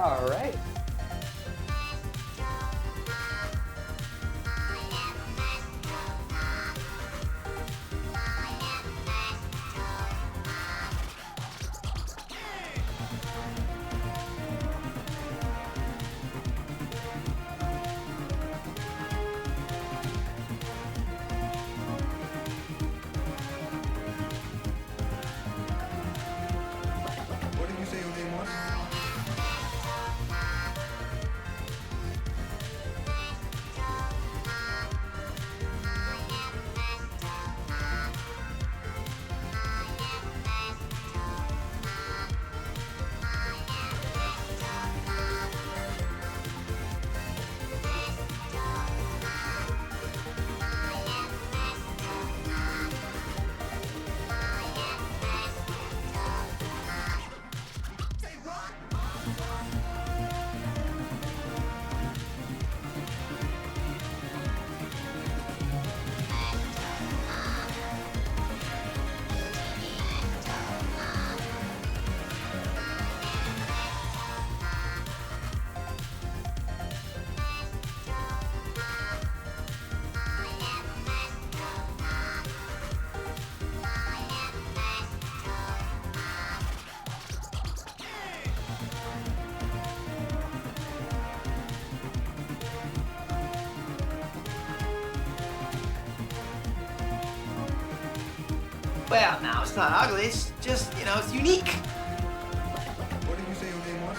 All right. What did you say your name was? Well, now it's not ugly. It's just, you know, it's unique. What did you say your name was?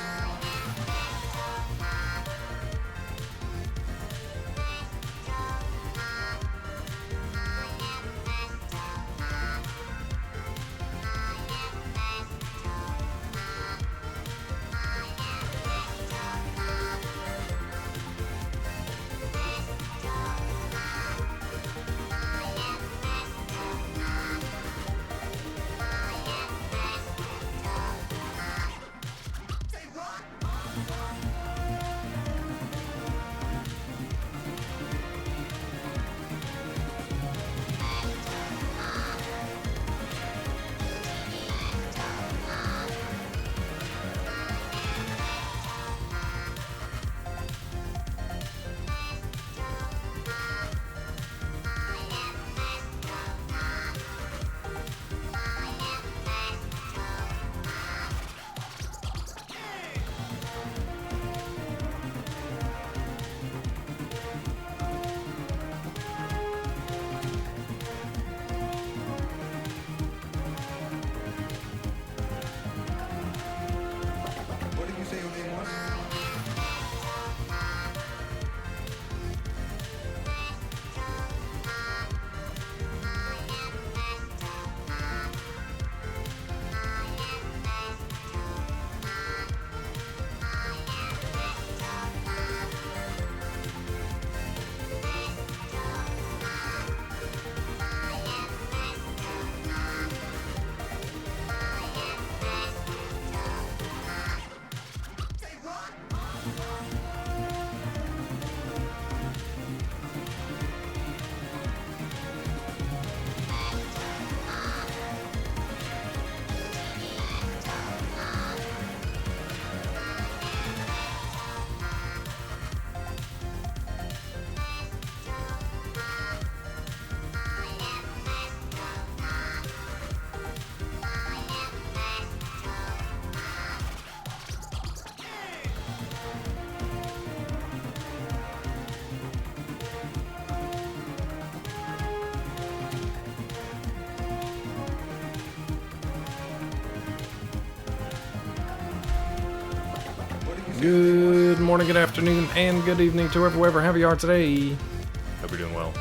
What did you say your name was? Good morning, good afternoon, and good evening to whoever you are today. Hope you're doing well.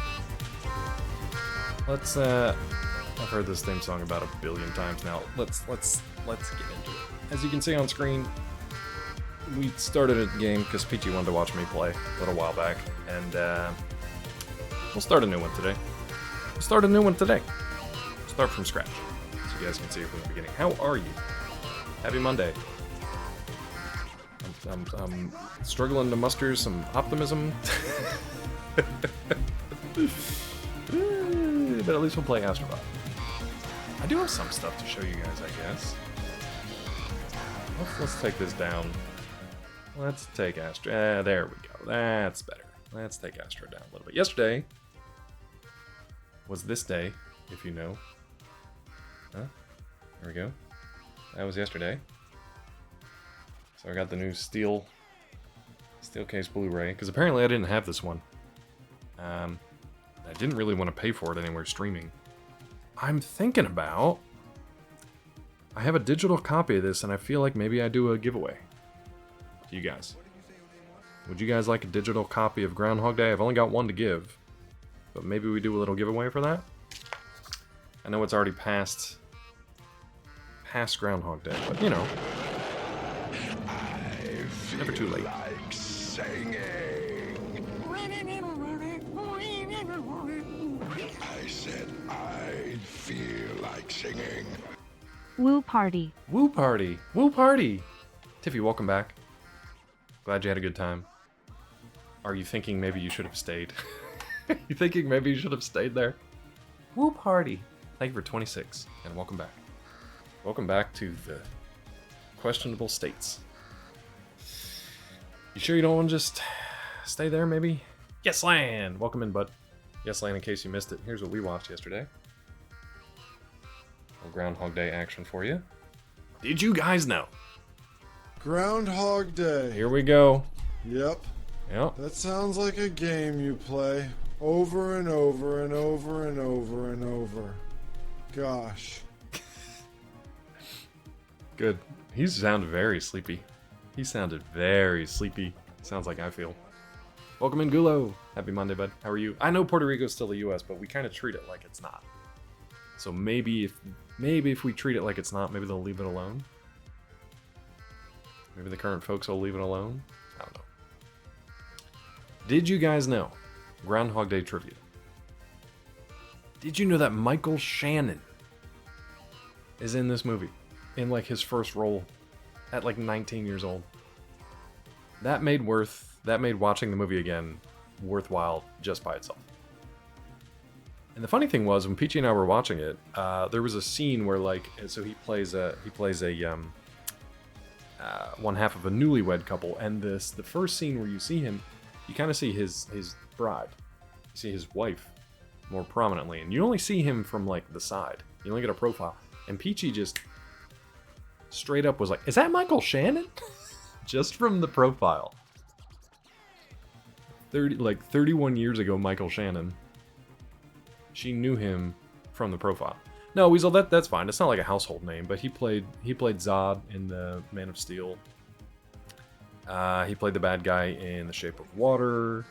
Let's I've heard this theme song about 1 billion times now. Let's get into it. As you can see on screen, we started a game because Peachy wanted to watch me play a little while back, and we'll start a new one today. Start from scratch, so you guys can see it from the beginning. How are you? Happy Monday. I'm struggling to muster some optimism. But at least we'll play Astro Bot. I do have some stuff to show you guys, I guess. Let's take this down Let's take Astro. There we go. That's better. Let's take Astro down a little bit. Yesterday was this day, if you know. Huh? There we go. That was yesterday. So I got the new steel case Blu-ray, because apparently I didn't have this one. I didn't really want to pay for it anywhere streaming. I'm thinking about... I have a digital copy of this, and I feel like maybe I do a giveaway to you guys. Would you guys like a digital copy of Groundhog Day? I've only got one to give, but maybe we do a little giveaway for that? I know it's already past Groundhog Day, but you know. Never too late. Like singing. I said I feel like singing. Woo party. Woo party! Woo party! Tiffy, welcome back. Glad you had a good time. Are you thinking maybe you should have stayed? You thinking maybe you should have stayed there? Woo party! Thank you for 26, and welcome back. Welcome back to the questionable states. You sure you don't want to just stay there, maybe? Yes, Land! Welcome in, bud. Yes, Land, in case you missed it, here's what we watched yesterday. A little Groundhog Day action for you. Did you guys know? Groundhog Day. Here we go. Yep. Yep. That sounds like a game you play over and over and over and over and over. Gosh. Good. He sounded very sleepy. He sounded very sleepy. Sounds like I feel. Welcome in, Gulo. Happy Monday, bud. How are you? I know Puerto Rico's still the U.S., but we kind of treat it like it's not. So maybe if we treat it like it's not, maybe they'll leave it alone. Maybe the current folks will leave it alone. I don't know. Did you guys know? Groundhog Day trivia. Did you know that Michael Shannon is in this movie? In like his first role at like 19 years old. That made watching the movie again worthwhile just by itself. And the funny thing was, when Peachy and I were watching it, there was a scene where like, so he plays a one half of a newlywed couple, and the first scene where you see him, you kind of see his bride, you see his wife more prominently, and you only see him from like the side. You only get a profile, and Peachy just straight up was like, "Is that Michael Shannon?" Just from the profile. 31 years ago, Michael Shannon. She knew him from the profile. No, Weasel, that's fine. It's not like a household name, but he played Zod in the Man of Steel. He played the bad guy in The Shape of Water.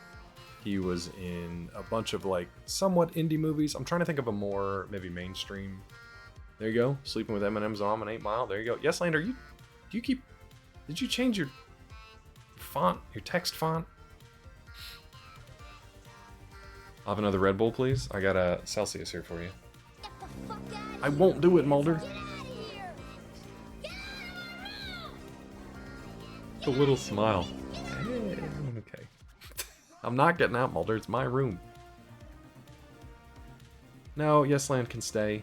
He was in a bunch of like somewhat indie movies. I'm trying to think of a more maybe mainstream. There you go. Sleeping with Eminem's Mom on 8 Mile. There you go. Yes, Lander, did you change your font, your text font? I'll have another Red Bull, please. I got a Celsius here for you. I won't do it, Mulder. A little smile. Hey, okay. I'm not getting out, Mulder. It's my room. No, Yes Land can stay.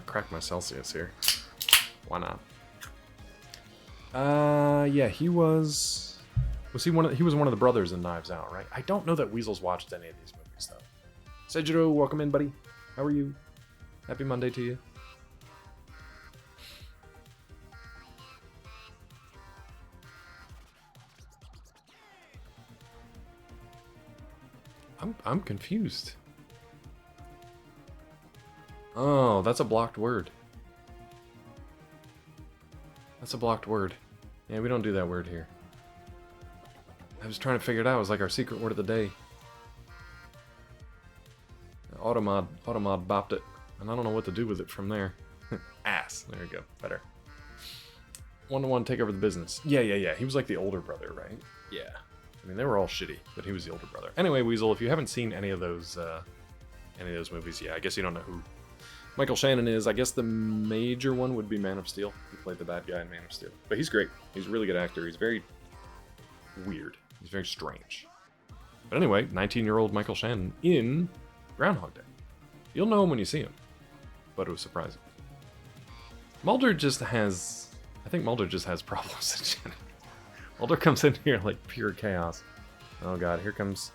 Crack my Celsius here. Why not? Yeah, he was he one of the brothers in Knives Out, right? I don't know that Weasel's watched any of these movies though. Sejiro, welcome in, buddy. How are you? Happy Monday to you. I'm confused. Oh, that's a blocked word. That's a blocked word. Yeah, we don't do that word here. I was trying to figure it out. It was like our secret word of the day. Automod bopped it. And I don't know what to do with it from there. Ass. There you go. Better. 1-to-1 take over the business. Yeah. He was like the older brother, right? Yeah. I mean, they were all shitty, but he was the older brother. Anyway, Weasel, if you haven't seen any of those movies, yeah, I guess you don't know who Michael Shannon is. I guess the major one would be Man of Steel. He played the bad guy in Man of Steel. But he's great. He's a really good actor. He's very weird. He's very strange. But anyway, 19-year-old Michael Shannon in Groundhog Day. You'll know him when you see him. But it was surprising. I think Mulder just has problems in general. Mulder comes in here like pure chaos. Oh god, here comes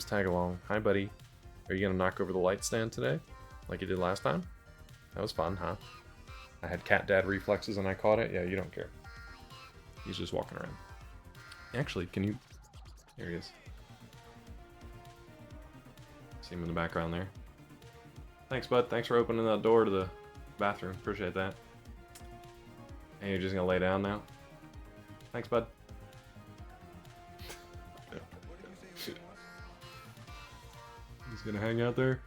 Tag Along. Hi buddy. Are you gonna knock over the light stand today? Like you did last time? That was fun, huh? I had cat dad reflexes and I caught it? Yeah, you don't care. He's just walking around. Actually, can you... There he is. See him in the background there. Thanks, bud. Thanks for opening that door to the bathroom. Appreciate that. And you're just gonna lay down now? Thanks, bud. He's gonna hang out there?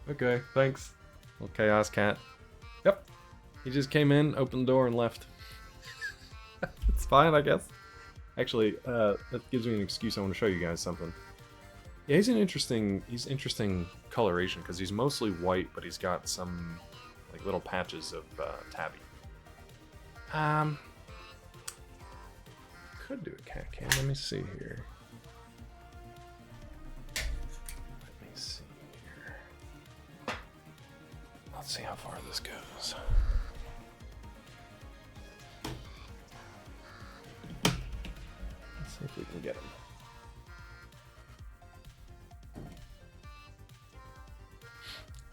Okay, thanks. Little chaos cat. Yep. He just came in, opened the door, and left. It's fine, I guess. Actually, that gives me an excuse. I want to show you guys something. Yeah, he's interesting coloration because he's mostly white, but he's got some like little patches of tabby. Could do a cat cam. Let me see here. Let me see here. Let's see how far this goes. Let's see if we can get him.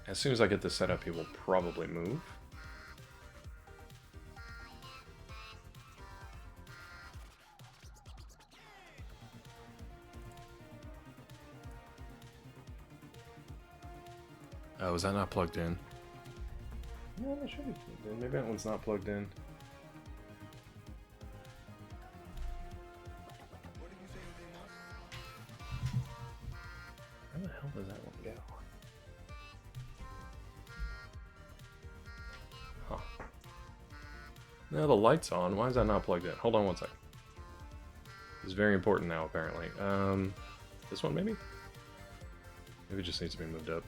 As soon as I get this set up, he will probably move. Oh, is that not plugged in? No, that should be plugged in. Maybe that one's not plugged in. Where the hell does that one go? Huh. Now the light's on. Why is that not plugged in? Hold on one second. It's very important now, apparently. This one maybe? Maybe it just needs to be moved up.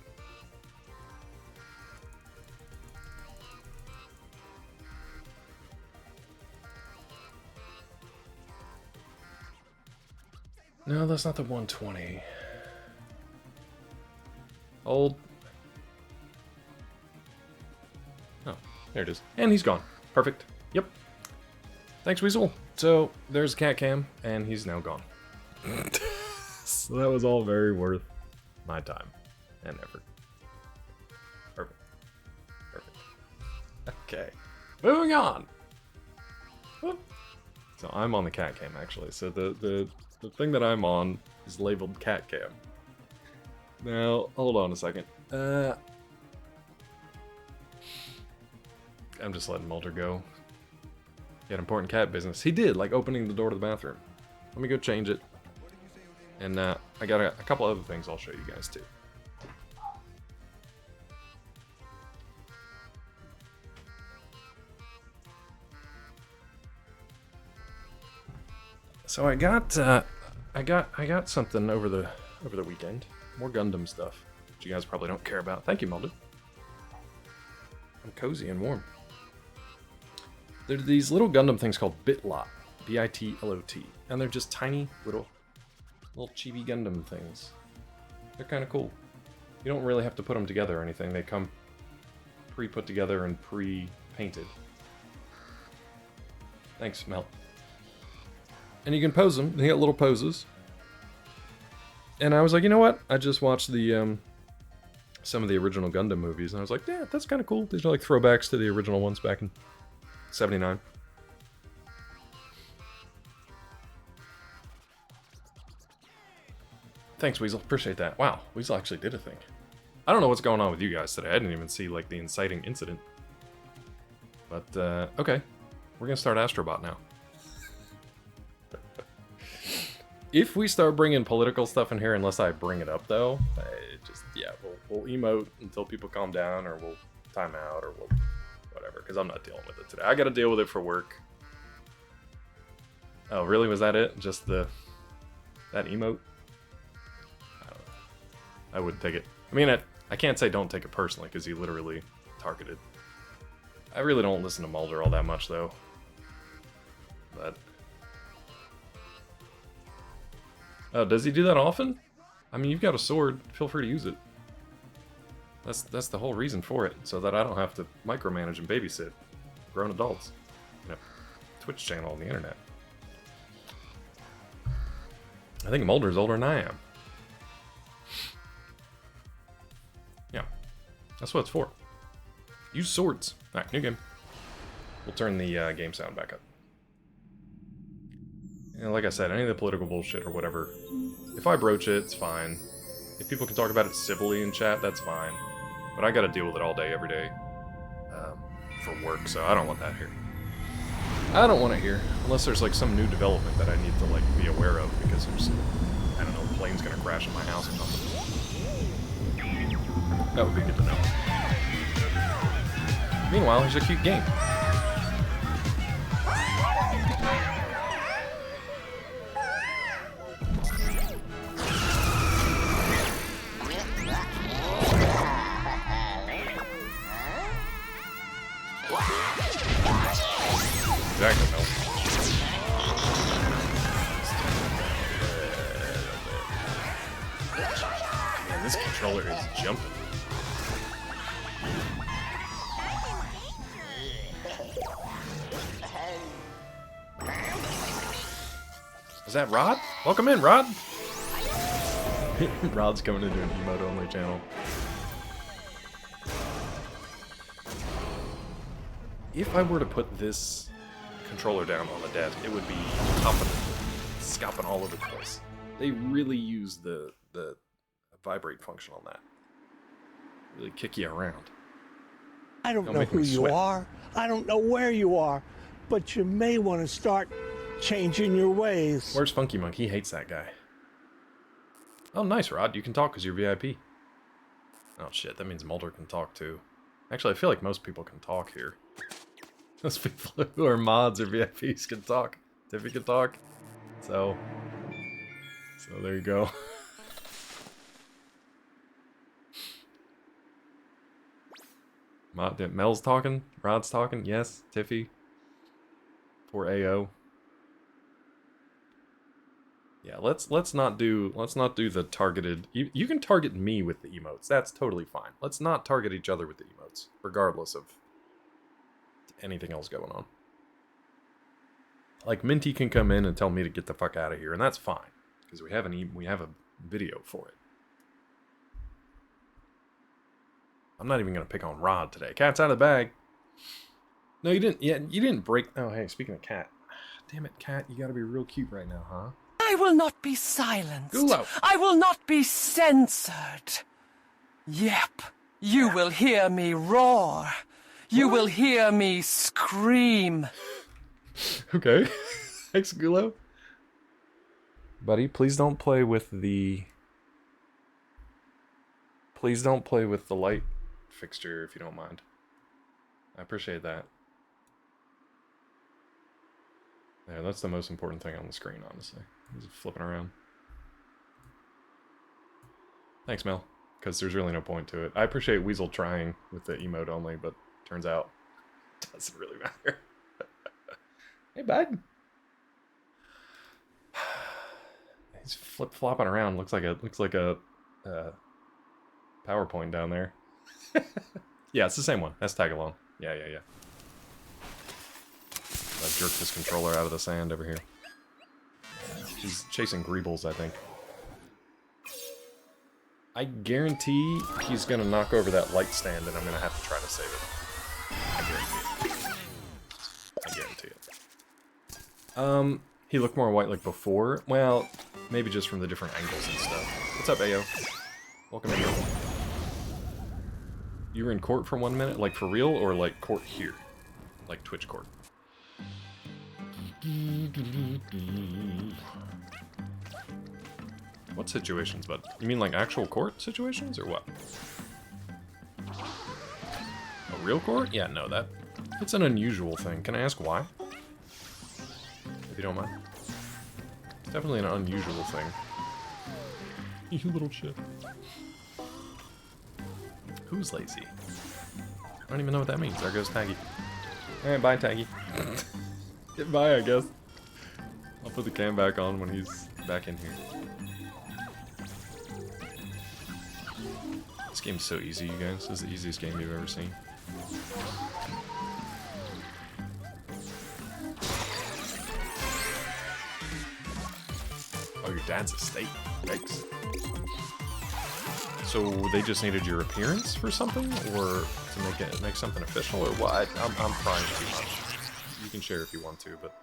No, that's not the 120. Old. Oh, there it is. And he's gone. Perfect. Yep. Thanks, Weasel. So, there's Cat Cam, and he's now gone. So that was all very worth my time and effort. Perfect. Perfect. Okay. Moving on. Whoop. So I'm on the Cat Cam, actually. So the thing that I'm on is labeled Cat Cam. Now, hold on a second. I'm just letting Mulder go. He had important cat business. He did, like opening the door to the bathroom. Let me go change it. And I got a couple other things I'll show you guys too. So I got something over the weekend. More Gundam stuff, which you guys probably don't care about. Thank you, Mulder. I'm cozy and warm. There are these little Gundam things called Bitlot, B-I-T-L-O-T, and they're just tiny little chibi Gundam things. They're kind of cool. You don't really have to put them together or anything. They come pre-put together and pre-painted. Thanks, Mel. And you can pose them. They got little poses. And I was like, you know what? I just watched the some of the original Gundam movies, and I was like, yeah, that's kind of cool. These are like throwbacks to the original ones back in '79. Thanks, Weasel. Appreciate that. Wow, Weasel actually did a thing. I don't know what's going on with you guys today. I didn't even see like the inciting incident. But okay, we're gonna start Astro Bot now. If we start bringing political stuff in here, unless I bring it up though, we'll emote until people calm down, or we'll time out, or we'll whatever, because I'm not dealing with it today. I gotta deal with it for work. Oh, really? Was that it? Just that emote? I don't know. I wouldn't take it. I mean, I can't say don't take it personally, because he literally targeted. I really don't listen to Mulder all that much, though. But... oh, does he do that often? I mean, you've got a sword. Feel free to use it. That's the whole reason for it, so that I don't have to micromanage and babysit grown adults. You know, Twitch channel on the internet. I think Mulder's older than I am. Yeah, that's what it's for. Use swords. Alright, new game. We'll turn the game sound back up. And like I said, any of the political bullshit or whatever, if I broach it, it's fine. If people can talk about it civilly in chat, that's fine. But I gotta deal with it all day, every day, for work, so I don't want that here. I don't want it here, unless there's like some new development that I need to like be aware of, because there's, I don't know, a plane's gonna crash in my house or something. That would be good to know. Meanwhile, here's a cute game. Exactly, no. Man, this controller is jumping. Is that Rod? Welcome in, Rod! Rod's coming into an emote-only channel. If I were to put this controller down on the desk, it would be hopping, scopping all over the place. They really use the vibrate function on that. Really kick you around. I don't know who you are. I don't know where you are, but you may want to start changing your ways. Where's Funky Monk? He hates that guy. Oh, nice, Rod. You can talk because you're VIP. Oh, shit. That means Mulder can talk, too. Actually, I feel like most people can talk here. Most people who are mods or VIPs can talk. Tiffy can talk. So there you go. Mel's talking. Rod's talking. Yes. Tiffy. Poor AO. Yeah, let's not do the targeted. You can target me with the emotes. That's totally fine. Let's not target each other with the emotes, regardless of anything else going on. Like Minty can come in and tell me to get the fuck out of here, and that's fine because we have a video for it. I'm not even gonna pick on Rod today. Cat's out of the bag. No, you didn't. Yeah, you didn't break. Oh, hey, speaking of Cat, damn it, Cat, you gotta be real cute right now, huh? I will not be silenced. Gulo. I will not be censored. Yep, you will hear me roar. You will hear me scream. Okay. Thanks, Gulo. Buddy, please don't play with the... Please don't play with the light fixture if you don't mind. I appreciate that. Yeah, that's the most important thing on the screen, honestly. Is flipping around. Thanks, Mel. Because there's really no point to it. I appreciate Weasel trying with the emote only, but turns out it doesn't really matter. Hey, bud. He's flip-flopping around. Looks like a PowerPoint down there. Yeah, it's the same one. That's tag along. Yeah. I've jerked this controller out of the sand over here. She's chasing Greebles, I think. I guarantee he's gonna knock over that light stand and I'm gonna have to try to save it. I guarantee it. He looked more white like before. Well, maybe just from the different angles and stuff. What's up, Ayo? Welcome in. You were in court for 1 minute? Like for real? Or like court here? Like Twitch court? What situations, bud? You mean like actual court situations, or what? A real court? Yeah, no, it's an unusual thing. Can I ask why? If you don't mind. It's definitely an unusual thing. You little shit. Who's lazy? I don't even know what that means. There goes Taggy. Alright, bye, Taggy. Goodbye, I guess. I'll put the cam back on when he's back in here. This game's so easy, you guys. This is the easiest game you've ever seen. Oh, your dad's estate. Yikes. So they just needed your appearance for something, or to make something official, or what? I'm prying too much. You can share if you want to, but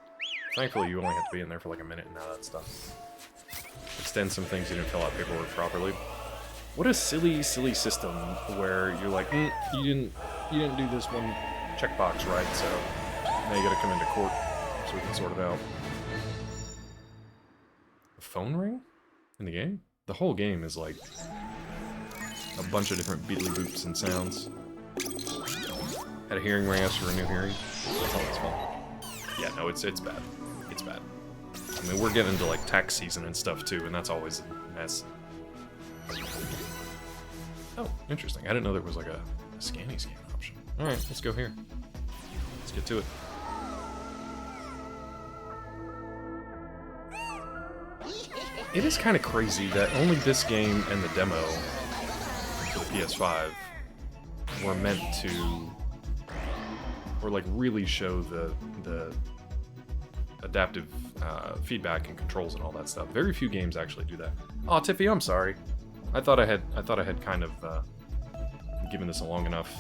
thankfully you only have to be in there for like a minute and all that stuff. Extend some things you didn't fill out paperwork properly. What a silly, silly system where you're like, you didn't do this one checkbox right, so now you gotta come into court so we can sort it out. A phone ring in the game? The whole game is like a bunch of different beatly boops and sounds. Had a hearing ring, asked for a new hearing. That's all its fault. Yeah, no, it's bad. It's bad. I mean, we're getting into like tax season and stuff too, and that's always a mess. Oh, interesting. I didn't know there was like a scanny scan option. Alright, let's go here. Let's get to it. It is kind of crazy that only this game and the demo for the PS5 were meant to, or like really show the adaptive feedback and controls and all that stuff. Very few games actually do that. Oh, Tiffy, I'm sorry. I thought I had kind of given this a long enough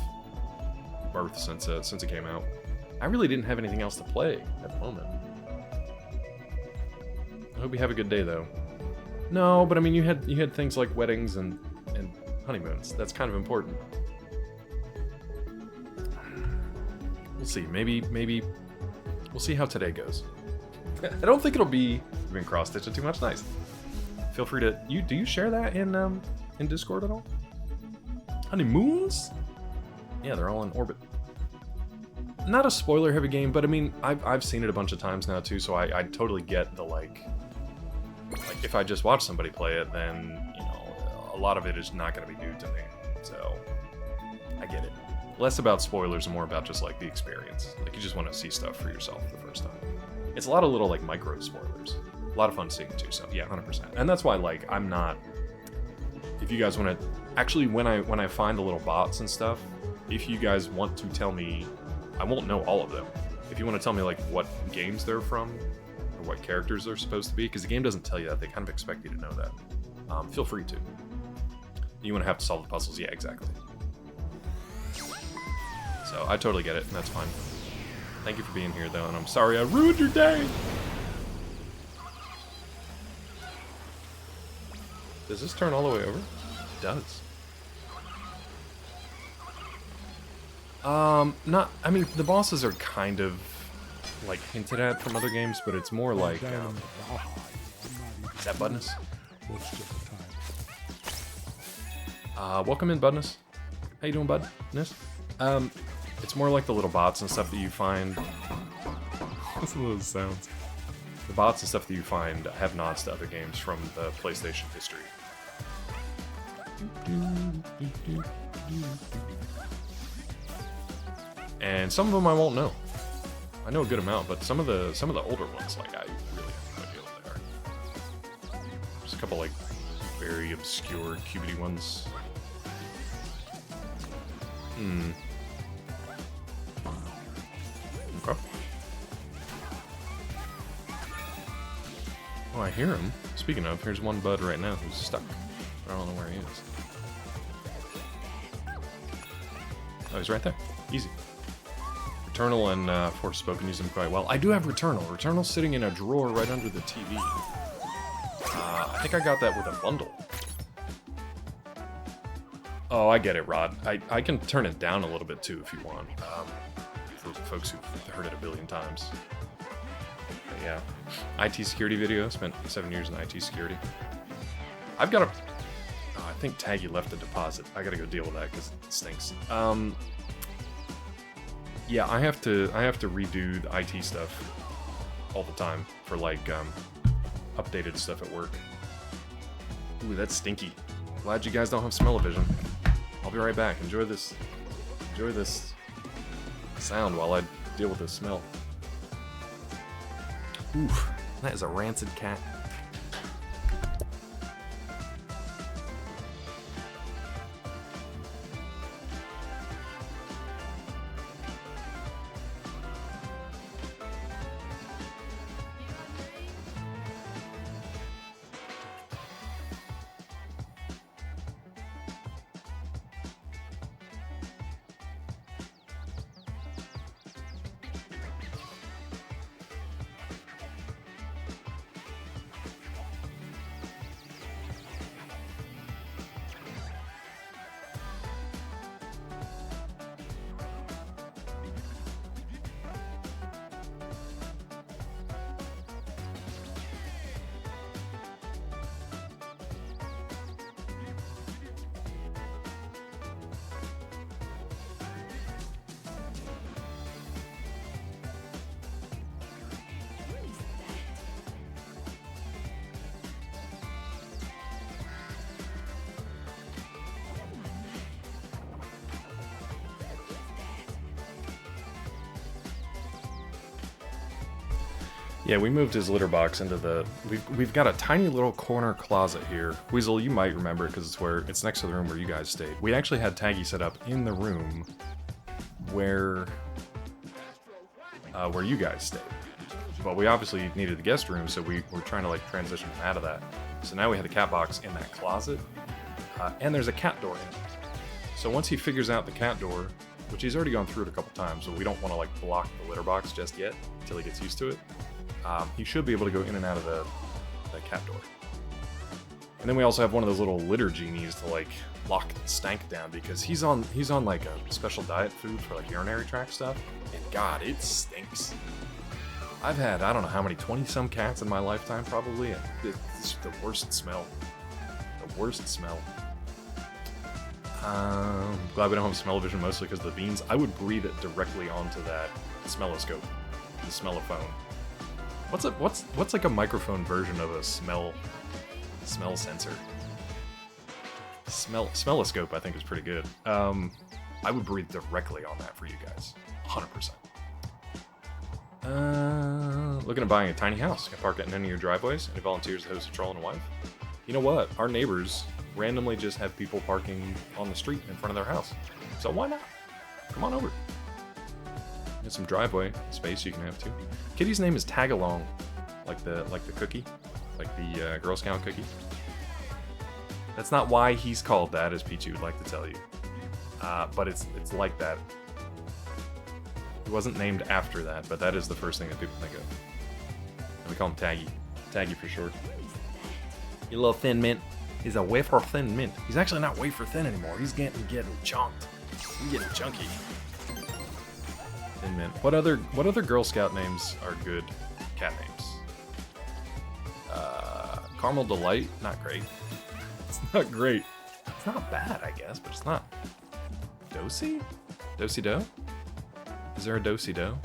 birth since it came out. I really didn't have anything else to play at the moment. I hope you have a good day though. No, but I mean you had things like weddings and honeymoons. That's kind of important. We'll see. Maybe we'll see how today goes. I don't think it'll be been cross-stitching too much. Nice. Feel free to do you share that in Discord at all? Honeymoons? Yeah, they're all in orbit. Not a spoiler-heavy game, but I mean, I've seen it a bunch of times now too, so I totally get the like if I just watch somebody play it, then you know a lot of it is not going to be new to me. So I get it. Less about spoilers and more about just like the experience. Like you just want to see stuff for yourself the first time. It's a lot of little like micro spoilers. A lot of fun seeing too. So yeah, 100%. And that's why like I'm not. If you guys want to, actually when I find the little bots and stuff, if you guys want to tell me, I won't know all of them. If you want to tell me like what games they're from or what characters they're supposed to be, because the game doesn't tell you that. They kind of expect you to know that. Feel free to. You want to have to solve the puzzles? Yeah, exactly. So I totally get it, and that's fine. Thank you for being here, though, and I'm sorry I ruined your day! Does this turn all the way over? It does. I mean, the bosses are kind of, like, hinted at from other games, but it's more like, is that Budness? Welcome in, Budness. How you doing, Budness? It's more like the little bots and stuff that you find. Listen to those sounds. The bots and stuff that you find have nods to other games from the PlayStation history. And some of them I won't know. I know a good amount, but some of the older ones, like I really have no idea what they are. There's a couple like very obscure cubity ones. Okay. Oh, I hear him. Speaking of, here's one bud right now who's stuck. I don't know where he is. Oh, he's right there. Easy. Returnal and Forspoken use them quite well. I do have Returnal. Returnal's sitting in a drawer right under the TV. I think I got that with a bundle. Oh, I get it, Rod. I can turn it down a little bit too if you want. For folks who've heard it a billion times. But yeah. IT security video. Spent 7 years in IT security. I've got a... Oh, I think Taggy left a deposit. I gotta go deal with that because it stinks. Yeah, I have to redo the IT stuff all the time for like updated stuff at work. Ooh, that's stinky. Glad you guys don't have smell-o-vision. I'll be right back. Enjoy this sound while I deal with this smell. Oof, that is a rancid cat. Yeah, we moved his litter box into the... We've got a tiny little corner closet here. Weasel, you might remember it because it's next to the room where you guys stayed. We actually had Taggy set up in the room where you guys stayed. But we obviously needed the guest room, so we were trying to like transition him out of that. So now we had the cat box in that closet, and there's a cat door in it. So once he figures out the cat door, which he's already gone through it a couple times, so we don't want to like block the litter box just yet until he gets used to it. He should be able to go in and out of the cat door. And then we also have one of those little litter genies to like lock the stank down because he's on like a special diet food for like urinary tract stuff, and God, it stinks. I've had I don't know how many 20-some cats in my lifetime probably, and it's the worst smell. The worst smell. Glad we don't have smell-o-vision mostly because of the beans. I would breathe it directly onto that smelloscope, the smell-o-phone. What's like a microphone version of a smell sensor? Smelloscope I think is pretty good. I would breathe directly on that for you guys, 100%. Looking at buying a tiny house. Can park it in any of your driveways. Any volunteers to host a troll and a wife? You know what? Our neighbors randomly just have people parking on the street in front of their house. So why not? Come on over. Get some driveway space you can have too. Kitty's name is Tagalong, like the cookie, like the Girl Scout cookie. That's not why he's called that, as Peachy would like to tell you. But it's like that. He wasn't named after that, but that is the first thing that people think of. And we call him Taggy. Taggy for short. You little thin mint. He's a wafer thin mint. He's actually not wafer thin anymore. He's getting chunked. He's getting chunky. Thin mint. What other Girl Scout names are good cat names? Caramel Delight. Not great. It's not great. It's not bad, I guess, but it's not. Dosey? Dosey-do? Is there a Dosey-do?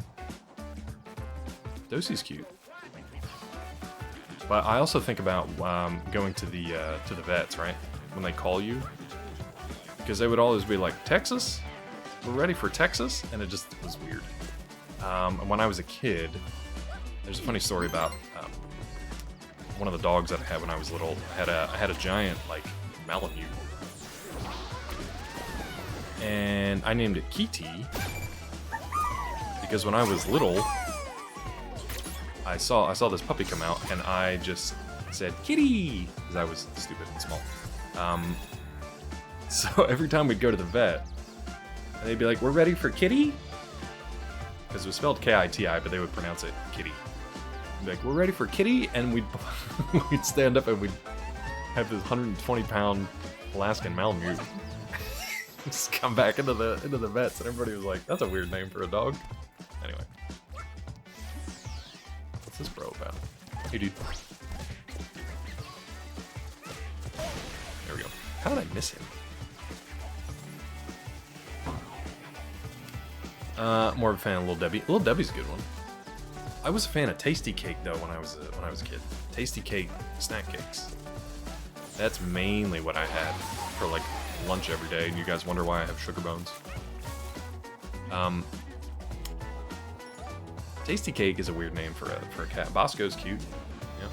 Dosey's cute. But I also think about going to the vets, right? When they call you. Because they would always be like, Texas? We're ready for Texas? And it just was weird. And when I was a kid, there's a funny story about one of the dogs that I had when I was little. I had a giant, like, Malamute. And I named it Kitty. Because when I was little, I saw this puppy come out, and I just said, Kitty! Because I was stupid and small. So every time we'd go to the vet, they'd be like, we're ready for Kitty? Because it was spelled K-I-T-I, but they would pronounce it Kitty. They'd be like, we're ready for Kitty? And we'd stand up and we'd have this 120-pound Alaskan Malamute just come back into the vets, and everybody was like, that's a weird name for a dog. Anyway. What's this bro about? Hey, dude. There we go. How did I miss him? More of a fan of Little Debbie. Little Debbie's a good one. I was a fan of Tasty Cake though when I was a kid. Tasty Cake snack cakes. That's mainly what I had for like lunch every day, and you guys wonder why I have sugar bones. Tasty Cake is a weird name for a cat. Bosco's cute. Yeah.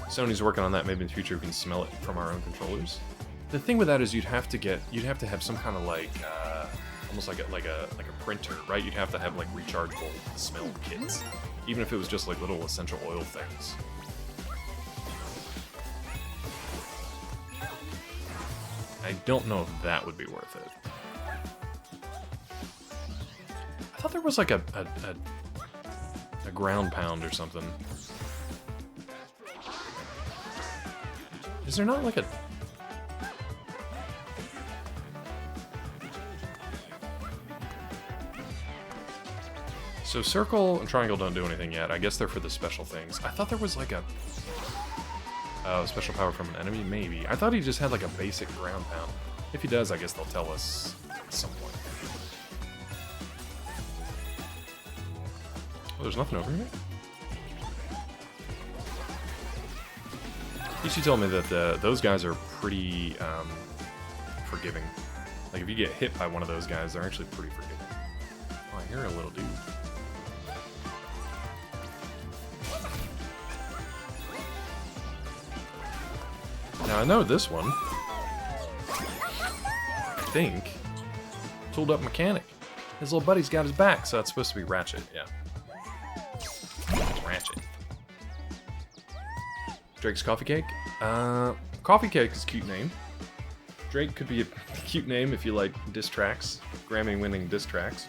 Sony's working on that. Maybe in the future we can smell it from our own controllers. The thing with that is you'd have to have some kind of like almost like a printer, right? You'd have to have like rechargeable smell kits, even if it was just like little essential oil things. I don't know if that would be worth it. I thought there was like a ground pound or something. Is there not like a... So circle and triangle don't do anything yet. I guess they're for the special things. I thought there was like a special power from an enemy, maybe. I thought he just had like a basic ground pound. If he does, I guess they'll tell us at some point. Oh, there's nothing over here? Ishi told me that those guys are pretty forgiving. Like if you get hit by one of those guys, they're actually pretty forgiving. Oh, I hear a little dude. Now I know this one. I think. Tooled up mechanic. His little buddy's got his back, so that's supposed to be Ratchet, yeah. It's Ratchet. Drake's Coffee Cake? Coffee Cake is a cute name. Drake could be a cute name if you like diss tracks. Grammy-winning diss tracks.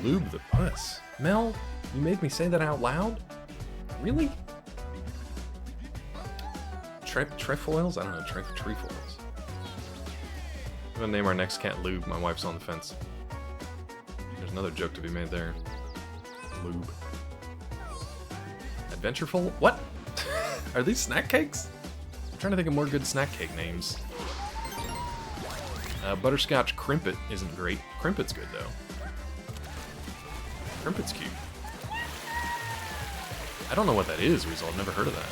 Lube the puss. Mel, you made me say that out loud? Really? Trefoils? I don't know, trefoils. I'm gonna name our next cat Lube. My wife's on the fence. There's another joke to be made there. Lube. Adventureful? What? Are these snack cakes? I'm trying to think of more good snack cake names. Butterscotch Crimpet isn't great. Crimpet's good though. Crimpet's cute. I don't know what that is, Weasel. I've never heard of that.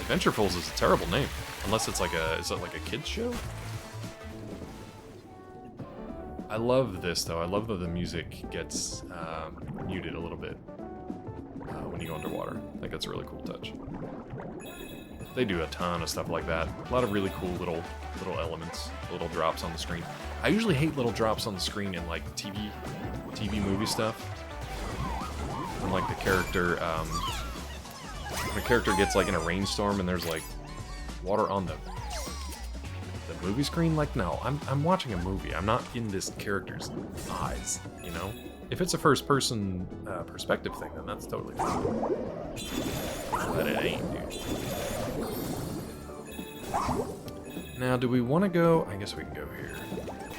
Adventurefuls is a terrible name. Unless it's like a... Is it like a kid's show? I love this, though. I love that the music gets muted a little bit when you go underwater. I think that's a really cool touch. They do a ton of stuff like that. A lot of really cool little elements, little drops on the screen. I usually hate little drops on the screen in like TV movie stuff. When like the character gets like in a rainstorm and there's like water on the movie screen. Like, no, I'm watching a movie. I'm not in this character's eyes, you know? If it's a first-person perspective thing, then that's totally fine. But it ain't, dude. Now, do we want to go? I guess we can go here.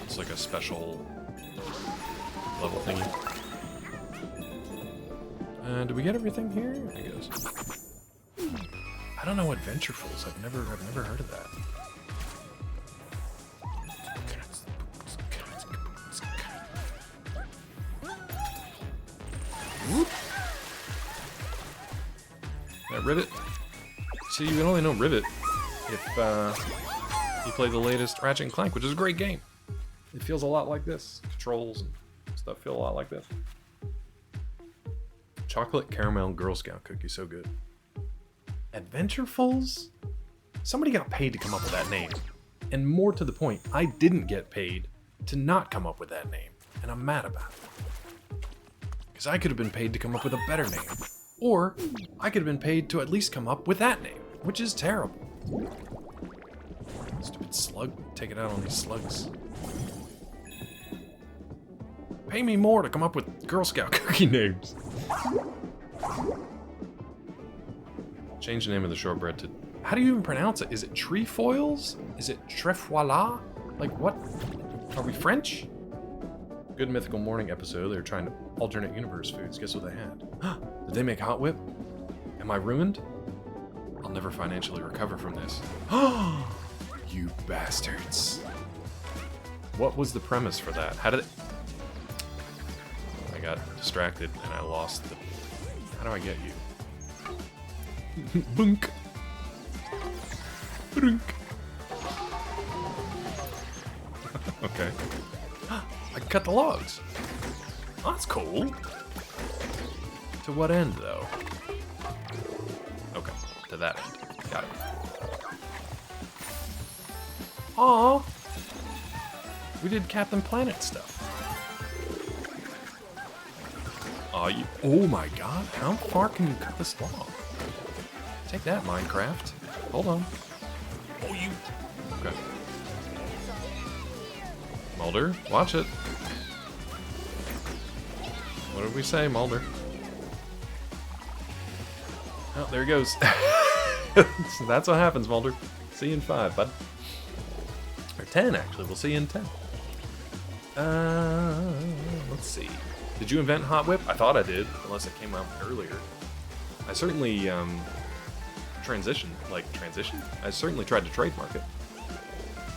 It's like a special level thingy. Do we get everything here? I guess. I don't know what Venturefuls. I've never heard of that. Whoop. That Rivet. See, you can only know Rivet if you play the latest Ratchet & Clank, which is a great game. It feels a lot like this. Controls and stuff feel a lot like this. Chocolate Caramel Girl Scout cookie, so good. Adventurefuls? Somebody got paid to come up with that name. And more to the point, I didn't get paid to not come up with that name. And I'm mad about it. Because I could have been paid to come up with a better name. Or, I could have been paid to at least come up with that name. Which is terrible. Stupid slug. Take it out on these slugs. Pay me more to come up with Girl Scout cookie names. Change the name of the shortbread to... How do you even pronounce it? Is it trefoils? Is it trefoila? Like, what? Are we French? Good Mythical Morning episode. They were trying to alternate universe foods. Guess what they had? Did they make Hot Whip? Am I ruined? I'll never financially recover from this. You bastards. What was the premise for that? How did it... I got distracted and I lost the... How do I get you? Bunk. Brunk. Okay. I can cut the logs. Oh, that's cool. To what end, though? Okay, to that end. Got it. Aw! We did Captain Planet stuff. Oh my god, how far can you cut this log? Take that, Minecraft. Hold on. Oh, you... Okay. Mulder, watch it. What did we say, Mulder? Oh, there he goes. So that's what happens, Mulder. See you in 5, bud. Or 10, actually. We'll see you in 10. Let's see. Did you invent Hot Whip? I thought I did, unless it came out earlier. I certainly, transitioned. I certainly tried to trademark it.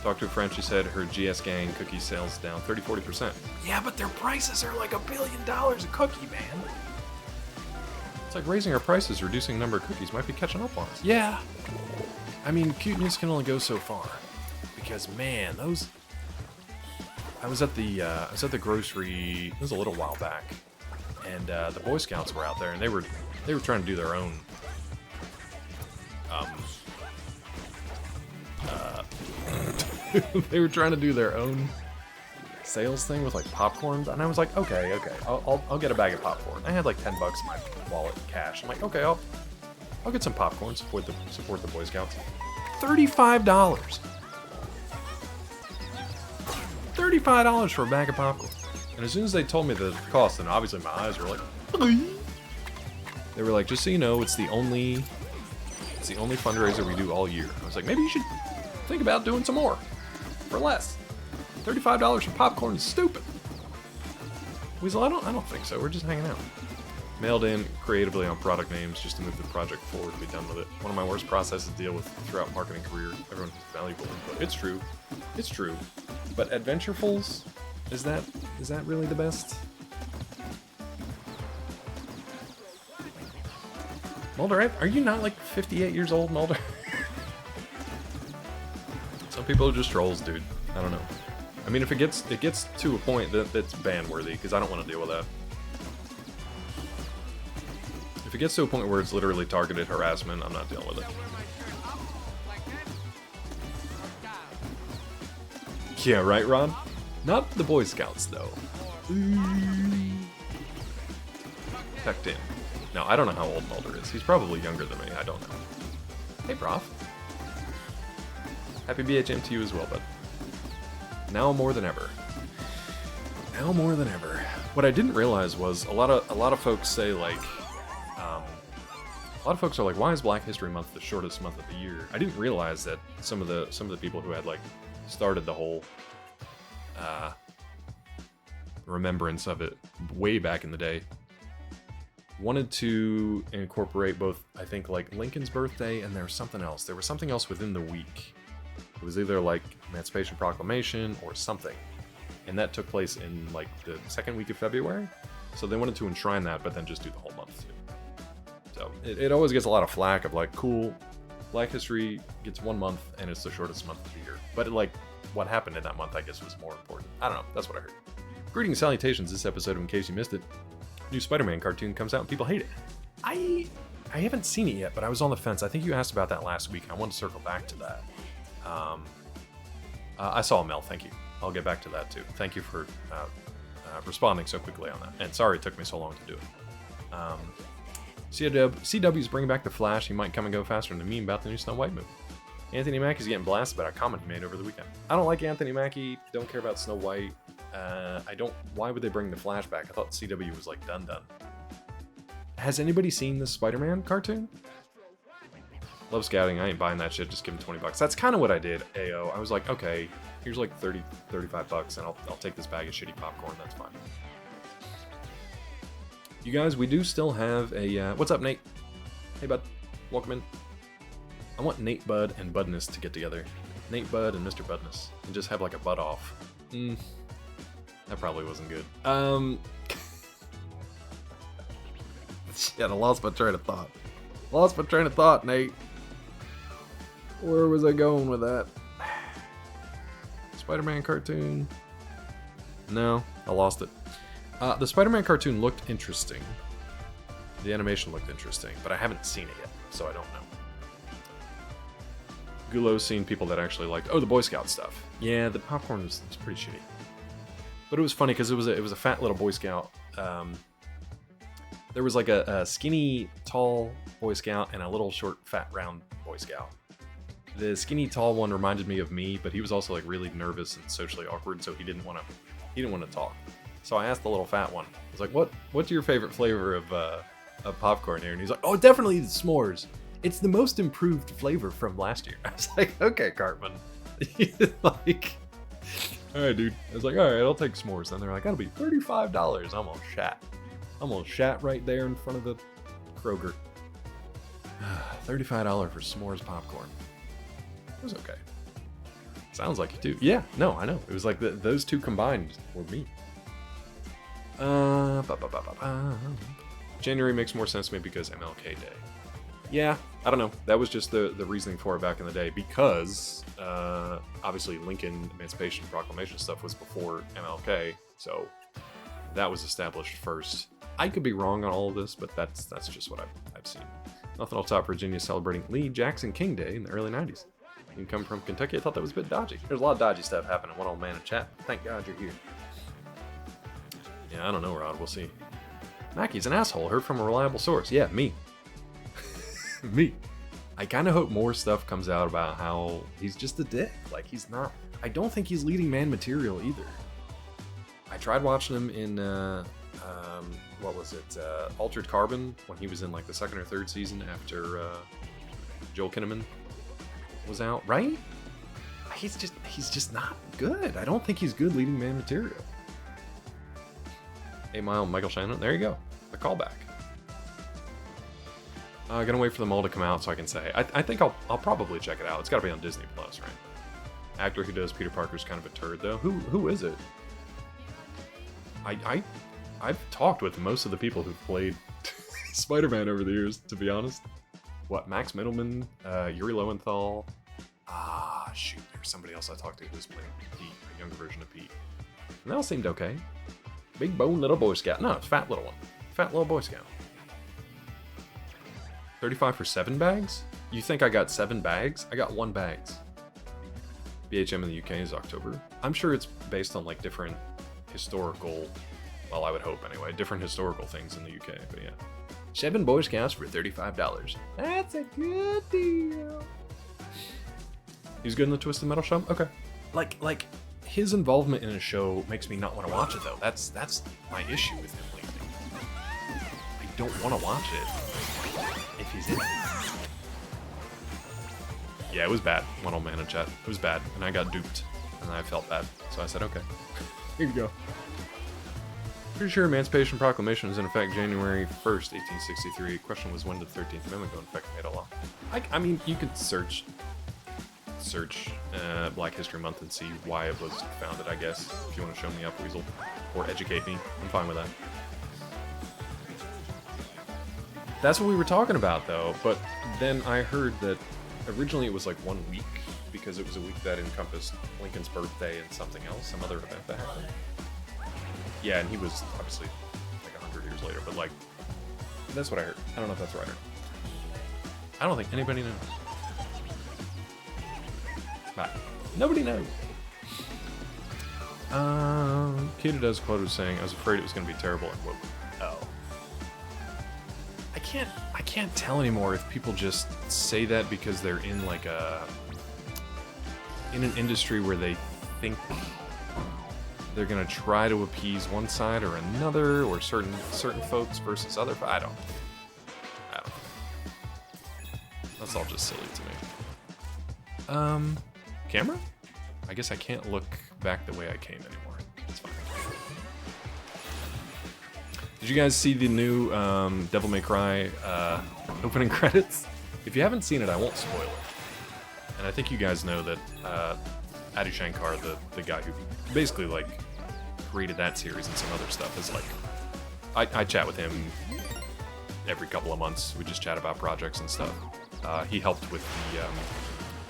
Talked to a friend, she said her GS Gang cookie sales down 30-40%. Yeah, but their prices are like $1 billion a cookie, man. It's like raising our prices, reducing the number of cookies might be catching up on us. Yeah. I mean, cuteness can only go so far. Because, man, those... I was at the grocery, it was a little while back, and the Boy Scouts were out there, and they were trying to do their own they were trying to do their own sales thing with like popcorn, and I was like, okay, I'll get a bag of popcorn. I had like $10 in my wallet, cash. I'm like, okay, I'll get some popcorn, support the Boy Scouts. $35. $35 for a bag of popcorn. And as soon as they told me the cost, and obviously my eyes were like, they were like, just so you know, it's the only fundraiser we do all year. I was like, maybe you should think about doing some more for less. $35 for popcorn is stupid. Weasel, I don't think so. We're just hanging out. Mailed in creatively on product names just to move the project forward to be done with it. One of my worst processes to deal with throughout marketing career. Everyone has valuable input. It's true. It's true. But Adventurefuls, is that really the best? Mulder, are you not like 58 years old, Mulder? Some people are just trolls, dude. I don't know. I mean, if it gets to a point that's ban-worthy, because I don't want to deal with that. If it gets to a point where it's literally targeted harassment, I'm not dealing with it. Yeah, right, Ron? Not the Boy Scouts, though. Tucked in. No, I don't know how old Mulder is. He's probably younger than me. I don't know. Hey, Prof. Happy BHM to you as well, bud. Now more than ever. Now more than ever. What I didn't realize was a lot of folks say like, a lot of folks are like, why is Black History Month the shortest month of the year? I didn't realize that some of the people who had like started the whole remembrance of it way back in the day wanted to incorporate both, I think, like Lincoln's birthday, and there was something else. There was something else within the week. It was either like Emancipation Proclamation or something. And that took place in like the second week of February. So they wanted to enshrine that, but then just do the whole month too. So it always gets a lot of flack of like, cool, Black History gets 1 month and it's the shortest month of the year. But like, what happened in that month, I guess, was more important. I don't know. That's what I heard. Greetings, salutations. This episode, in case you missed it, new Spider-Man cartoon comes out and people hate it. I haven't seen it yet, but I was on the fence. I think you asked about that last week. I want to circle back to that. I saw Mel. Thank you. I'll get back to that too. Thank you for responding so quickly on that. And sorry it took me so long to do it. CW's bringing back The Flash. He might come and go faster than the meme about the new Snow White movie. Anthony Mackie's getting blasted about a comment he made over the weekend. I don't like Anthony Mackie. Don't care about Snow White. Why would they bring The Flash back? I thought CW was like done. Has anybody seen the Spider-Man cartoon? Love scouting. I ain't buying that shit. Just give him $20. That's kind of what I did, AO. I was like, okay, here's like 30, 35 bucks, and I'll take this bag of shitty popcorn. That's fine. You guys, we do still have a... what's up, Nate? Hey, bud. Welcome in. I want Nate Bud and Budness to get together. Nate Bud and Mr. Budness. And just have like a Bud off. That probably wasn't good. Shit, I lost my train of thought. Nate. Where was I going with that? Spider-Man cartoon? No, I lost it. The Spider-Man cartoon looked interesting. The animation looked interesting, but I haven't seen it yet, so I don't know. Gulo's seen people that actually liked, the Boy Scout stuff. Yeah, the popcorn was pretty shitty. But it was funny because it was a fat little Boy Scout. There was like a skinny, tall Boy Scout and a little short, fat, round Boy Scout. The skinny, tall one reminded me of me, but he was also like really nervous and socially awkward, so he didn't want to talk. So I asked the little fat one. I was like, "What's your favorite flavor of popcorn here?" And he's like, "Oh, definitely the s'mores. It's the most improved flavor from last year." I was like, "Okay, Cartman." Like, all right, dude. I was like, all right, I'll take s'mores. Then they're like, that'll be $35. I'm gonna shat right there in front of the Kroger. $35 for s'mores popcorn. It was okay. Sounds like you do. Yeah, no, I know. It was like those two combined were me. January makes more sense to me because MLK Day. Yeah, I don't know. That was just the reasoning for it back in the day because obviously Lincoln Emancipation Proclamation stuff was before MLK, so that was established first. I could be wrong on all of this, but that's just what I've seen. Nothing will top Virginia celebrating Lee Jackson King Day in the early 90s. You come from Kentucky, I thought that was a bit dodgy. There's a lot of dodgy stuff happening. One old man in chat. Thank God you're here. Yeah, I don't know, Rod. We'll see. Mackey's an asshole. Heard from a reliable source. Yeah, me. Me. I kind of hope more stuff comes out about how he's just a dick. Like, he's not... I don't think he's leading man material either. I tried watching him in, what was it? Altered Carbon, when he was in, like, the second or third season after Joel Kinnaman was out, right? He's just not good. I don't think he's good leading man material. 8 Mile, Michael Shannon. There you go. The callback. Gonna wait for them all to come out so I can say. I think I'll probably check it out. It's gotta be on Disney Plus, right? Actor who does Peter Parker's kind of a turd, though. Who is it? I've talked with most of the people who've played Spider-Man over the years, to be honest. What, Max Middleman, Yuri Lowenthal. Shoot, there's somebody else I talked to who was playing Pete, a younger version of Pete. And they all seemed okay. Big bone little Boy Scout. No, it's fat little one. Fat little Boy Scout. 35 for 7 bags? You think I got 7 bags? I got 1 bags. BHM in the UK is October. I'm sure it's based on like different historical, well, I would hope anyway, different historical things in the UK, but yeah. 7 Boy Scouts for $35. That's a good deal. He's good in the Twisted Metal show? Okay. Like his involvement in a show makes me not want to watch it though. That's my issue with him lately. I don't want to watch it if he's in it. Yeah, it was bad. One old man in chat. It was bad, and I got duped, and I felt bad. So I said, okay, here you go. Pretty sure Emancipation Proclamation was in effect January 1st, 1863. Question was, when did the 13th Amendment go into effect and made a law? I mean, you could search Black History Month and see why it was founded, I guess. If you want to show me up, Weasel, or educate me, I'm fine with that. That's what we were talking about, though. But then I heard that originally it was like 1 week, because it was a week that encompassed Lincoln's birthday and something else, some other event that happened. Yeah, and he was obviously like 100 years later, but like, that's what I heard. I don't know if that's right or not. I don't think anybody knows. Bye. Nobody knows. Kid who does quote was saying, I was afraid it was going to be terrible and woke. Oh. I can't tell anymore if people just say that because they're in like in an industry where they think they're gonna try to appease one side or another, or certain folks versus other. I don't know. That's all just silly to me. Camera? I guess I can't look back the way I came anymore. It's fine. Did you guys see the new Devil May Cry opening credits? If you haven't seen it, I won't spoil it. And I think you guys know that Adi Shankar, the guy who basically like created that series and some other stuff, is like, I chat with him every couple of months. We just chat about projects and stuff. He helped with the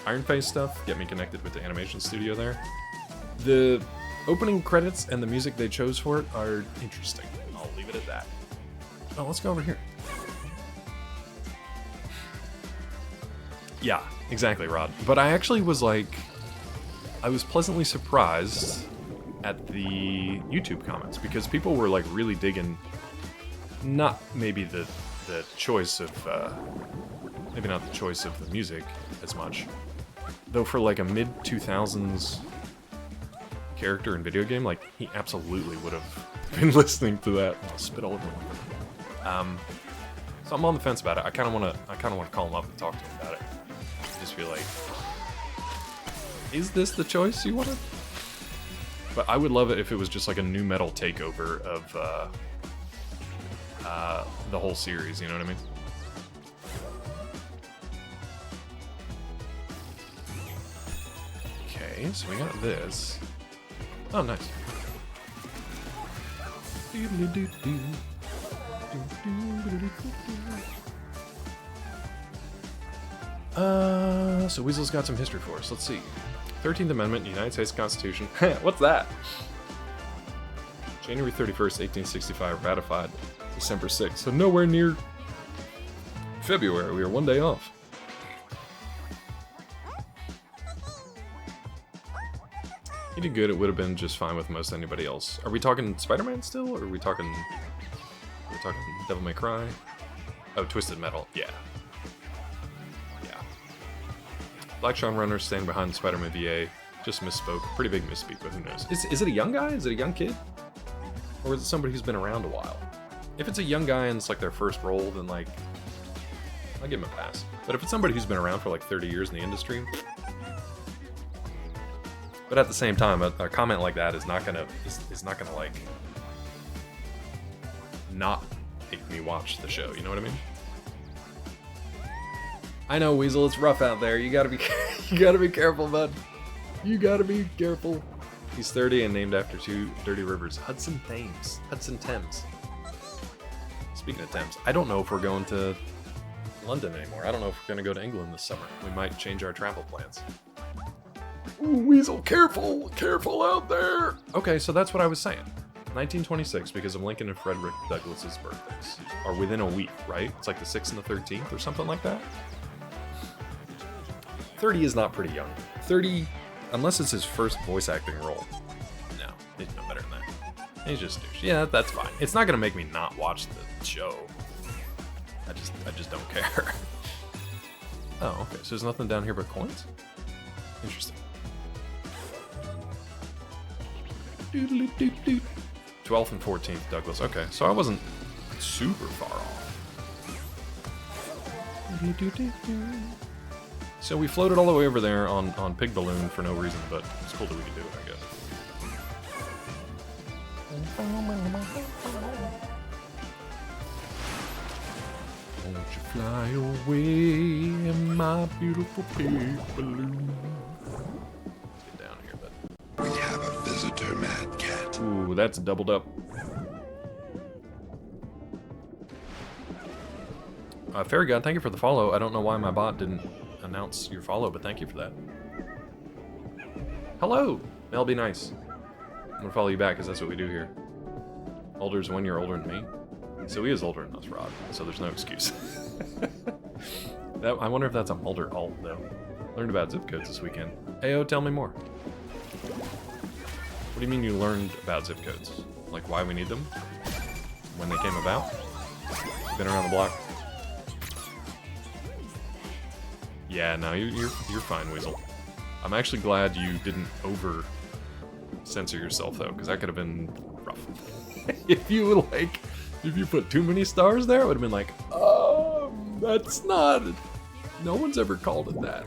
Iron Face stuff, get me connected with the animation studio there. The opening credits and the music they chose for it are interesting. I'll leave it at that. Oh, let's go over here. Yeah, exactly, Rod. But I actually was like, I was pleasantly surprised at the YouTube comments, because people were like really digging, not maybe the choice of, maybe not the choice of the music as much, though for like a mid-2000s character in video game, like he absolutely would have been listening to that. I'll spit all over him. So I'm on the fence about it. I kind of want to call him up and talk to him about it. Just be like, is this the choice you wanted? But I would love it if it was just like a new metal takeover of the whole series, you know what I mean? Okay, so we got this. Oh, nice. So Weasel's got some history for us. Let's see. 13th Amendment, United States Constitution. What's that? January 31st, 1865, ratified. December 6th, so nowhere near February. We are one day off. He did good. It would have been just fine with most anybody else. Are we talking Spider-Man still, or are we talking Devil May Cry? Oh, Twisted Metal. Yeah. Yeah. Black Sean Runner staying behind Spider-Man VA. Just misspoke. Pretty big misspeak, but who knows? Is it a young guy? Is it a young kid? Or is it somebody who's been around a while? If it's a young guy and it's like their first role, then like, I'll give him a pass. But if it's somebody who's been around for like 30 years in the industry... But at the same time, a comment like that is not gonna like not make me watch the show. You know what I mean? I know, Weasel. It's rough out there. You gotta be careful, bud. You gotta be careful. He's 30 and named after 2 dirty rivers: Hudson Thames. Hudson Thames. Speaking of Thames, I don't know if we're going to London anymore. I don't know if we're gonna go to England this summer. We might change our travel plans. Ooh, Weasel, careful! Careful out there! Okay, so that's what I was saying. 1926, because of Lincoln and Frederick Douglass's birthdays, are within a week, right? It's like the 6th and the 13th or something like that? 30 is not pretty young. 30, unless it's his first voice acting role. No, he's no better than that. He's just douche. Yeah, that's fine. It's not gonna make me not watch the show. I just don't care. Oh, okay, so there's nothing down here but coins? Interesting. 12th and 14th, Douglas. Okay, so I wasn't super far off. So we floated all the way over there on Pig Balloon for no reason, but it's cool that we could do it, I guess. Won't you fly away in my beautiful pig balloon? Get down here, bud. We have a visitor, Mad Cat. Ooh, that's doubled up. Fairy God, thank you for the follow. I don't know why my bot didn't announce your follow, but thank you for that. Hello! That'll be nice. I'm gonna follow you back, because that's what we do here. Older's 1 year older than me. So he is older than us, Rod, so there's no excuse. I wonder if that's a Mulder alt, though. Learned about zip codes this weekend. Ayo, tell me more. What do you mean you learned about zip codes? Like why we need them? When they came about? Been around the block? Yeah, no, you're fine, Weasel. I'm actually glad you didn't over censor yourself though, because that could have been rough. If you put too many stars there, it would have been like, that's not. No one's ever called it that.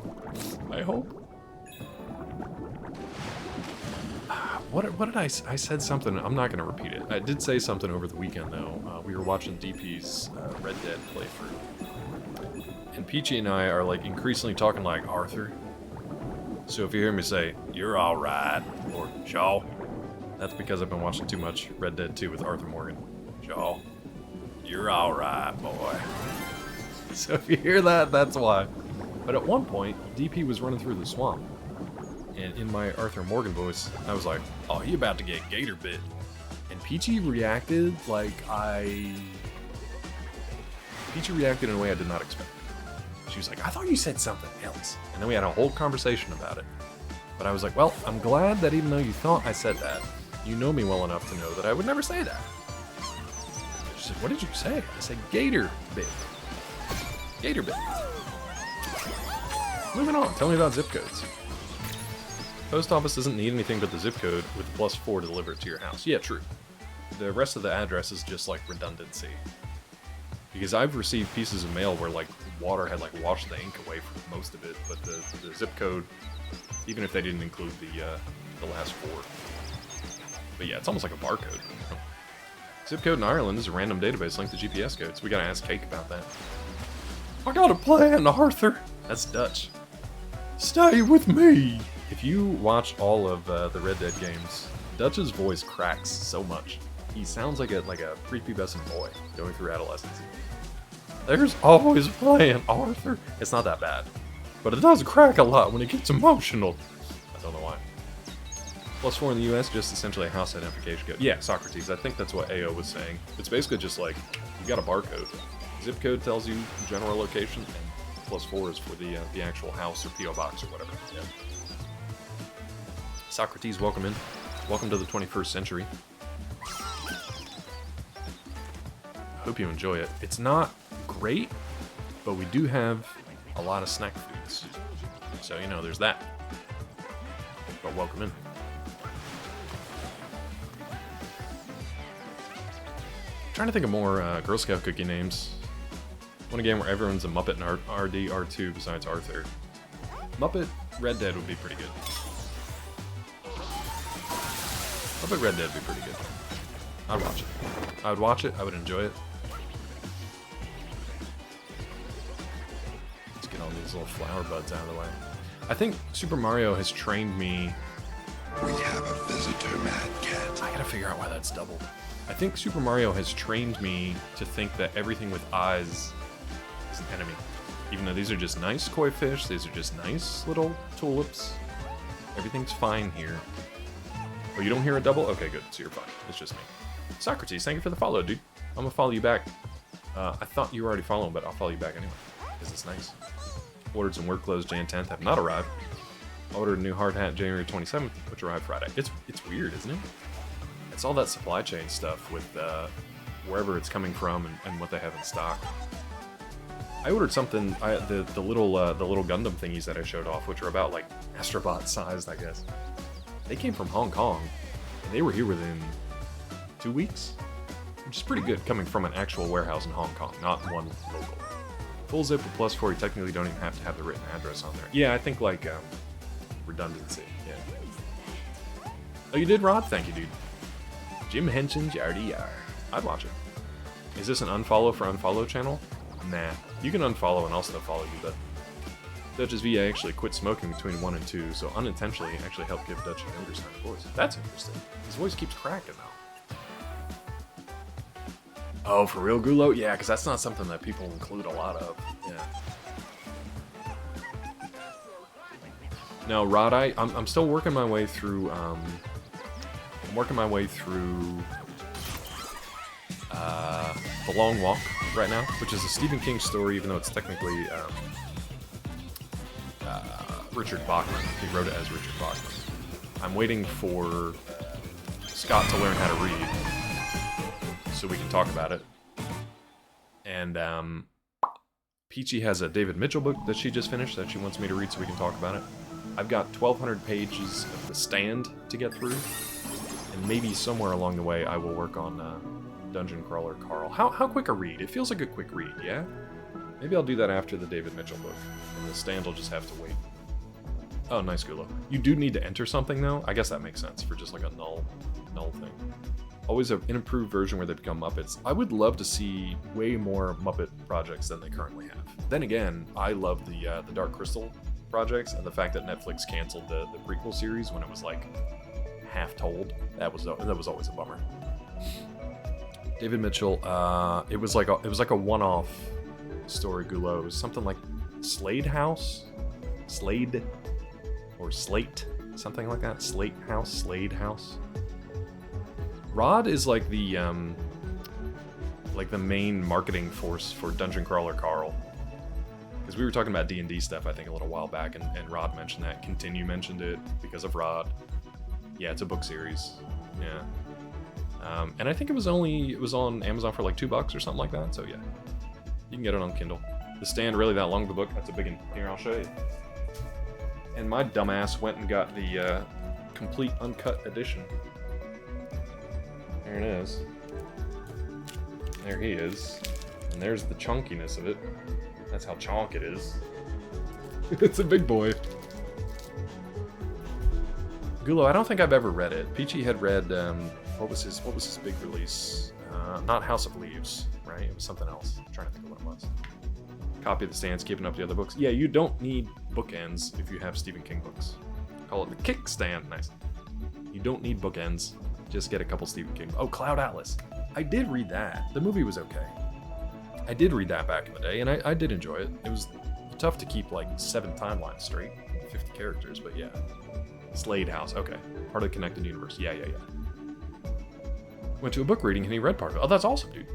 I hope. What did I said something. I'm not gonna repeat it. I did say something over the weekend though. We were watching DP's Red Dead playthrough. And Peachy and I are like increasingly talking like Arthur. So if you hear me say, "You're alright," or "Shaw," that's because I've been watching too much Red Dead 2 with Arthur Morgan. Shaw, you're alright, boy. So if you hear that, that's why. But at one point, DP was running through the swamp. And in my Arthur Morgan voice, I was like, "Oh, he about to get gator bit." And Peachy reacted Peachy reacted in a way I did not expect. She was like, "I thought you said something else." And then we had a whole conversation about it. But I was like, well, I'm glad that even though you thought I said that, you know me well enough to know that I would never say that. She said, "What did you say?" I said, "Gator bit." Gator bit. Moving on, tell me about zip codes. Post office doesn't need anything but the zip code with the +4 to deliver it to your house. Yeah, true. The rest of the address is just like redundancy. Because I've received pieces of mail where like water had like washed the ink away from most of it, but the zip code, even if they didn't include the last 4. But yeah, it's almost like a barcode. Zip code in Ireland is a random database linked to GPS codes. We gotta ask Cake about that. I got a plan, Arthur. That's Dutch. Stay with me. If you watch all of the Red Dead games, Dutch's voice cracks so much. He sounds like a prepubescent boy going through adolescence. There's always a plan, Arthur. It's not that bad, but it does crack a lot when it gets emotional. I don't know why. +4 in the US, just essentially a house identification code. Yeah, Socrates, I think that's what AO was saying. It's basically just like, you got a barcode. Zip code tells you general location, and +4 is for the actual house or PO box or whatever. Yeah. Socrates, welcome in. Welcome to the 21st century. Hope you enjoy it. It's not great, but we do have a lot of snack foods. So, you know, there's that. But welcome in. Trying to think of more Girl Scout cookie names. Want a game where everyone's a Muppet and RD, R2 besides Arthur. Muppet Red Dead would be pretty good. Muppet Red Dead would be pretty good. I'd watch it. I would watch it, I would enjoy it. Let's get all these little flower buds out of the way. I think Super Mario has trained me... We have a visitor, Mad Cat. I gotta figure out why that's double. I think Super Mario has trained me to think that everything with eyes is an enemy. Even though these are just nice koi fish, these are just nice little tulips. Everything's fine here. Oh, you don't hear a double? Okay, good. So you're fine. It's just me. Socrates, thank you for the follow, dude. I'm gonna follow you back. I thought you were already following, but I'll follow you back anyway. Because it's nice. Ordered some work clothes Jan 10th, have not arrived. Ordered a new hard hat January 27th, which arrived Friday. It's weird, isn't it? It's all that supply chain stuff with wherever it's coming from and what they have in stock. I ordered something, the little Gundam thingies that I showed off, which are about like Astro Bot sized, I guess. They came from Hong Kong, and they were here within 2 weeks, which is pretty good coming from an actual warehouse in Hong Kong, not one local. Full zip with +4, you technically don't even have to have the written address on there. Yeah, I think like redundancy. Yeah. Oh, you did, Rod? Thank you, dude. Jim Henson's Yardy Yar. I'd watch it. Is this an unfollow for unfollow channel? Nah. You can unfollow and I'll still follow you, but Dutch's VA actually quit smoking between 1 and 2, so unintentionally actually helped give Dutch a younger son's voice. That's interesting. His voice keeps cracking though. Oh, for real, Gulo? Yeah, because that's not something that people include a lot of. Yeah. No, Rod, I'm still working my way through. I'm working my way through The Long Walk right now, which is a Stephen King story, even though it's technically Richard Bachman. He wrote it as Richard Bachman. I'm waiting for Scott to learn how to read so we can talk about it. And Peachy has a David Mitchell book that she just finished that she wants me to read so we can talk about it. I've got 1,200 pages of The Stand to get through, and maybe somewhere along the way I will work on Dungeon Crawler Carl. How quick a read? It feels like a quick read, yeah? Maybe I'll do that after the David Mitchell book, and The Stand will just have to wait. Oh, nice, Gulo. You do need to enter something, though? I guess that makes sense for just like a null thing. Always an improved version where they become Muppets. I would love to see way more Muppet projects than they currently have. Then again, I love the Dark Crystal projects, and the fact that Netflix canceled the prequel series when it was like half told. That was always a bummer. David Mitchell, it was like a one-off story, Gulo. It was something like Slade House? Slade? Or Slate? Something like that? Slate House? Slade House? Rod is like the main marketing force for Dungeon Crawler Carl. Because we were talking about D&D stuff, I think, a little while back, and Rod mentioned that. Continue mentioned it because of Rod. Yeah, it's a book series. Yeah. And I think it was on Amazon for like $2 or something like that, so yeah. You can get it on Kindle. The Stand, really that long of a book? That's a big one. Here, I'll show you. And my dumbass went and got the complete uncut edition. There it is. There he is. And there's the chunkiness of it. That's how chonk it is. It's a big boy. Gulo, I don't think I've ever read it. Peachy had read, what was his big release? Not House of Leaves, right? It was something else. I'm trying to think of what it was. Copy of The Stand's keeping up the other books. Yeah, you don't need bookends if you have Stephen King books. Call it the kickstand. Nice. You don't need bookends. Just get a couple Stephen King. Oh, Cloud Atlas. I did read that. The movie was okay. I did read that back in the day, and I did enjoy it. It was tough to keep like 7 timelines straight, 50 characters, but yeah. Slade House, okay. Part of the Connected Universe. Yeah. Went to a book reading and he read part of it. Oh, that's awesome, dude.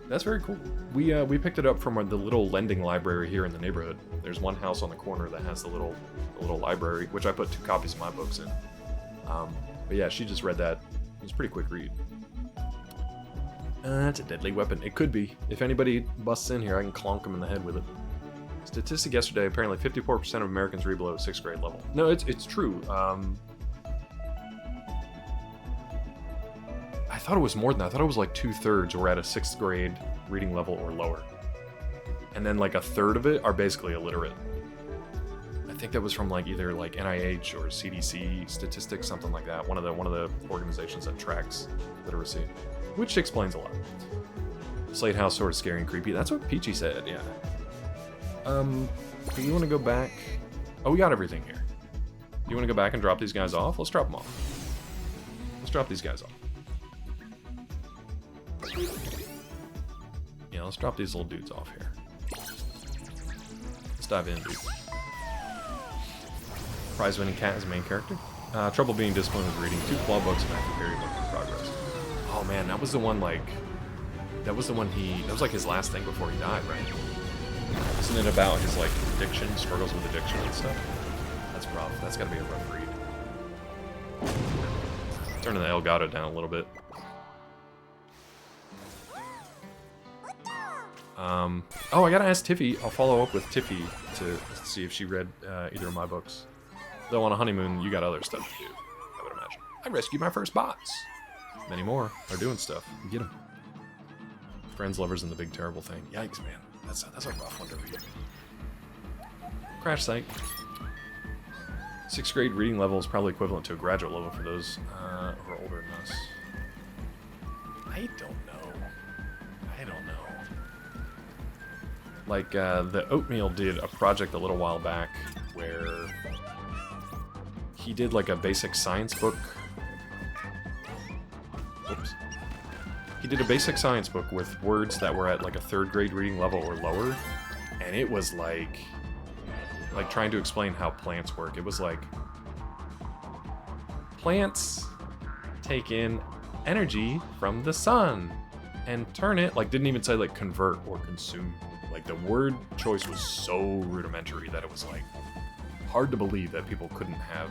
That's very cool. We picked it up from the little lending library here in the neighborhood. There's one house on the corner that has the little library, which I put 2 copies of my books in. But yeah, she just read that. It was a pretty quick read. That's a deadly weapon. It could be. If anybody busts in here, I can clonk them in the head with it. Statistic yesterday, apparently 54% of Americans read below 6th grade level. No, it's true. I thought it was more than that. I thought it was like 2/3 were at a 6th grade reading level or lower. And then like 1/3 of it are basically illiterate. I think that was from like either like NIH or CDC statistics, something like that. One of the organizations that tracks literacy, which explains a lot. Slate House sort of scary and creepy. That's what Peachy said. Yeah. Do you want to go back? Oh, we got everything here. Do you want to go back and drop these guys off? Let's drop them off. Let's drop these guys off. Yeah, let's drop these little dudes off here. Let's dive in, dude. Prize-winning cat is the main character. Trouble being disciplined with reading 2 claw books and active period looking progress. Oh man, that was the one like... That was like his last thing before he died, right? Isn't it about his like addiction, struggles with addiction and stuff? That's rough. That's gotta be a rough read. Turning the Elgato down a little bit. Oh, I gotta ask Tiffy. I'll follow up with Tiffy to see if she read either of my books. Though on a honeymoon, you got other stuff to do, I would imagine. I rescued my first bots. Many more are doing stuff. Get them. Friends, lovers, and the big terrible thing. Yikes, man. That's a rough one to read. Crash site. 6th grade reading level is probably equivalent to a graduate level for those who are older than us. I don't know. Like, the Oatmeal did a project a little while back where he did like a basic science book. Oops. He did a basic science book with words that were at like a 3rd grade reading level or lower, and it was like trying to explain how plants work. It was like plants take in energy from the sun and turn it, like didn't even say like convert or consume. Like the word choice was so rudimentary that it was like hard to believe that people couldn't have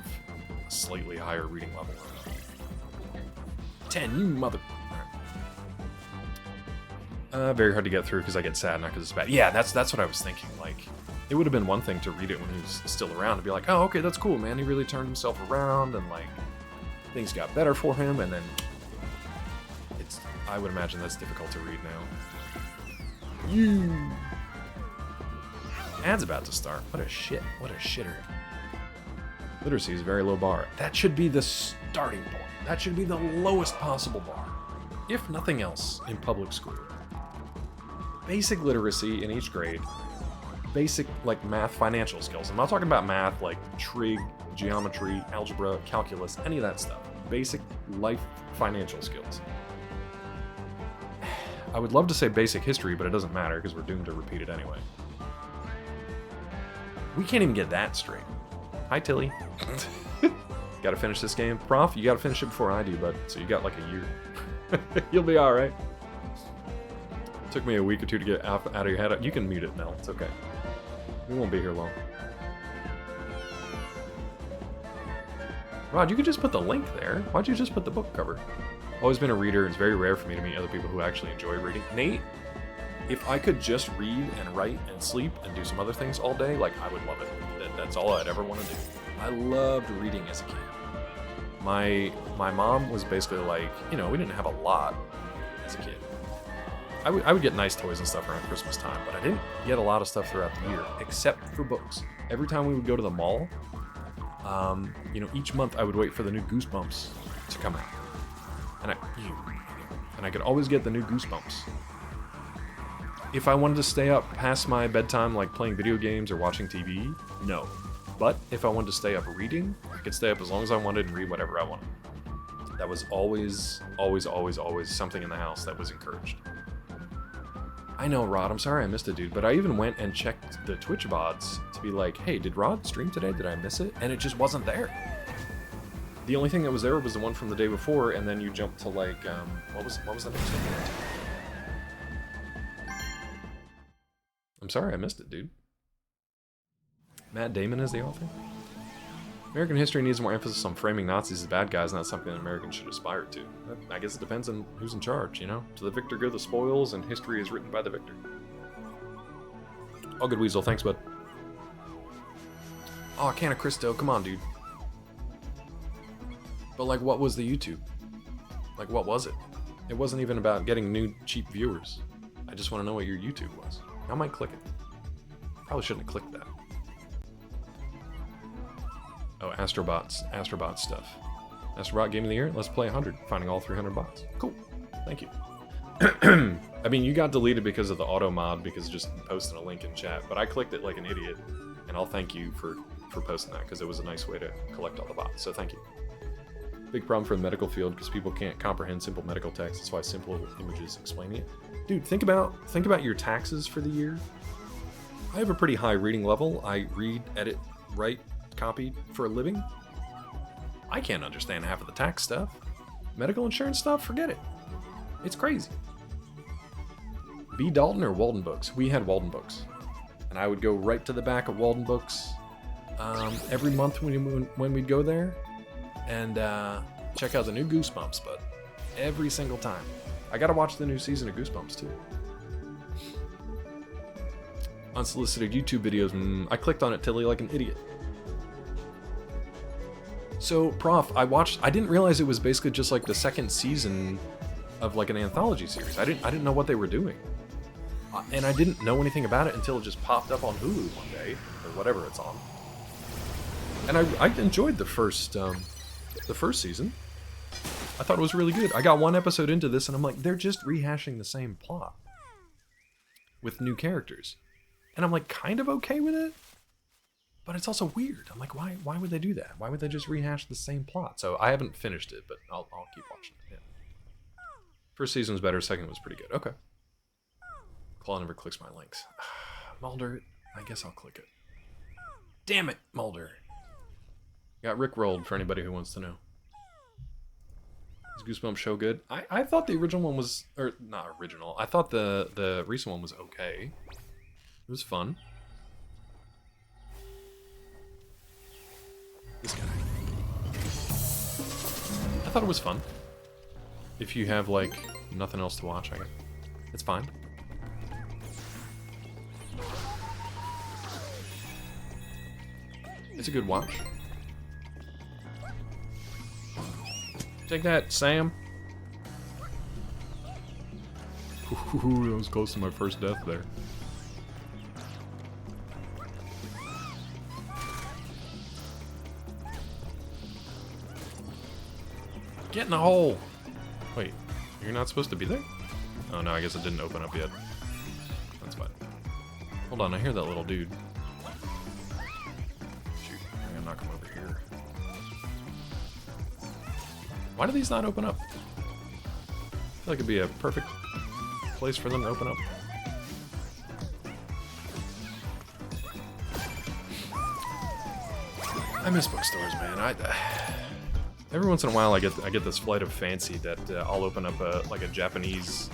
a slightly higher reading level. 10, you mother... very hard to get through because I get sad, not because it's bad. Yeah, that's what I was thinking. Like, it would have been one thing to read it when he was still around and be like, oh, okay, that's cool, man. He really turned himself around and like things got better for him. And then I would imagine that's difficult to read now. Ad's about to start. What a shitter. Literacy is a very low bar. That should be the starting point. That should be the lowest possible bar. If nothing else, in public school. Basic literacy in each grade. Basic, like, math, financial skills. I'm not talking about math, like trig, geometry, algebra, calculus, any of that stuff. Basic life financial skills. I would love to say basic history, but it doesn't matter because we're doomed to repeat it anyway. We can't even get that straight. Hi, Tilly. Gotta finish this game. Prof, you gotta finish it before I do, bud. So you got like a year. You'll be alright. Took me a week or 2 to get out of your head. You can mute it now. It's okay. We won't be here long. Rod, you could just put the link there. Why'd you just put the book cover? Always been a reader. It's very rare for me to meet other people who actually enjoy reading. Nate, if I could just read and write and sleep and do some other things all day, like, I would love it. That's all I'd ever want to do. I loved reading as a kid. My mom was basically like, we didn't have a lot as a kid. I would get nice toys and stuff around Christmas time, but I didn't get a lot of stuff throughout the year, except for books. Every time we would go to the mall, each month I would wait for the new Goosebumps to come out. And I could always get the new Goosebumps. If I wanted to stay up past my bedtime, like playing video games or watching TV, no. But if I wanted to stay up reading, I could stay up as long as I wanted and read whatever I wanted. That was always, always, always, always something in the house that was encouraged. I know, Rod, I'm sorry I missed it, dude, but I even went and checked the Twitch VODs to be like, hey, did Rod stream today? Did I miss it? And it just wasn't there. The only thing that was there was the one from the day before, and then you jumped to like, what was the next one? I'm sorry, I missed it, dude. Matt Damon is the author? American history needs more emphasis on framing Nazis as bad guys, not something that Americans should aspire to. I guess it depends on who's in charge, you know? To the victor go the spoils, and history is written by the victor. All good, Weasel. Thanks, bud. Oh, a can of Cristo. Come on, dude. But, like, what was the YouTube? Like, what was it? It wasn't even about getting new, cheap viewers. I just want to know what your YouTube was. I might click it. Probably shouldn't have clicked that. Oh, Astro Bot stuff. Astro Bot Game of the Year? Let's play 100. Finding all 300 bots. Cool. Thank you. I mean, you got deleted because of the auto mod, because just posting a link in chat, but I clicked it like an idiot, and I'll thank you for posting that, because it was a nice way to collect all the bots, so thank you. Big problem for the medical field, because people can't comprehend simple medical text. That's why simple images explain it. Dude, think about your taxes for the year. I have a pretty high reading level. I read, edit, write, copy for a living. I can't understand half of the tax stuff. Medical insurance stuff, forget it. It's crazy. B. Dalton or Walden Books? We had Walden Books. And I would go right to the back of Walden Books every month when we'd go there and check out the new Goosebumps, but every single time. I gotta watch the new season of Goosebumps too. Unsolicited YouTube videos, I clicked on it, Tilly, like an idiot. So, Prof, I didn't realize it was basically just like the second season of like an anthology series. I didn't know what they were doing. And I didn't know anything about it until it just popped up on Hulu one day, or whatever it's on. And I enjoyed the first season. I thought it was really good. I got one episode into this and I'm like, they're just rehashing the same plot with new characters. And I'm like kind of okay with it, but it's also weird. I'm like, why would they do that? Why would they just rehash the same plot? So I haven't finished it, but I'll keep watching it. Yeah. First season was better, second was pretty good. Okay. Claw never clicks my links. Mulder, I guess I'll click it. Damn it, Mulder. Got Rickrolled for anybody who wants to know. Is Goosebumps show good? I thought the original one was, or not original. I thought the recent one was okay. It was fun. This guy. I thought it was fun. If you have like nothing else to watch, I guess it's fine. It's a good watch. Take that, Sam. Ooh, that was close to my first death there. Get in the hole! Wait, you're not supposed to be there? Oh no, I guess it didn't open up yet. That's fine. Hold on, I hear that little dude. Shoot, I'm gonna knock him over here. Why do these not open up? I feel like it'd be a perfect place for them to open up. I miss bookstores, man. Every once in a while I get this flight of fancy that I'll open up like a Japanese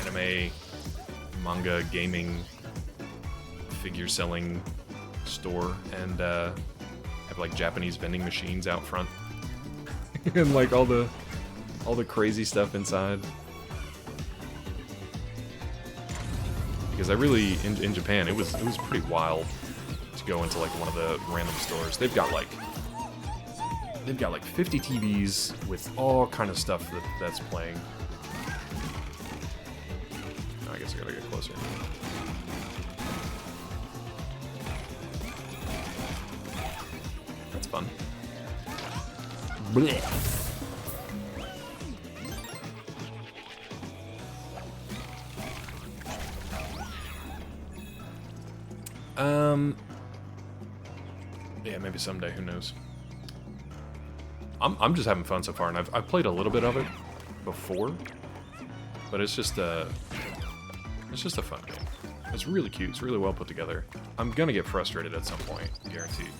anime, manga, gaming, figure selling store and have like Japanese vending machines out front. And like all the crazy stuff inside. Because I really in Japan it was pretty wild to go into like one of the random stores. They've got like 50 TVs with all kind of stuff that's playing. I guess I gotta get closer. That's fun. Blech. Yeah, maybe someday, who knows. I'm just having fun so far, and I've played a little bit of it before, but it's just a fun game. It's really cute. It's really well put together. I'm gonna get frustrated at some point, guaranteed.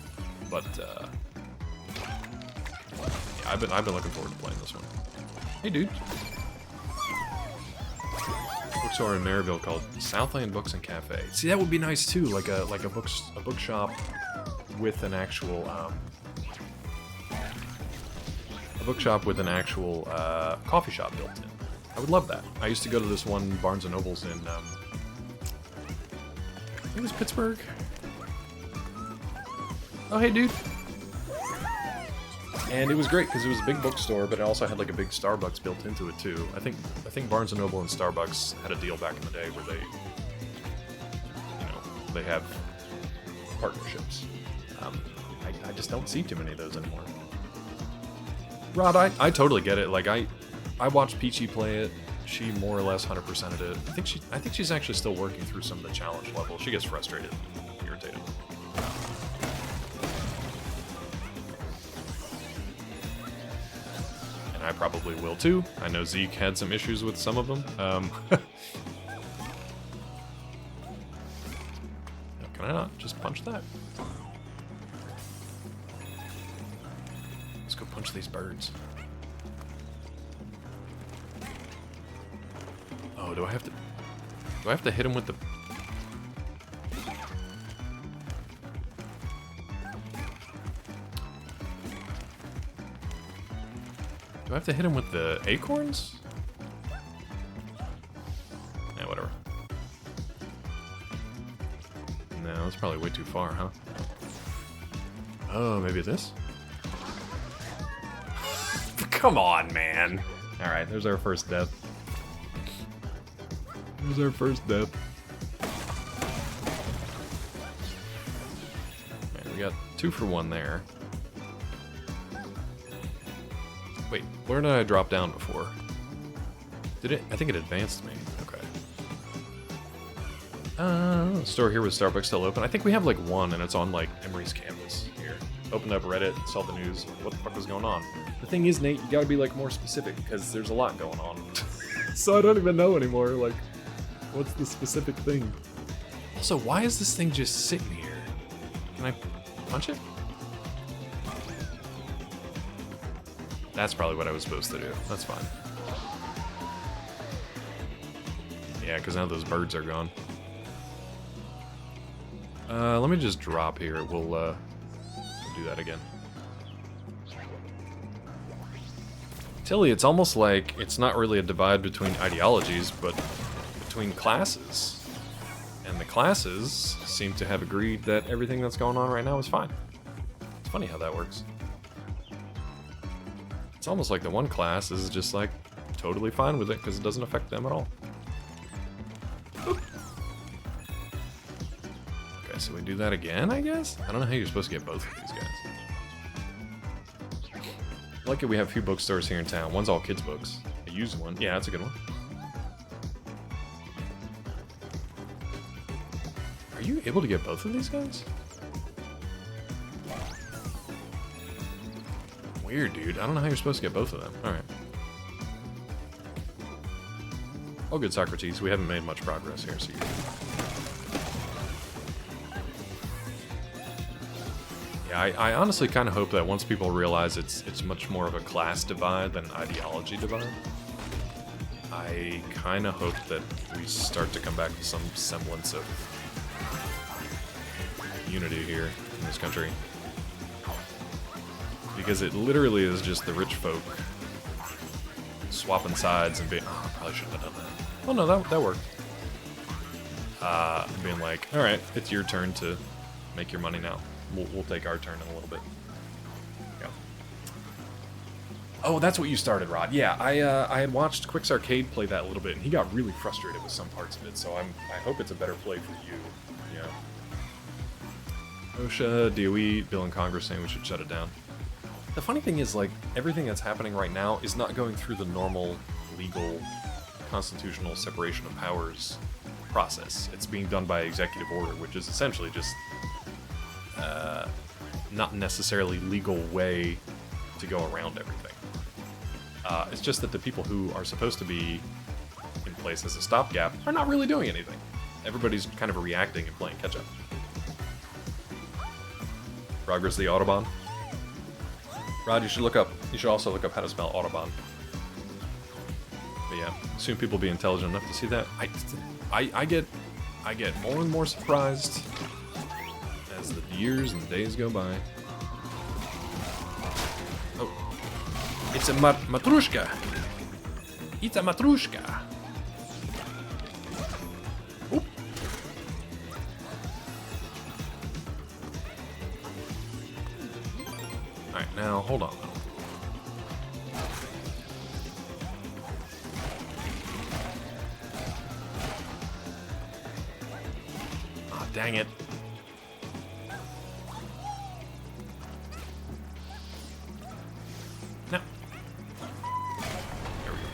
But yeah, I've been looking forward to playing this one. Hey, dude. Bookstore in Maryville called Southland Books and Cafe. See, that would be nice too, like a bookshop with an actual coffee shop built in. I would love that. I used to go to this one Barnes & Noble's in I think it was Pittsburgh. Oh, hey, dude. And it was great because it was a big bookstore, but it also had like a big Starbucks built into it too. I think Barnes & Noble and Starbucks had a deal back in the day where they have partnerships. I just don't see too many of those anymore. Rod, I totally get it. Like I watched Peachy play it. She more or less 100%ed it. I think she's actually still working through some of the challenge levels. She gets frustrated, irritated. I probably will too. I know Zeke had some issues with some of them. Can I not just punch that? Let's go punch these birds. Oh, do I have to hit him with the... Do I have to hit him with the acorns? Yeah, whatever. No, that's probably way too far, huh? Oh, maybe this? Come on, man! Alright, there's our first death. There's our first death. Alright, we got 2 for 1 there. Wait, where did I drop down before? Did it? I think it advanced me. Okay. Store here with Starbucks still open. I think we have like 1 and it's on like Emery's campus here. Opened up Reddit, saw the news. What the fuck was going on? The thing is, Nate, you gotta be like more specific because there's a lot going on. So I don't even know anymore. Like, what's the specific thing? Also, why is this thing just sitting here? Can I punch it? That's probably what I was supposed to do. That's fine. Yeah, because now those birds are gone. Let me just drop here. We'll do that again. Tilly, it's almost like it's not really a divide between ideologies, but between classes. And the classes seem to have agreed that everything that's going on right now is fine. It's funny how that works. It's almost like the one class is just like totally fine with it because it doesn't affect them at all. Oop. Okay, so we do that again, I guess? I don't know how you're supposed to get both of these guys. Lucky we have a few bookstores here in town. One's all kids' books. A used one. Yeah, that's a good one. Are you able to get both of these guys? Weird, dude. I don't know how you're supposed to get both of them. Alright. All good, Socrates. We haven't made much progress here, so you're good. Yeah, I honestly kind of hope that once people realize it's much more of a class divide than an ideology divide, I kind of hope that we start to come back to some semblance of unity here in this country. Because it literally is just the rich folk swapping sides and being... Oh, I probably shouldn't have done that. Oh no, that worked. Being like, alright, it's your turn to make your money now. We'll take our turn in a little bit. Go. Oh, that's what you started, Rod. Yeah, I had watched Quick's Arcade play that a little bit, and he got really frustrated with some parts of it, so I hope it's a better play for you. Yeah. OSHA, DOE, Bill in Congress saying we should shut it down. The funny thing is, like, everything that's happening right now is not going through the normal, legal, constitutional separation of powers process. It's being done by executive order, which is essentially just not necessarily legal way to go around everything. It's just that the people who are supposed to be in place as a stopgap are not really doing anything. Everybody's kind of reacting and playing catch-up. Progress the Autobahn. Rod, you should look up. You should also look up how to spell Autobahn. But yeah, soon people will be intelligent enough to see that. I get more and more surprised as the years and days go by. Oh, it's a matrushka. It's a matrushka. Oop. All right, now hold on. Ah, dang it. No. There we go.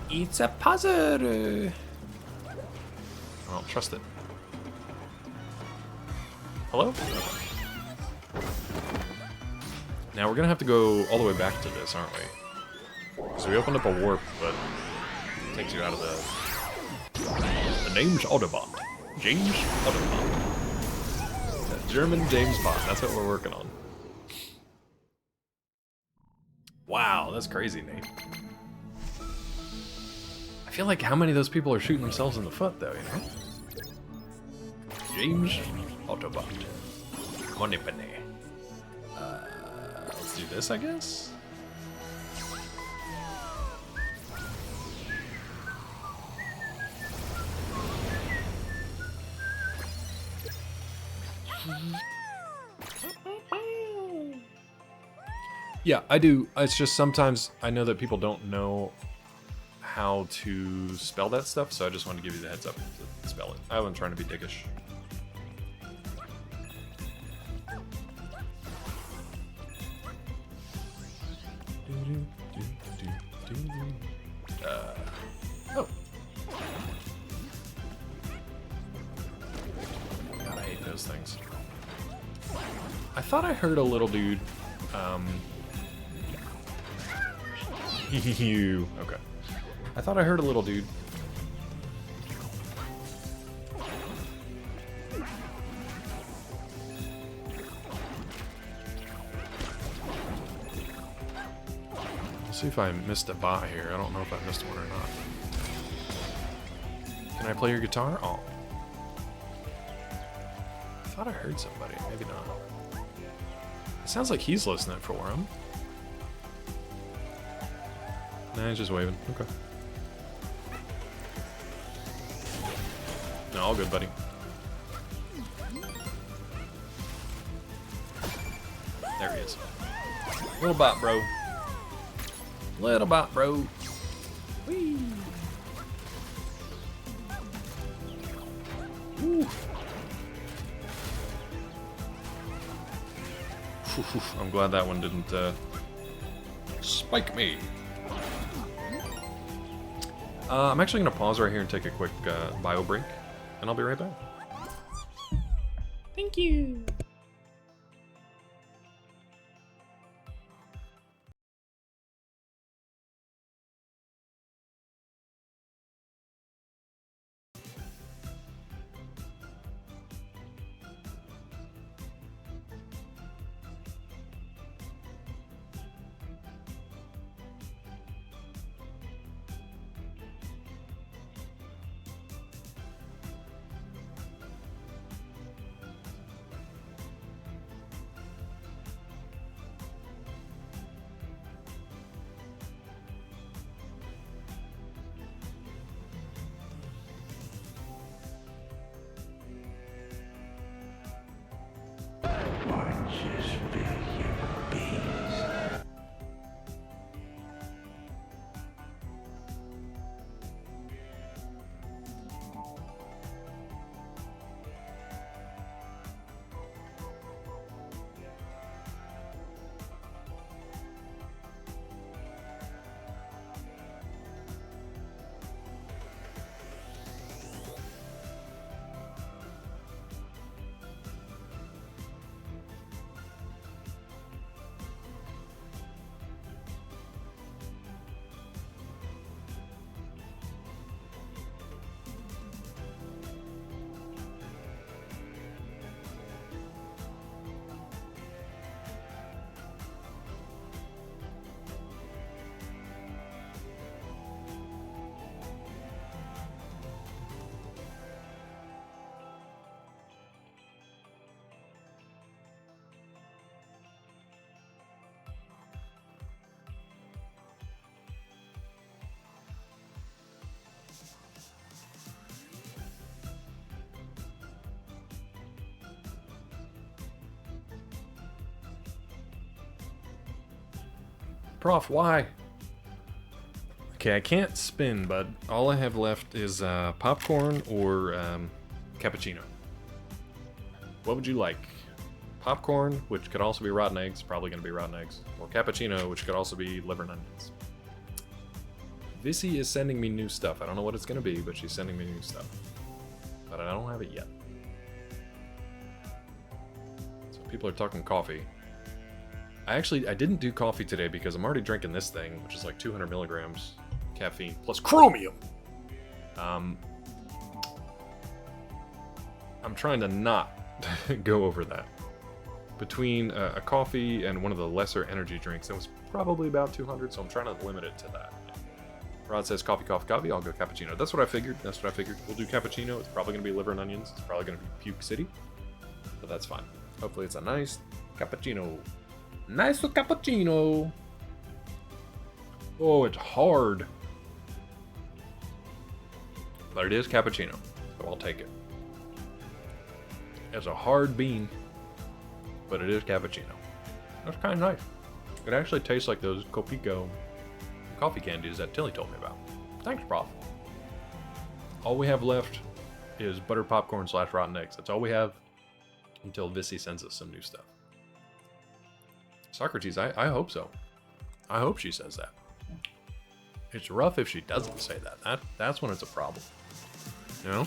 It's a puzzle. I don't trust it. Hello? Now we're gonna have to go all the way back to this, aren't we? Because we opened up a warp, but it takes you out of the name's Autobot. James Autobot. That German James Bond. That's what we're working on. Wow, that's crazy, Nate. I feel like how many of those people are shooting themselves in the foot, though, you know? James Autobot. Money penny. Let's do this, I guess? Yeah, I do. It's just sometimes I know that people don't know how to spell that stuff, so I just wanted to give you the heads up to spell it. I wasn't trying to be dickish. Oh. God, I hate those things. I thought I heard a little dude. Okay. I thought I heard a little dude. Let's see if I missed a bot here. I don't know if I missed one or not. Can I play your guitar? Oh. I thought I heard somebody. Maybe not. It sounds like he's listening for him. Nah, he's just waving. Okay. No, all good, buddy. There he is. Little bot, bro. Little bot, bro. Whee! Woo. I'm glad that one didn't spike me. I'm actually going to pause right here and take a quick bio break, and I'll be right back. Thank you. Prof, why? Okay, I can't spin, but all I have left is popcorn or cappuccino. What would you like? Popcorn, which could also be rotten eggs, probably going to be rotten eggs, or cappuccino, which could also be liver and onions. Vissy is sending me new stuff. I don't know what it's going to be, but she's sending me new stuff. But I don't have it yet. So people are talking coffee. I didn't do coffee today because I'm already drinking this thing, which is like 200 milligrams caffeine plus chromium. I'm trying to not go over that. Between a coffee and one of the lesser energy drinks, that was probably about 200, so I'm trying to limit it to that. Rod says coffee, coffee, coffee. I'll go cappuccino. That's what I figured. We'll do cappuccino. It's probably going to be liver and onions. It's probably going to be Puke City. But that's fine. Hopefully it's a nice cappuccino. Nice cappuccino. Oh, it's hard. But it is cappuccino, so I'll take it. It's a hard bean, but it is cappuccino. That's kind of nice. It actually tastes like those Copico coffee candies that Tilly told me about. Thanks, Prof. All we have left is butter popcorn / rotten eggs. That's all we have until Vissy sends us some new stuff. Socrates, I hope so. I hope she says that. It's rough if she doesn't say that. That's when it's a problem. You know?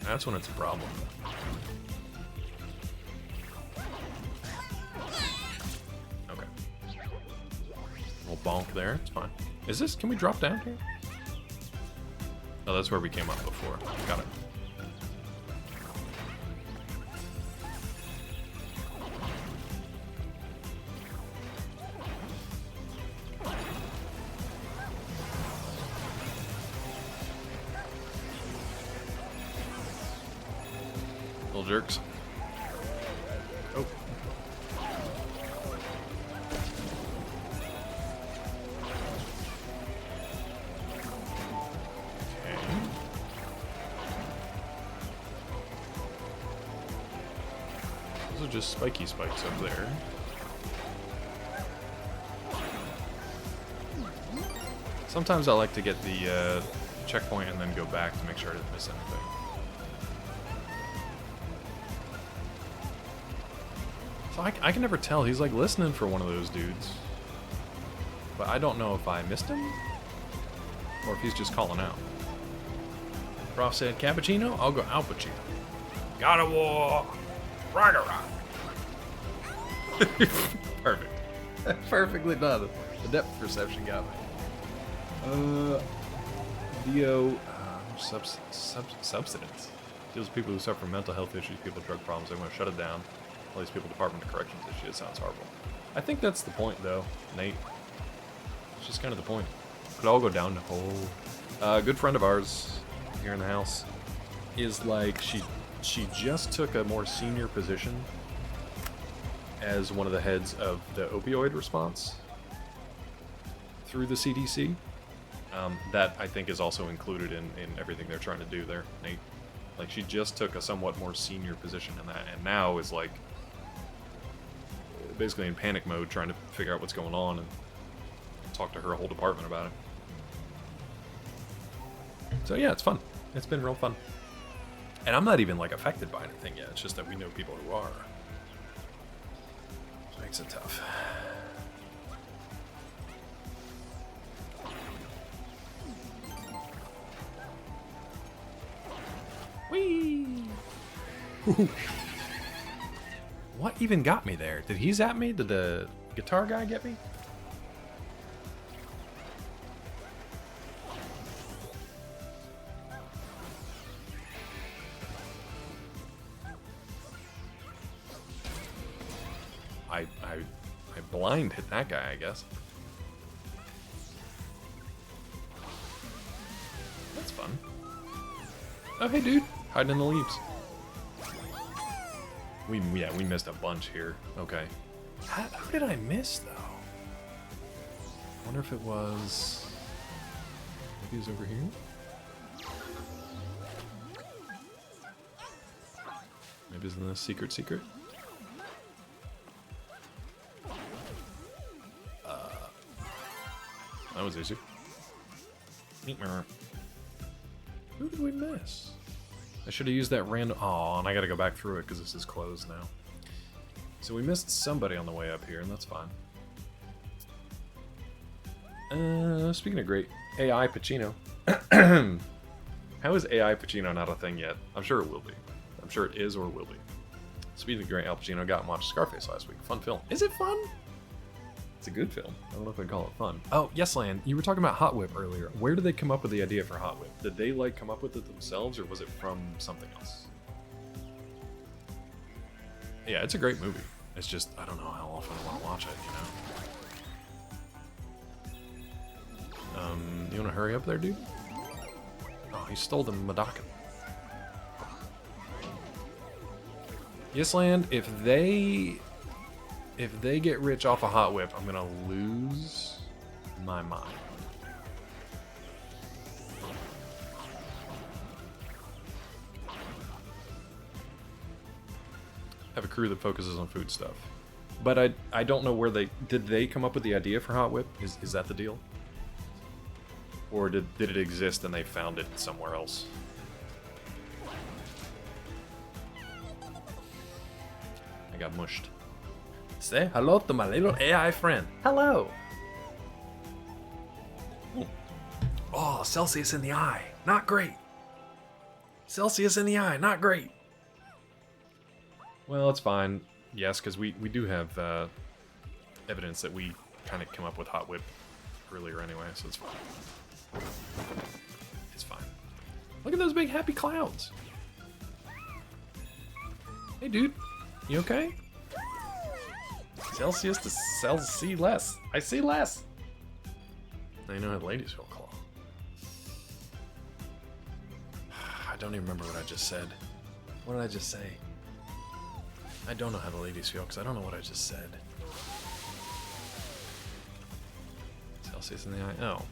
That's when it's a problem. Okay. Little bonk there. It's fine. Is this... Can we drop down here? Oh, that's where we came up before. Got it. Little jerks. Oh. Okay. Those are just spiky spikes up there. Sometimes I like to get the checkpoint and then go back to make sure I didn't miss anything. So I can never tell. He's like listening for one of those dudes. But I don't know if I missed him or if he's just calling out. Prof said cappuccino, I'll go Al Pacino. Gotta walk. Right around. Perfect. Perfectly done. The depth perception got me. Dio, substance. Deals with people who suffer from mental health issues, people with drug problems. They want to shut it down. All these people, Department of Corrections issue. It sounds horrible. I think that's the point, though, Nate. It's just kind of the point. Could all go down the hole. A good friend of ours here in the house is like she just took a more senior position as one of the heads of the opioid response through the CDC. That I think is also included in everything they're trying to do there, Nate. Like she just took a somewhat more senior position in that, and now is like basically in panic mode trying to figure out what's going on and talk to her whole department about it. So yeah, it's fun. It's been real fun. And I'm not even like affected by anything yet. It's just that we know people who are. Which makes it tough. Whee! What even got me there? Did he zap me? Did the guitar guy get me? I blind hit that guy, I guess. That's fun. Oh, hey, dude. Hiding in the leaves. We missed a bunch here. Okay. How did I miss, though? Wonder if it was... Maybe it was over here? Maybe it's in the secret? was easy. Who did we miss? I should have used that random... Aw, and I gotta go back through it because this is closed now. So we missed somebody on the way up here, and that's fine. Speaking of great, AI Pacino. How is AI Pacino not a thing yet? I'm sure it will be. I'm sure it is or will be. Speaking of great, Al Pacino got and watched Scarface last week. Fun film. Is it fun? It's a good film. I don't know if I'd call it fun. Oh, yes, Land. You were talking about Hot Whip earlier. Where did they come up with the idea for Hot Whip? Did they, like, come up with it themselves, or was it from something else? Yeah, it's a great movie. It's just, I don't know how often I want to watch it, you know? You want to hurry up there, dude? Oh, he stole the Madoka. Yes, Land, if they get rich off a Hot Whip, I'm gonna lose my mind. Have a crew that focuses on food stuff. But I don't know where did they come up with the idea for Hot Whip? Is that the deal? Or did it exist and they found it somewhere else? I got mushed. Say hello to my little AI friend. Hello! Oh, Celsius in the eye. Not great. Celsius in the eye. Not great. Well, it's fine. Yes, because we do have evidence that we kind of come up with Hot Whip earlier anyway, so it's fine. It's fine. Look at those big happy clouds. Hey, dude. You okay? Celsius to see less. I see less. Now you know how the ladies feel, Claw. I don't even remember what I just said. What did I just say? I don't know how the ladies feel because I don't know what I just said. Celsius in the eye. Oh.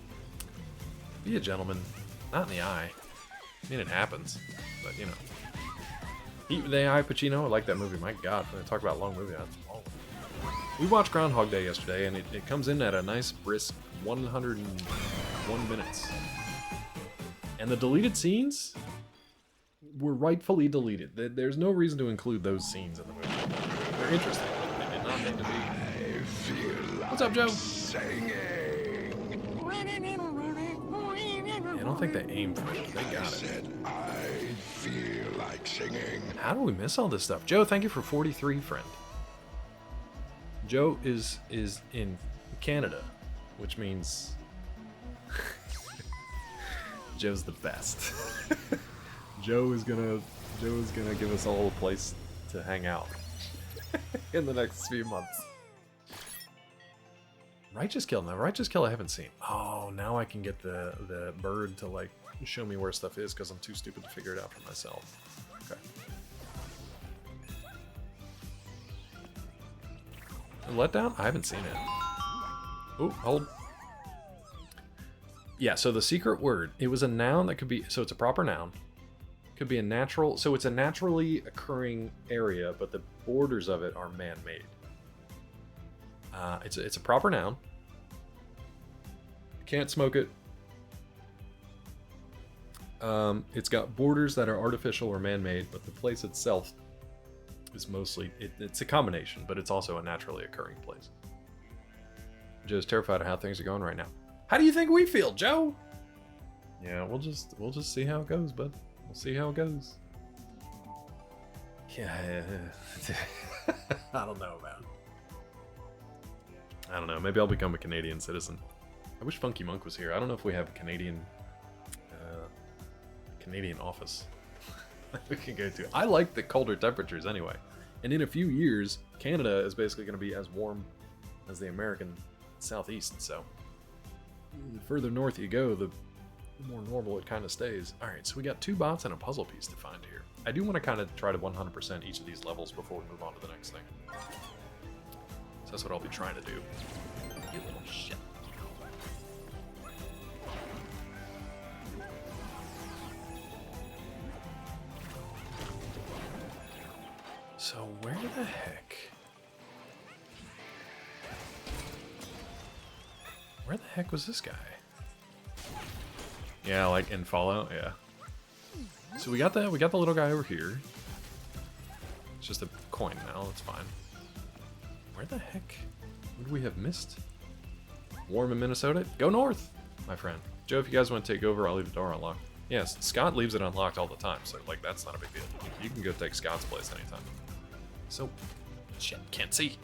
Be a gentleman. Not in the eye. I mean, it happens. But, you know. Eat with AI Pacino. I like that movie. My God. When I talk about long movie, that's long. We watched Groundhog Day yesterday, and it comes in at a nice, brisk 101 minutes. And the deleted scenes were rightfully deleted. There's no reason to include those scenes in the movie. They're interesting, but they did not need to be. What's up, Joe? I don't think they aimed for it. They got it. I feel like singing. How do we miss all this stuff? Joe, thank you for 43, friend. Joe is in Canada, which means Joe's the best. Joe is gonna give us all a place to hang out in the next few months. Righteous Kill. Now, Righteous Kill I haven't seen. Oh, now I can get the bird to, like, show me where stuff is because I'm too stupid to figure it out for myself. Okay. Letdown? I haven't seen it. Oh, hold. Yeah, so the secret word. It was a noun that could be... So it's a proper noun. Could be a natural... So it's a naturally occurring area, but the borders of it are man-made. It's a proper noun. Can't smoke it. It's got borders that are artificial or man-made, but the place itself is mostly... It's a combination, but it's also a naturally occurring place. Joe's terrified of how things are going right now. How do you think we feel, Joe? Yeah, we'll just see how it goes, bud. We'll see how it goes. Yeah. I don't know, man. I don't know. Maybe I'll become a Canadian citizen. I wish Funky Monk was here. I don't know if we have a Canadian office we can go to. I like the colder temperatures anyway. And in a few years, Canada is basically going to be as warm as the American Southeast. So the further north you go, the more normal it kind of stays. All right, so we got 2 bots and a puzzle piece to find here. I do want to kind of try to 100% each of these levels before we move on to the next thing. So that's what I'll be trying to do. You little shit. So where the heck? Where the heck was this guy? Yeah, like in Fallout, yeah. So we got the little guy over here. It's just a coin now, that's fine. Where the heck would we have missed? Warm in Minnesota? Go north, my friend. Joe, if you guys want to take over, I'll leave the door unlocked. Yes, Scott leaves it unlocked all the time, so like that's not a big deal. You can go take Scott's place anytime. So, shit, can't see.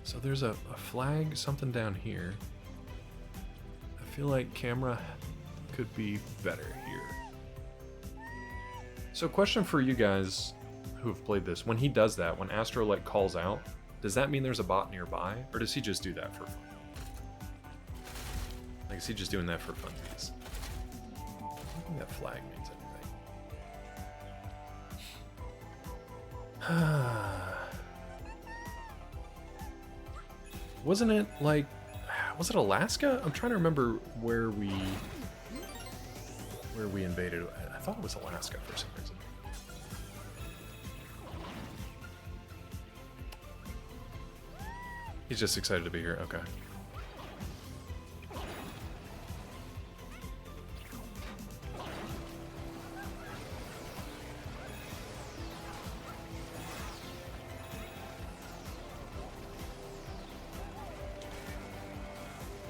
So there's a flag, something down here. I feel like camera could be better here. So question for you guys who have played this. When he does that, when Astro like calls out, does that mean there's a bot nearby? Or does he just do that for fun? Like, is he just doing that for funsies? I don't think that flag means anything. Wasn't it like, was it Alaska? I'm trying to remember where we invaded. I thought it was Alaska for some reason. He's just excited to be here. Okay.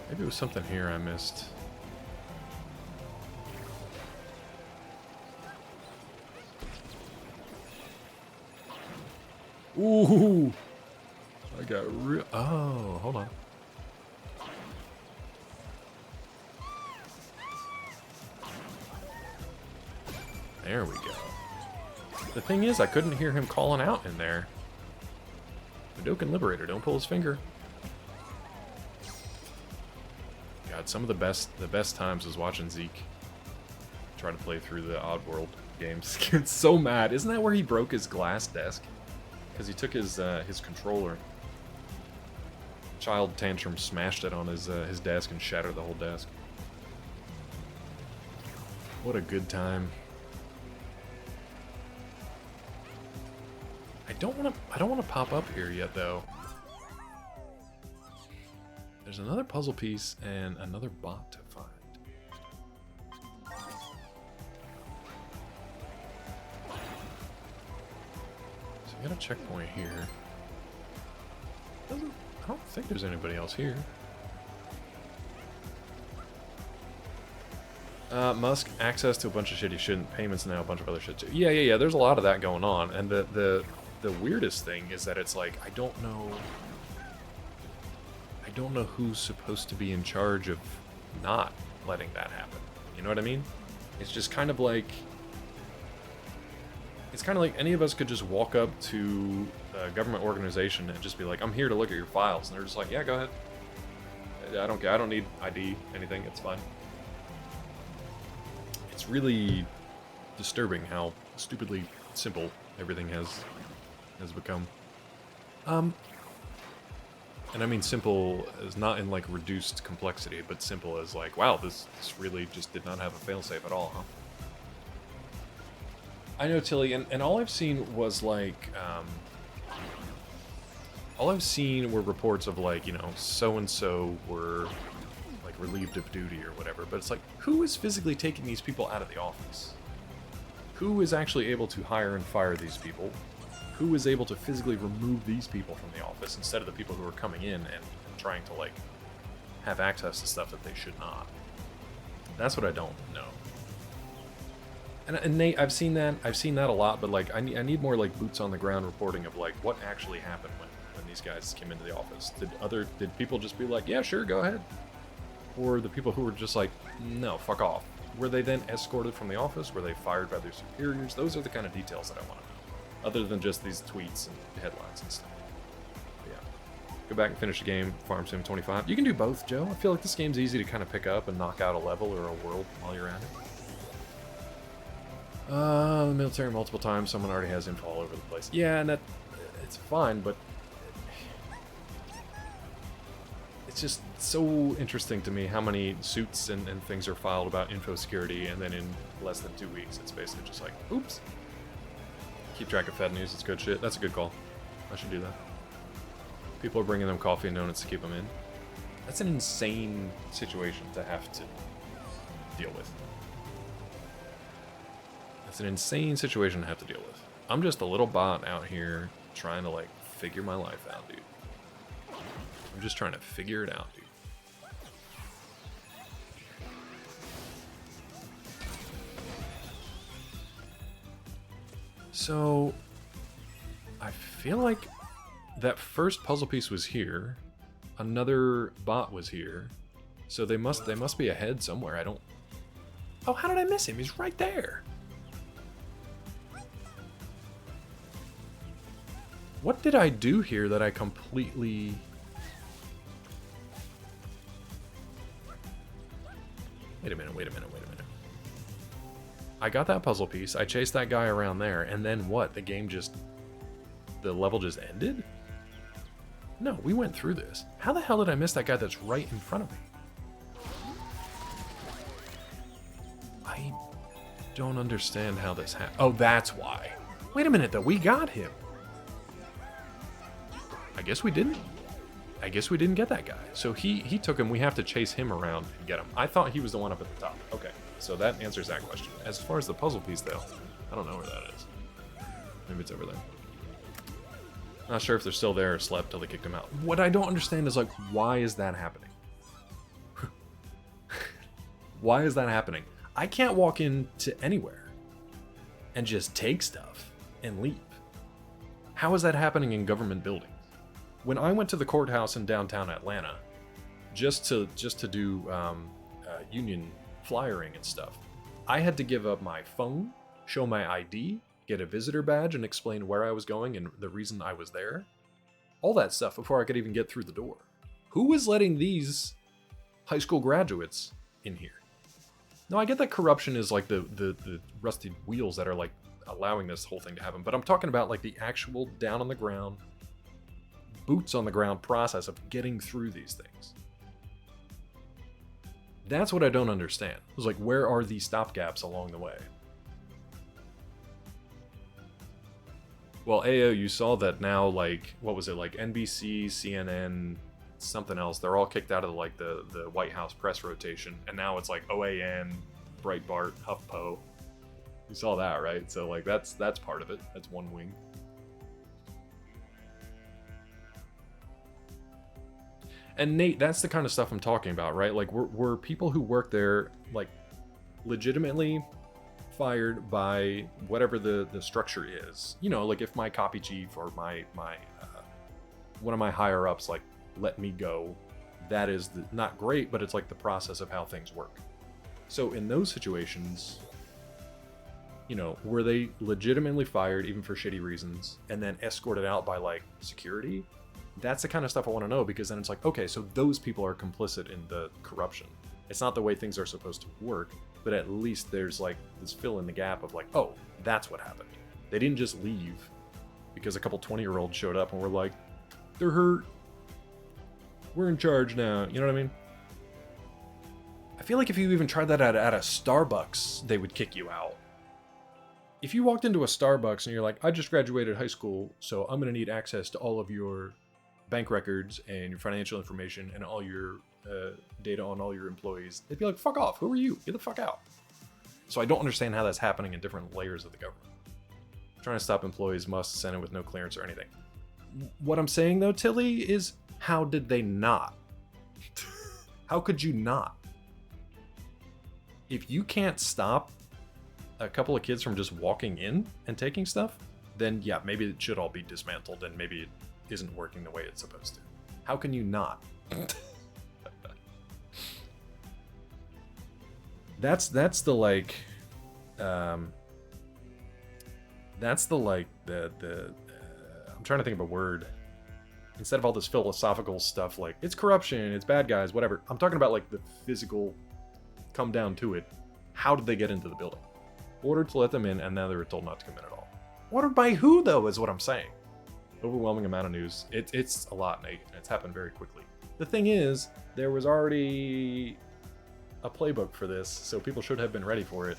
Maybe it was something here I missed. Ooh! I got real. Oh, hold on. There we go. The thing is, I couldn't hear him calling out in there. Hadoken Liberator, don't pull his finger. God, some of the best times was watching Zeke try to play through the Oddworld games. Gets so mad. Isn't that where he broke his glass desk? Because he took his controller. Child tantrum smashed it on his desk and shattered the whole desk. What a good time. I don't want to pop up here yet though. There's another puzzle piece and another bot to find. So we got a checkpoint here. I don't think there's anybody else here. Musk, access to a bunch of shit he shouldn't, payments now, a bunch of other shit too. Yeah, there's a lot of that going on. And the weirdest thing is that it's like, I don't know who's supposed to be in charge of not letting that happen. You know what I mean? It's just kind of like, it's kind of like any of us could just walk up to a government organization and just be like, I'm here to look at your files. And they're just like, yeah, go ahead. I don't care. I don't need ID, anything. It's fine. It's really disturbing how stupidly simple everything has become. And I mean simple as not in like reduced complexity, but simple as like, wow, this really just did not have a failsafe at all, huh? I know, Tilly, and all I've seen was like, all I've seen were reports of like, you know, so-and-so were like relieved of duty or whatever, but it's like, who is physically taking these people out of the office? Who is actually able to hire and fire these people? Who is able to physically remove these people from the office instead of the people who are coming in and trying to like have access to stuff that they should not? That's what I don't know. And Nate, I've seen that a lot, but like I need more like boots on the ground reporting of like what actually happened when these guys came into the office. Did people just be like, yeah, sure, go ahead? Or the people who were just like, no, fuck off. Were they then escorted from the office? Were they fired by their superiors? Those are the kind of details that I want to know. Other than just these tweets and headlines and stuff. But yeah. Go back and finish the game, Farm Sim 25. You can do both, Joe. I feel like this game's easy to kind of pick up and knock out a level or a world while you're at it. The military multiple times, someone already has info all over the place. Yeah, and it's fine, but it's just so interesting to me how many suits and things are filed about info security, and then in less than 2 weeks, it's basically just like, oops. Keep track of Fed news, it's good shit. That's a good call. I should do that. People are bringing them coffee and donuts to keep them in. That's an insane situation to have to deal with. That's an insane situation to have to deal with. I'm just a little bot out here trying to, like, figure my life out, dude. I'm just trying to figure it out, dude. So, I feel like that first puzzle piece was here. Another bot was here. So they must be ahead somewhere. I don't... Oh, how did I miss him? He's right there. What did I do here that I completely... Wait a minute. I got that puzzle piece, I chased that guy around there, and then what? The level just ended? No, we went through this. How the hell did I miss that guy that's right in front of me? I don't understand how this happened. Oh, that's why. Wait a minute, though. We got him. I guess we didn't. I guess we didn't get that guy. So he took him. We have to chase him around and get him. I thought he was the one up at the top. Okay, so that answers that question. As far as the puzzle piece, though, I don't know where that is. Maybe it's over there. Not sure if they're still there or slept till they kicked him out. What I don't understand is, like, why is that happening? Why is that happening? I can't walk into anywhere and just take stuff and leave. How is that happening in government buildings? When I went to the courthouse in downtown Atlanta, just to do union flyering and stuff, I had to give up my phone, show my ID, get a visitor badge, and explain where I was going and the reason I was there. All that stuff before I could even get through the door. Who is letting these high school graduates in here? Now, I get that corruption is like the rusty wheels that are like allowing this whole thing to happen, but I'm talking about like the actual down on the ground, boots on the ground process of getting through these things. That's what I don't understand. It was like, where are these stopgaps along the way? Well, AO, you saw that now, like, what was it, like NBC, CNN, something else, they're all kicked out of like the White House press rotation, and now it's like OAN, Breitbart, HuffPo. You saw that, right? So like that's part of it. That's one wing. And Nate, that's the kind of stuff I'm talking about, right? Like, were people who work there, like, legitimately fired by whatever the structure is? You know, like, if my copy chief or my one of my higher ups, like, let me go, that is not great, but it's like the process of how things work. So in those situations, you know, were they legitimately fired, even for shitty reasons, and then escorted out by, like, security? That's the kind of stuff I want to know, because then it's like, okay, so those people are complicit in the corruption. It's not the way things are supposed to work, but at least there's like this fill in the gap of like, oh, that's what happened. They didn't just leave because a couple 20-year-olds showed up and were like, they're hurt. We're in charge now. You know what I mean? I feel like if you even tried that at a Starbucks, they would kick you out. If you walked into a Starbucks and you're like, I just graduated high school, so I'm going to need access to all of your bank records and your financial information and all your data on all your employees, they'd be like, fuck off, who are you? Get the fuck out. So I don't understand how that's happening in different layers of the government. Trying to stop employees must send it with no clearance or anything. What I'm saying though, Tilly, is how did they not? How could you not? If you can't stop a couple of kids from just walking in and taking stuff, then yeah, maybe it should all be dismantled and maybe it isn't working the way it's supposed to. How can you not? That's the like I'm trying to think of a word. Instead of all this philosophical stuff like it's corruption, it's bad guys, whatever. I'm talking about like the physical come down to it. How did they get into the building? Ordered to let them in, and now they were told not to come in at all. Ordered by who, though, is what I'm saying. Overwhelming amount of news. It's a lot, Nate, and it's happened very quickly. The thing is, there was already a playbook for this, so people should have been ready for it.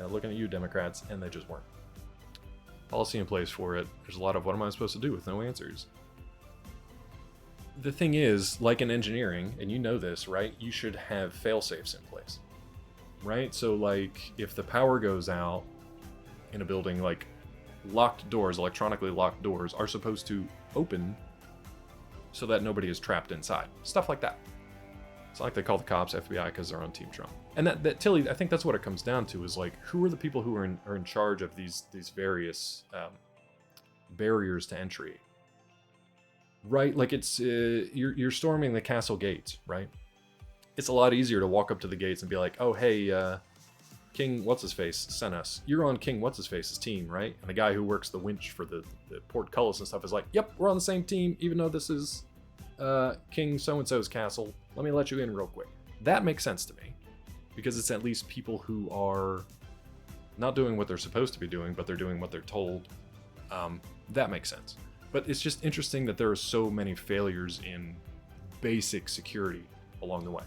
Looking at you, Democrats, and they just weren't. Policy in place for it. There's a lot of what am I supposed to do with no answers. the thing is, like in engineering, and you know this, right? You should have fail-safes in place, right? So, like, if the power goes out in a building, like, locked doors, electronically locked doors, are supposed to open so that nobody is trapped inside. Stuff like that. It's not like they call the cops FBI because they're on Team Trump. And that Tilly, I think that's what it comes down to, is like, who are the people who are in charge of these various barriers to entry? Right, like it's you're storming the castle gates, right? It's a lot easier to walk up to the gates and be like, oh hey, King what's-his-face sent us. You're on King what's-his-face's team, right? And the guy who works the winch for the portcullis and stuff is like, yep, we're on the same team, even though this is King so-and-so's castle. Let me let you in real quick. That makes sense to me, because it's at least people who are not doing what they're supposed to be doing, but they're doing what they're told. That makes sense. But it's just interesting that there are so many failures in basic security along the way.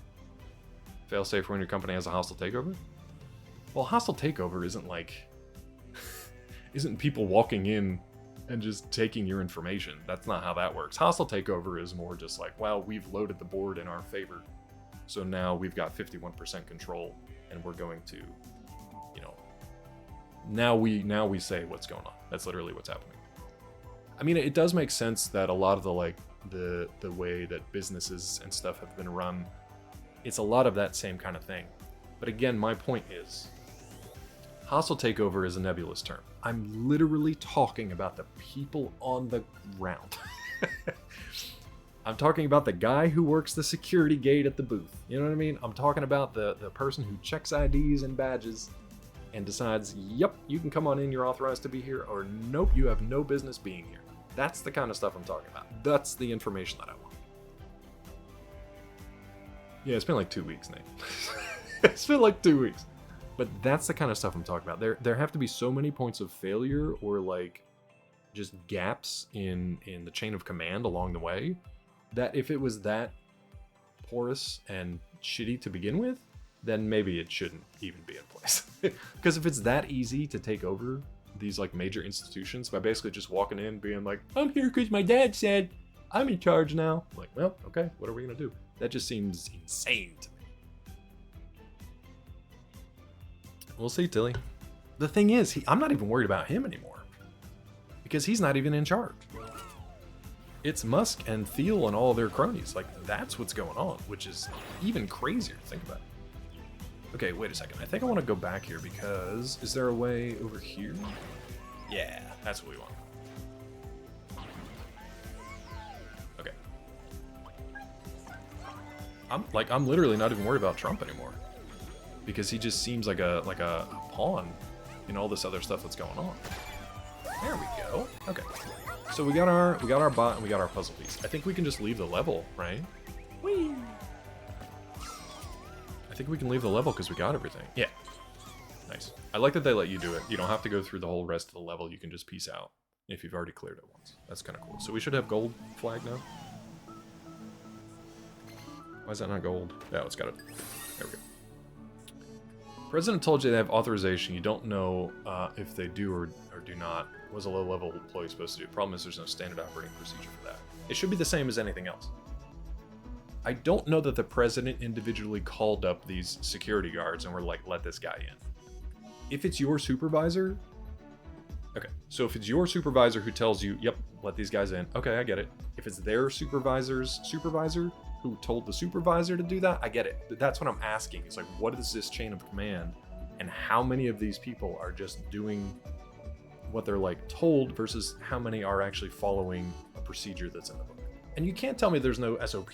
Fail-safe when your company has a hostile takeover? Well, hostile takeover isn't like... isn't people walking in and just taking your information. That's not how that works. Hostile takeover is more just like, well, we've loaded the board in our favor, so now we've got 51% control, and we're going to, you know... Now we say what's going on. That's literally what's happening. I mean, it does make sense that a lot of the, like, the way that businesses and stuff have been run, it's a lot of that same kind of thing. But again, my point is, hostile takeover is a nebulous term. I'm literally talking about the people on the ground. I'm talking about the guy who works the security gate at the booth. You know what I mean? I'm talking about the person who checks IDs and badges and decides, yep, you can come on in, you're authorized to be here, or nope, you have no business being here. That's the kind of stuff I'm talking about. That's the information that I want. Yeah, it's been like 2 weeks, Nate. It's been like 2 weeks. But that's the kind of stuff I'm talking about. There have to be so many points of failure, or like just gaps in the chain of command along the way, that if it was that porous and shitty to begin with, then maybe it shouldn't even be in place. Because if it's that easy to take over these like major institutions by basically just walking in being like, I'm here because my dad said I'm in charge now. I'm like, well, okay, what are we gonna do? That just seems insane to me. We'll see, Tilly. The thing is, I'm not even worried about him anymore, because he's not even in charge. It's Musk and Thiel and all their cronies. Like, that's what's going on, which is even crazier to think about. Okay, wait a second. I think I want to go back here, because is there a way over here? Yeah, that's what we want. Okay. I'm literally not even worried about Trump anymore, because he just seems like a pawn in all this other stuff that's going on. There we go. Okay. So we got our bot and we got our puzzle piece. I think we can just leave the level, right? Whee! I think we can leave the level because we got everything. Yeah. Nice. I like that they let you do it. You don't have to go through the whole rest of the level. You can just peace out if you've already cleared it once. That's kind of cool. So we should have gold flag now. Why is that not gold? Yeah, it's got it. There we go. President told you they have authorization. You don't know if they do or do not. What is a low-level employee supposed to do? Problem is there's no standard operating procedure for that. It should be the same as anything else. I don't know that the president individually called up these security guards and were like, let this guy in. If it's your supervisor... Okay, so if it's your supervisor who tells you, yep, let these guys in, okay, I get it. If it's their supervisor's supervisor who told the supervisor to do that, I get it. That's what I'm asking. It's like, what is this chain of command? And how many of these people are just doing what they're like told versus how many are actually following a procedure that's in the book? And you can't tell me there's no SOP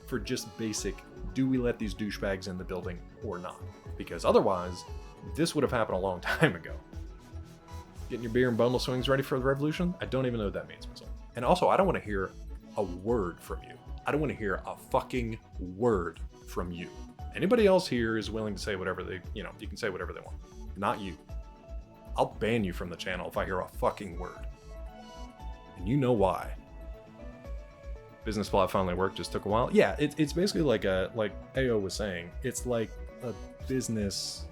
for just basic, do we let these douchebags in the building or not? Because otherwise, this would have happened a long time ago. Getting your beer and bundle swings ready for the revolution? I don't even know what that means myself. And also, I don't want to hear a word from you. I don't want to hear a fucking word from you. Anybody else here is willing to say whatever they, you can say whatever they want. Not you. I'll ban you from the channel if I hear a fucking word. And you know why. Business plot finally worked, just took a while. Yeah, it's basically like AO was saying, it's like a business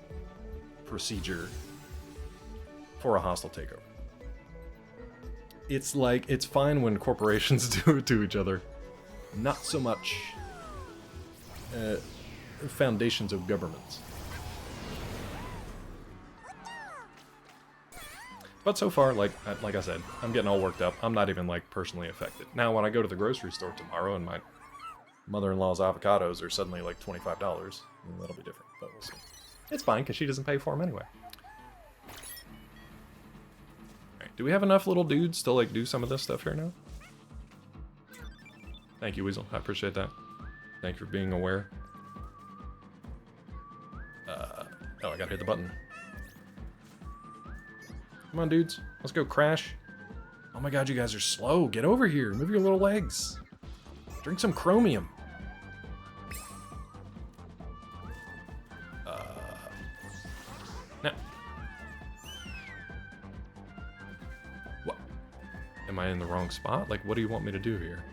procedure for a hostile takeover. It's like, it's fine when corporations do it to each other. not so much foundations of governments. But so far, like I said, I'm getting all worked up. I'm not even, like, personally affected. Now, when I go to the grocery store tomorrow and my mother-in-law's avocados are suddenly, like, $25, that'll be different, but we'll see. It's fine, because she doesn't pay for them anyway. Alright, do we have enough little dudes to, like, do some of this stuff here now? Thank you, Weasel. I appreciate that. Thank you for being aware. Oh, I gotta hit the button. Come on, dudes. Let's go crash. Oh my god, you guys are slow. Get over here. Move your little legs. Drink some chromium. Now. What? Am I in the wrong spot? Like, what do you want me to do here?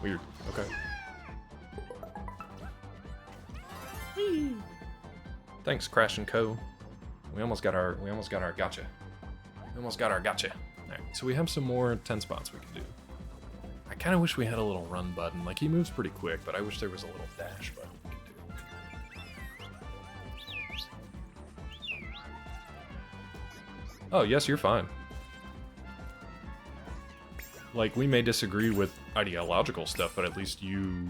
Weird. Okay. Thanks, Crash and Co. We almost got our gotcha. We almost got our gotcha. Alright, so we have some more 10 spots we can do. I kind of wish we had a little run button. Like, he moves pretty quick, but I wish there was a little dash button we could do. Oh, yes, you're fine. Like, we may disagree with ideological stuff, but at least you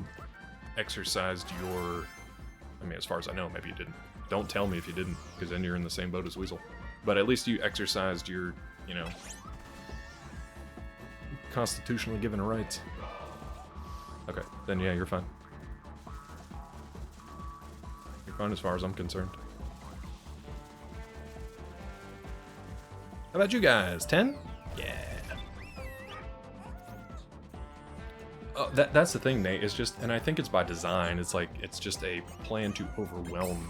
exercised your... I mean, as far as I know, maybe you didn't. Don't tell me if you didn't, because then you're in the same boat as Weasel. But at least you exercised your, you know, constitutionally given rights. Okay, then yeah, you're fine. You're fine as far as I'm concerned. How about you guys? 10? Yeah. Oh, that's the thing, Nate. It's just, and I think it's by design. It's like, it's just a plan to overwhelm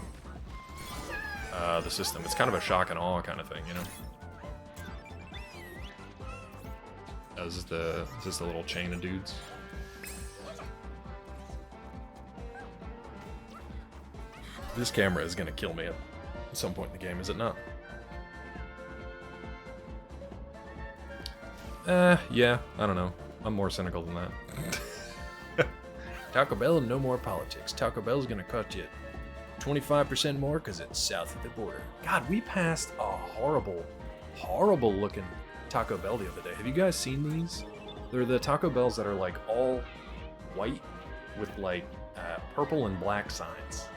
the system. It's kind of a shock and awe kind of thing, you know? Is this a little chain of dudes? This camera is gonna kill me at some point in the game, is it not? Yeah, I don't know. I'm more cynical than that. Taco Bell and no more politics. Taco Bell's gonna cut you 25% more because it's south of the border. God, we passed a horrible, horrible looking Taco Bell the other day. Have you guys seen these? They're the Taco Bells that are like all white with like purple and black signs.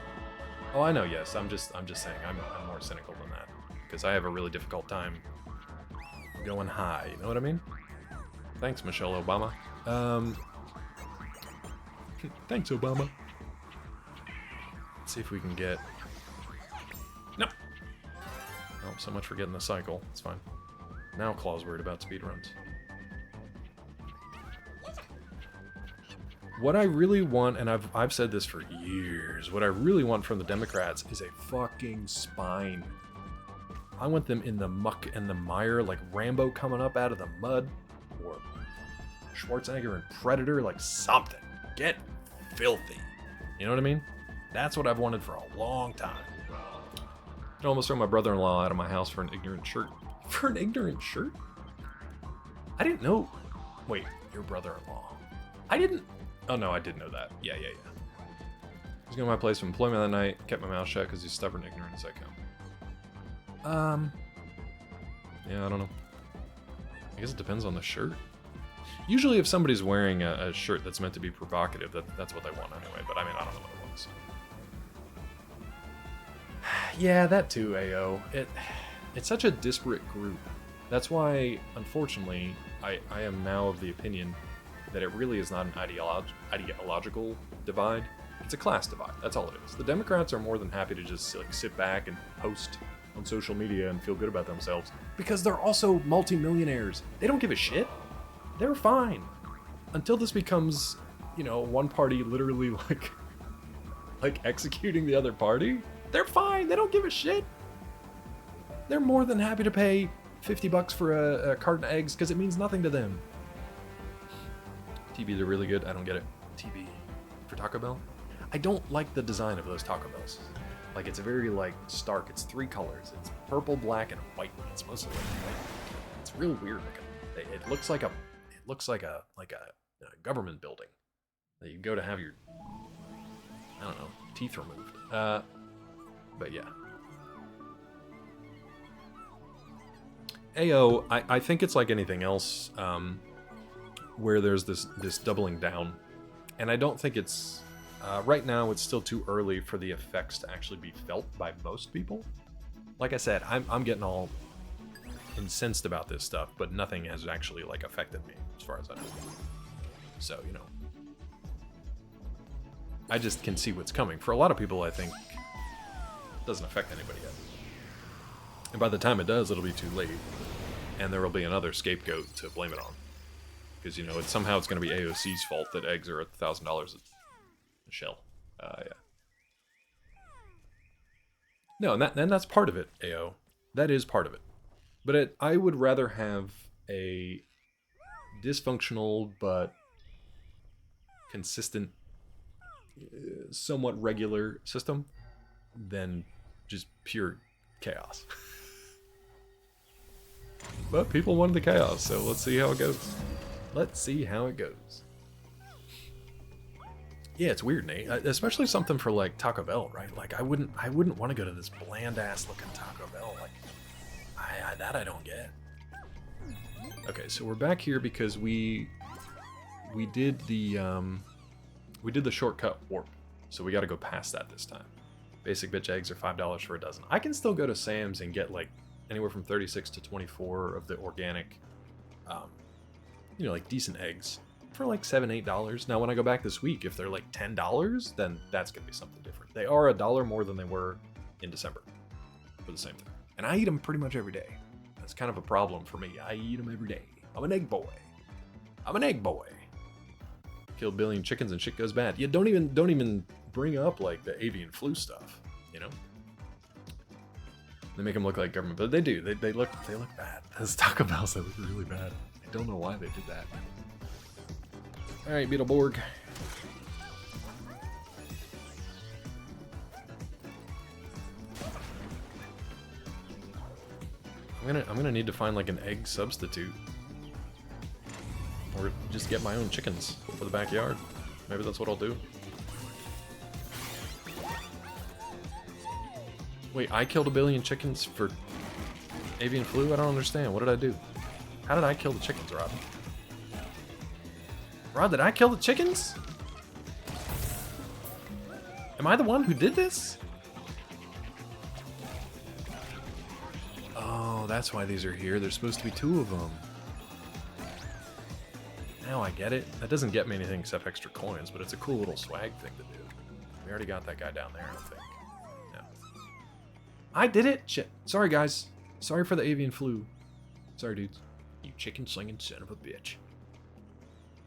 Oh, I know. Yes, I'm just saying. I'm more cynical than that because I have a really difficult time going high. You know what I mean? Thanks, Michelle Obama. Thanks, Obama. Let's see if we can get... No! Oh, so much for getting the cycle. It's fine. Now Claw's worried about speedruns. What I really want, and I've said this for years, what I really want from the Democrats is a fucking spine. I want them in the muck and the mire, like Rambo coming up out of the mud, or Schwarzenegger and Predator, like something. Get filthy. You know what I mean? That's what I've wanted for a long time. I almost threw my brother-in-law out of my house for an ignorant shirt. For an ignorant shirt? I didn't know. Wait, your brother-in-law. I didn't... Oh, no, I did know that. Yeah. He's going to my place of employment that night, kept my mouth shut because he's stubborn, ignorant as I come. Yeah, I don't know. I guess it depends on the shirt. Usually if somebody's wearing a shirt that's meant to be provocative, that's what they want anyway, but I mean, I don't know what it was. Yeah, that too, AO. It's such a disparate group. That's why, unfortunately, I am now of the opinion that it really is not an ideological divide. It's a class divide. That's all it is. The Democrats are more than happy to just like sit back and post on social media and feel good about themselves because they're also multimillionaires. They don't give a shit. They're fine. Until this becomes, you know, one party literally like executing the other party. They're fine. They don't give a shit. They're more than happy to pay $50 for a carton of eggs because it means nothing to them. TBs are really good. I don't get it. TB for Taco Bell? I don't like the design of those Taco Bells. Like, it's very, like, stark. It's 3 colors. It's purple, black, and white. It's mostly like white. It's real weird looking. It looks like a government building that you go to have your, I don't know, teeth removed. But yeah. AO, I think it's like anything else, where there's this doubling down, and I don't think it's right now. It's still too early for the effects to actually be felt by most people. Like I said, I'm getting all incensed about this stuff, but nothing has actually like affected me as far as I know. So, you know, I just can see what's coming. For a lot of people, I think it doesn't affect anybody yet. And by the time it does, it'll be too late. And there will be another scapegoat to blame it on. Because, you know, it's going to be AOC's fault that eggs are at $1,000 a shell. Yeah. No, and that's part of it, AO. That is part of it. But I would rather have a dysfunctional but consistent, somewhat regular system than just pure chaos. But people wanted the chaos, so let's see how it goes. Let's see how it goes. Yeah, it's weird, Nate. Especially something for like Taco Bell, right? Like I wouldn't want to go to this bland ass looking Taco Bell. Like that I don't get. Okay, so we're back here because we did the shortcut warp, so we got to go past that this time. Basic bitch eggs are $5 for a dozen. I can still go to Sam's and get like anywhere from 36 to 24 of the organic, you know, like decent eggs for like $7, $8. Now, when I go back this week, if they're like $10, then that's gonna be something different. They are $1 more than they were in December for the same thing, and I eat them pretty much every day. That's kind of a problem for me. I eat them every day. I'm an egg boy. I'm an egg boy. Killed a billion chickens and shit goes bad. Yeah, don't even bring up like the avian flu stuff. You know, they make them look like government, but they do. They look bad. Those Taco Bells, they look really bad. I don't know why they did that. All right, Beetleborg. I'm gonna need to find like an egg substitute, or just get my own chickens for the backyard. Maybe that's what I'll do. Wait, I killed 1 billion chickens for avian flu? I don't understand. What did I do? How did I kill the chickens, Rod? Rod, did I kill the chickens? Am I the one who did this? Oh, that's why these are here. There's supposed to be 2 of them. Now I get it. That doesn't get me anything except extra coins, but it's a cool little swag thing to do. We already got that guy down there, I think. Yeah. I did it! Shit. Sorry, guys. Sorry for the avian flu. Sorry, dudes. You chicken slinging son of a bitch.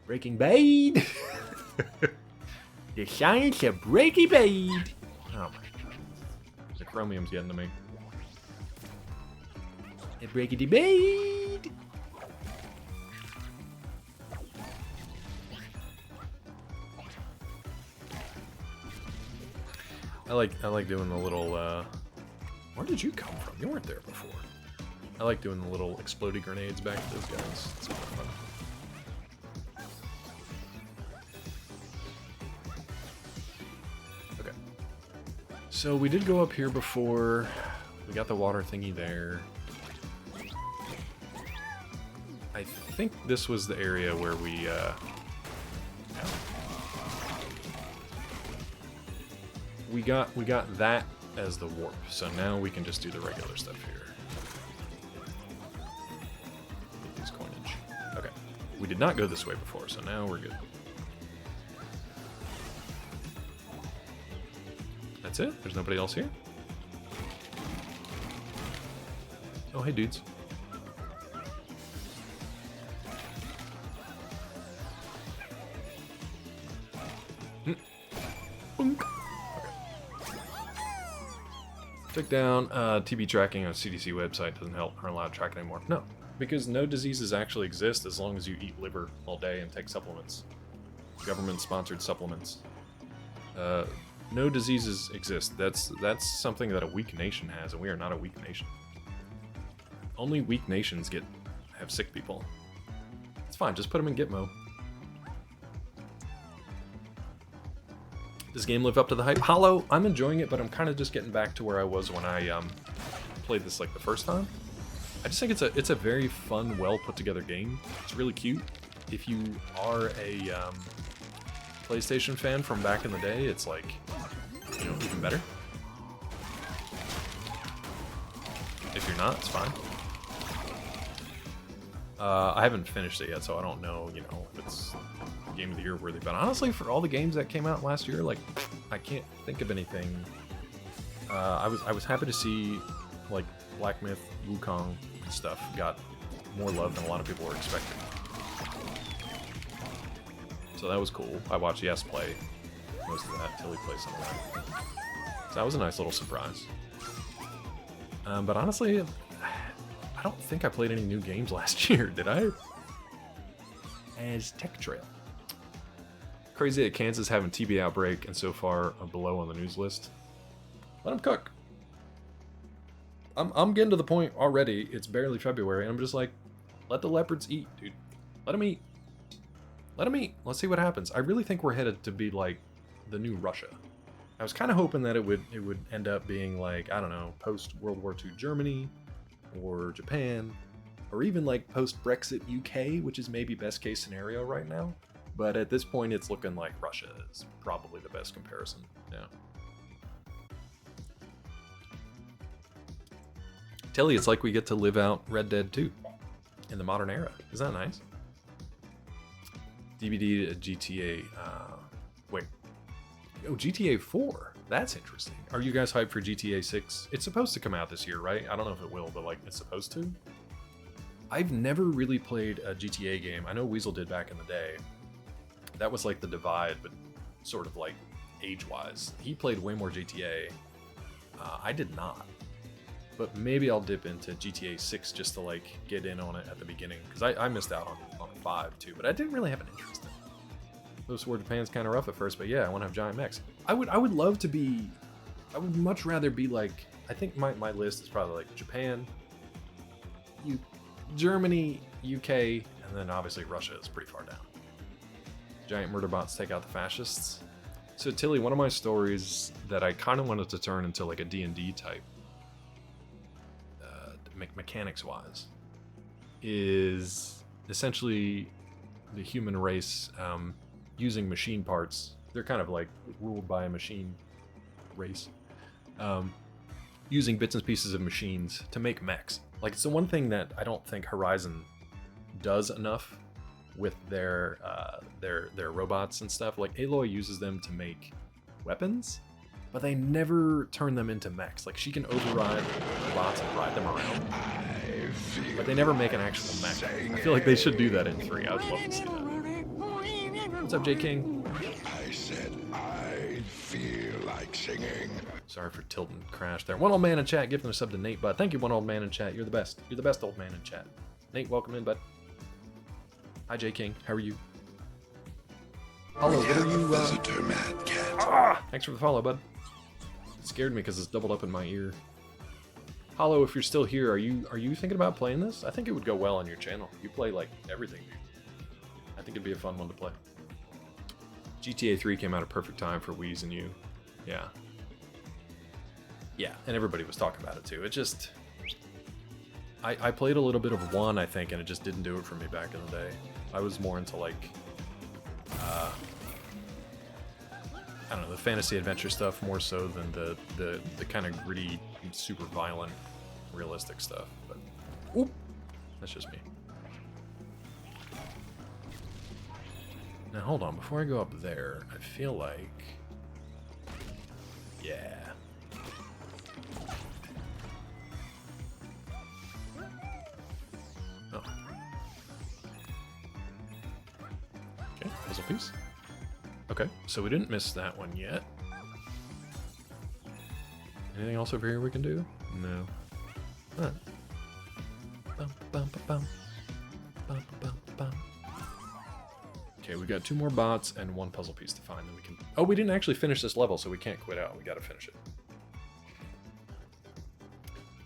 Breaking Bad! The science of Breaking Bad! Oh my god. The chromium's getting to me. The Breaking Bad! I like doing the little, where did you come from? You weren't there before. I like doing the little explodey grenades back to those guys. It's kind of fun. Okay. So we did go up here before. We got the water thingy there. I think this was the area where we, we got that as the warp, so now we can just do the regular stuff here. Get these coinage. Okay. We did not go this way before, so now we're good. That's it? There's nobody else here? Oh, hey dudes. Check down, TB tracking on CDC website doesn't help. Aren't allowed to track anymore. No, because no diseases actually exist as long as you eat liver all day and take supplements. Government-sponsored supplements. No diseases exist. That's something that a weak nation has, and we are not a weak nation. Only weak nations have sick people. It's fine, just put them in Gitmo. Does game live up to the hype? Hollow, I'm enjoying it, but I'm kind of just getting back to where I was when I played this like the first time. I just think it's a very fun, well put together game. It's really cute. If you are a PlayStation fan from back in the day, it's like, you know, even better. If you're not, it's fine. I haven't finished it yet, so I don't know, you know, if it's Game of the Year worthy. But honestly, for all the games that came out last year, like, I can't think of anything. I was happy to see, like, Black Myth, Wukong and stuff got more love than a lot of people were expecting. So that was cool. I watched Yes play most of that, Tilly play some of that. So that was a nice little surprise. But honestly, I don't think I played any new games last year, did I? Aztec Trail. Crazy that Kansas having TB outbreak and so far below on the news list. Let them cook. I'm getting to the point already, it's barely February, and I'm just like, let the leopards eat, dude. Let them eat. Let them eat. Let's see what happens. I really think we're headed to be like the new Russia. I was kind of hoping that it would end up being like, I don't know, post World War II Germany or Japan, or even like post Brexit UK, which is maybe best case scenario right now. But at this point, it's looking like Russia is probably the best comparison. Yeah. Tilly, it's like we get to live out Red Dead 2 in the modern era. Isn't that nice? DVD GTA, wait. Oh, GTA 4. That's interesting. Are you guys hyped for GTA 6? It's supposed to come out this year, right? I don't know if it will, but like, it's supposed to. I've never really played a GTA game. I know Weasel did back in the day. That was like the divide, but sort of like age-wise. He played way more GTA. I did not. But maybe I'll dip into GTA 6 just to like get in on it at the beginning, because I missed out on 5 too, but I didn't really have an interest in it. Post War Japan's kind of rough at first, but yeah, I want to have giant mechs. I would love to be. I would much rather be like. I think my list is probably like Japan, Germany, UK, and then obviously Russia is pretty far down. Giant murder bots take out the fascists. So Tilly, one of my stories that I kind of wanted to turn into like a D&D type, mechanics wise, is essentially the human race using machine parts. They're kind of like ruled by a machine race, using bits and pieces of machines to make mechs. Like, it's the one thing that I don't think Horizon does enough with their robots and stuff. Like, Aloy uses them to make weapons, but they never turn them into mechs. Like, she can override robots and ride them around, but they never make an actual mech. I feel like they should do that in 3. I would love to see that. What's up, J King? I said I feel like singing. Sorry for tilting crash there. One old man in chat giving a sub to Nate, bud. Thank you, one old man in chat. You're the best. You're the best old man in chat. Nate, welcome in, bud. Hi, J King. How are you? Hello, what are you? Visitor, Mad Cat. Thanks for the follow, bud. It scared me because it's doubled up in my ear. Hollow, if you're still here, are you thinking about playing this? I think it would go well on your channel. You play like everything, dude. I think it'd be a fun one to play. GTA 3 came out at perfect time for Wheeze and you. Yeah. Yeah, and everybody was talking about it too. It just... I played a little bit of 1, I think, and it just didn't do it for me back in the day. I was more into like... I don't know, the fantasy adventure stuff more so than the kind of gritty, super violent, realistic stuff. But oop, that's just me. Now hold on, before I go up there, I feel like, yeah. Oh. Okay, puzzle piece. Okay, so we didn't miss that one yet. Anything else over here we can do? No. Huh. Bum, bum, bum, bum. Bum, bum, bum. Okay, we got 2 more bots and 1 puzzle piece to find. Then we can. Oh, we didn't actually finish this level, so we can't quit out. We got to finish it.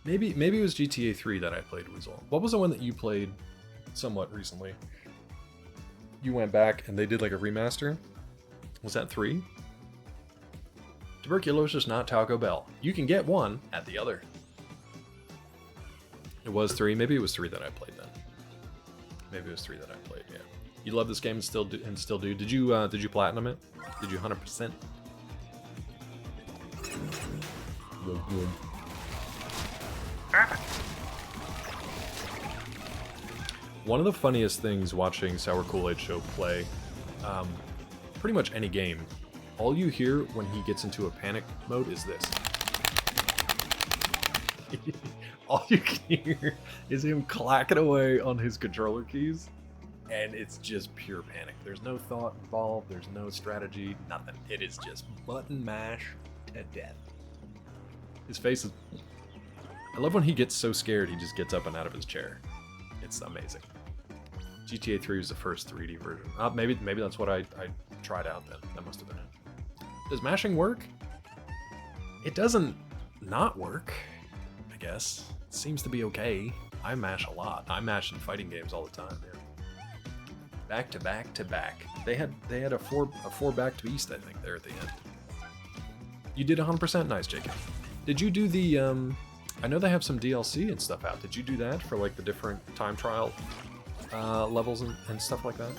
Maybe it was GTA 3 that I played, Weasel. What was the one that you played somewhat recently? You went back and they did like a remaster. Was that 3? Tuberculosis, not Taco Bell. You can get one at the other. It was 3. Maybe it was 3 that I played then. Maybe it was 3 that I played. Yeah. You love this game and still do. Did you platinum it? Did you 100%? One of the funniest things watching Sour Kool-Aid Show play, pretty much any game, all you hear when he gets into a panic mode is this. All you can hear is him clacking away on his controller keys, and it's just pure panic. There's no thought involved, there's no strategy, nothing. It is just button mash to death. His face is... I love when he gets so scared he just gets up and out of his chair. It's amazing. GTA 3 was the first 3D version. Maybe that's what I tried out then. That must have been it. Does mashing work? It doesn't not work, I guess. It seems to be okay. I mash a lot. I mash in fighting games all the time, yeah. Back to back to back. They had a four back to east, I think, there at the end. You did 100% nice, Jacob. Did you do the I know they have some DLC and stuff out. Did you do that for like the different time trial levels and stuff like that?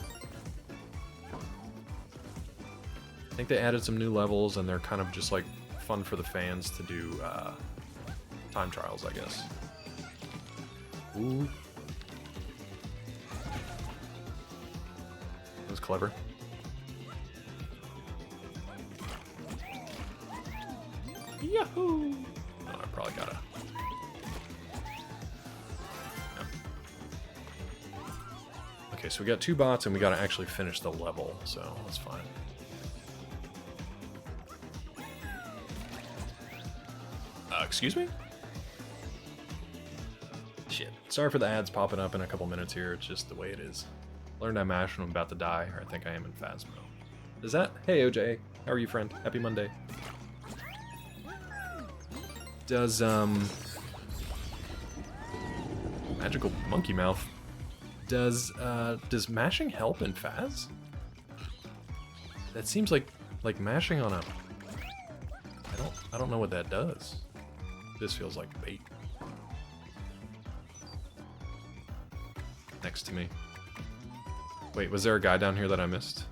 I think they added some new levels and they're kind of just like fun for the fans to do time trials, I guess. Ooh. That was clever. Yahoo! Oh, I probably gotta... Yeah. Okay, so we got 2 bots and we gotta actually finish the level, so that's fine. Excuse me? Shit. Sorry for the ads popping up in a couple minutes here, it's just the way it is. Learned I mash when I'm about to die, or I think I am in Phasmo. Is that... Hey, OJ. How are you, friend? Happy Monday. Does, Magical Monkey Mouth. Does mashing help in Phas? That seems like mashing on a... I don't know what that does. This feels like bait. Next to me. Wait, was there a guy down here that I missed?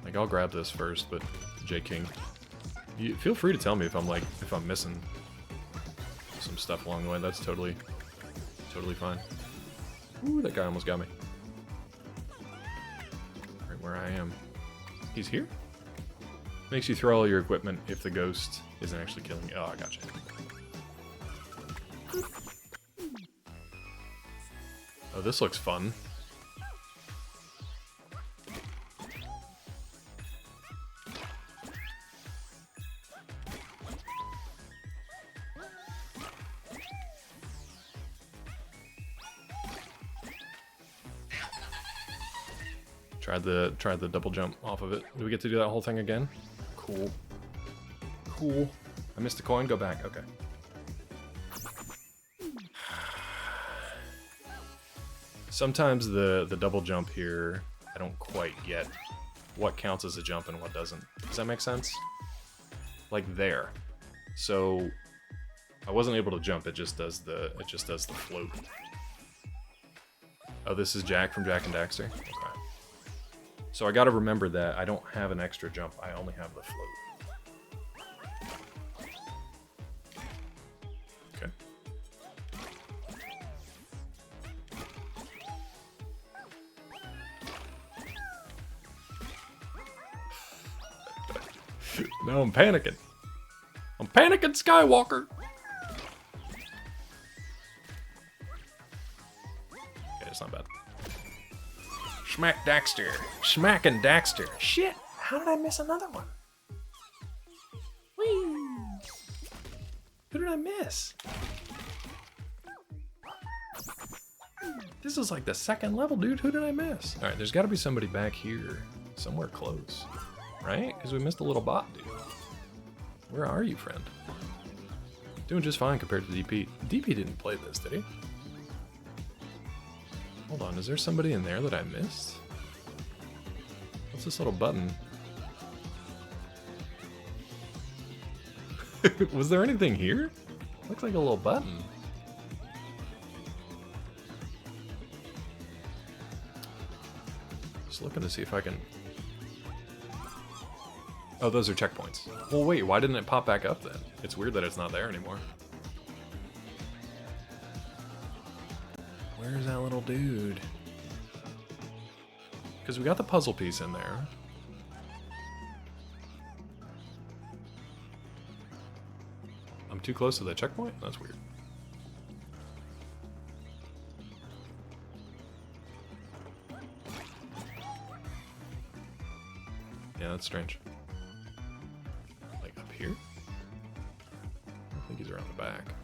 Like, I'll grab this first, but J King, you feel free to tell me if I'm missing some stuff along the way. That's totally fine. Ooh, that guy almost got me. Right where I am. He's here? Makes you throw all your equipment if the ghost isn't actually killing you. Oh, I got you. Oh, this looks fun. Tried the double jump off of it. Do we get to do that whole thing again? Cool. Cool. I missed a coin, go back, okay. Sometimes the double jump here, I don't quite get what counts as a jump and what doesn't. Does that make sense? Like there. So I wasn't able to jump, it just does the float. Oh, this is Jack from Jak and Daxter? Okay. So I gotta remember that I don't have an extra jump, I only have the float. Okay. No, I'm panicking. I'm panicking, Skywalker! Okay, it's not bad. Schmack Daxter. Schmackin' Daxter. Shit! How did I miss another one? Whee! Who did I miss? This is like the second level, dude. Who did I miss? All right, there's got to be somebody back here, somewhere close, right? Because we missed a little bot, dude. Where are you, friend? Doing just fine compared to DP. DP didn't play this, did he? Hold on, is there somebody in there that I missed? What's this little button? Was there anything here? Looks like a little button. Just looking to see if I can... Oh, those are checkpoints. Well, wait, why didn't it pop back up then? It's weird that it's not there anymore. Where's that little dude? Because we got the puzzle piece in there. I'm too close to the checkpoint? That's weird. Yeah, that's strange. Like up here? I think he's around the back.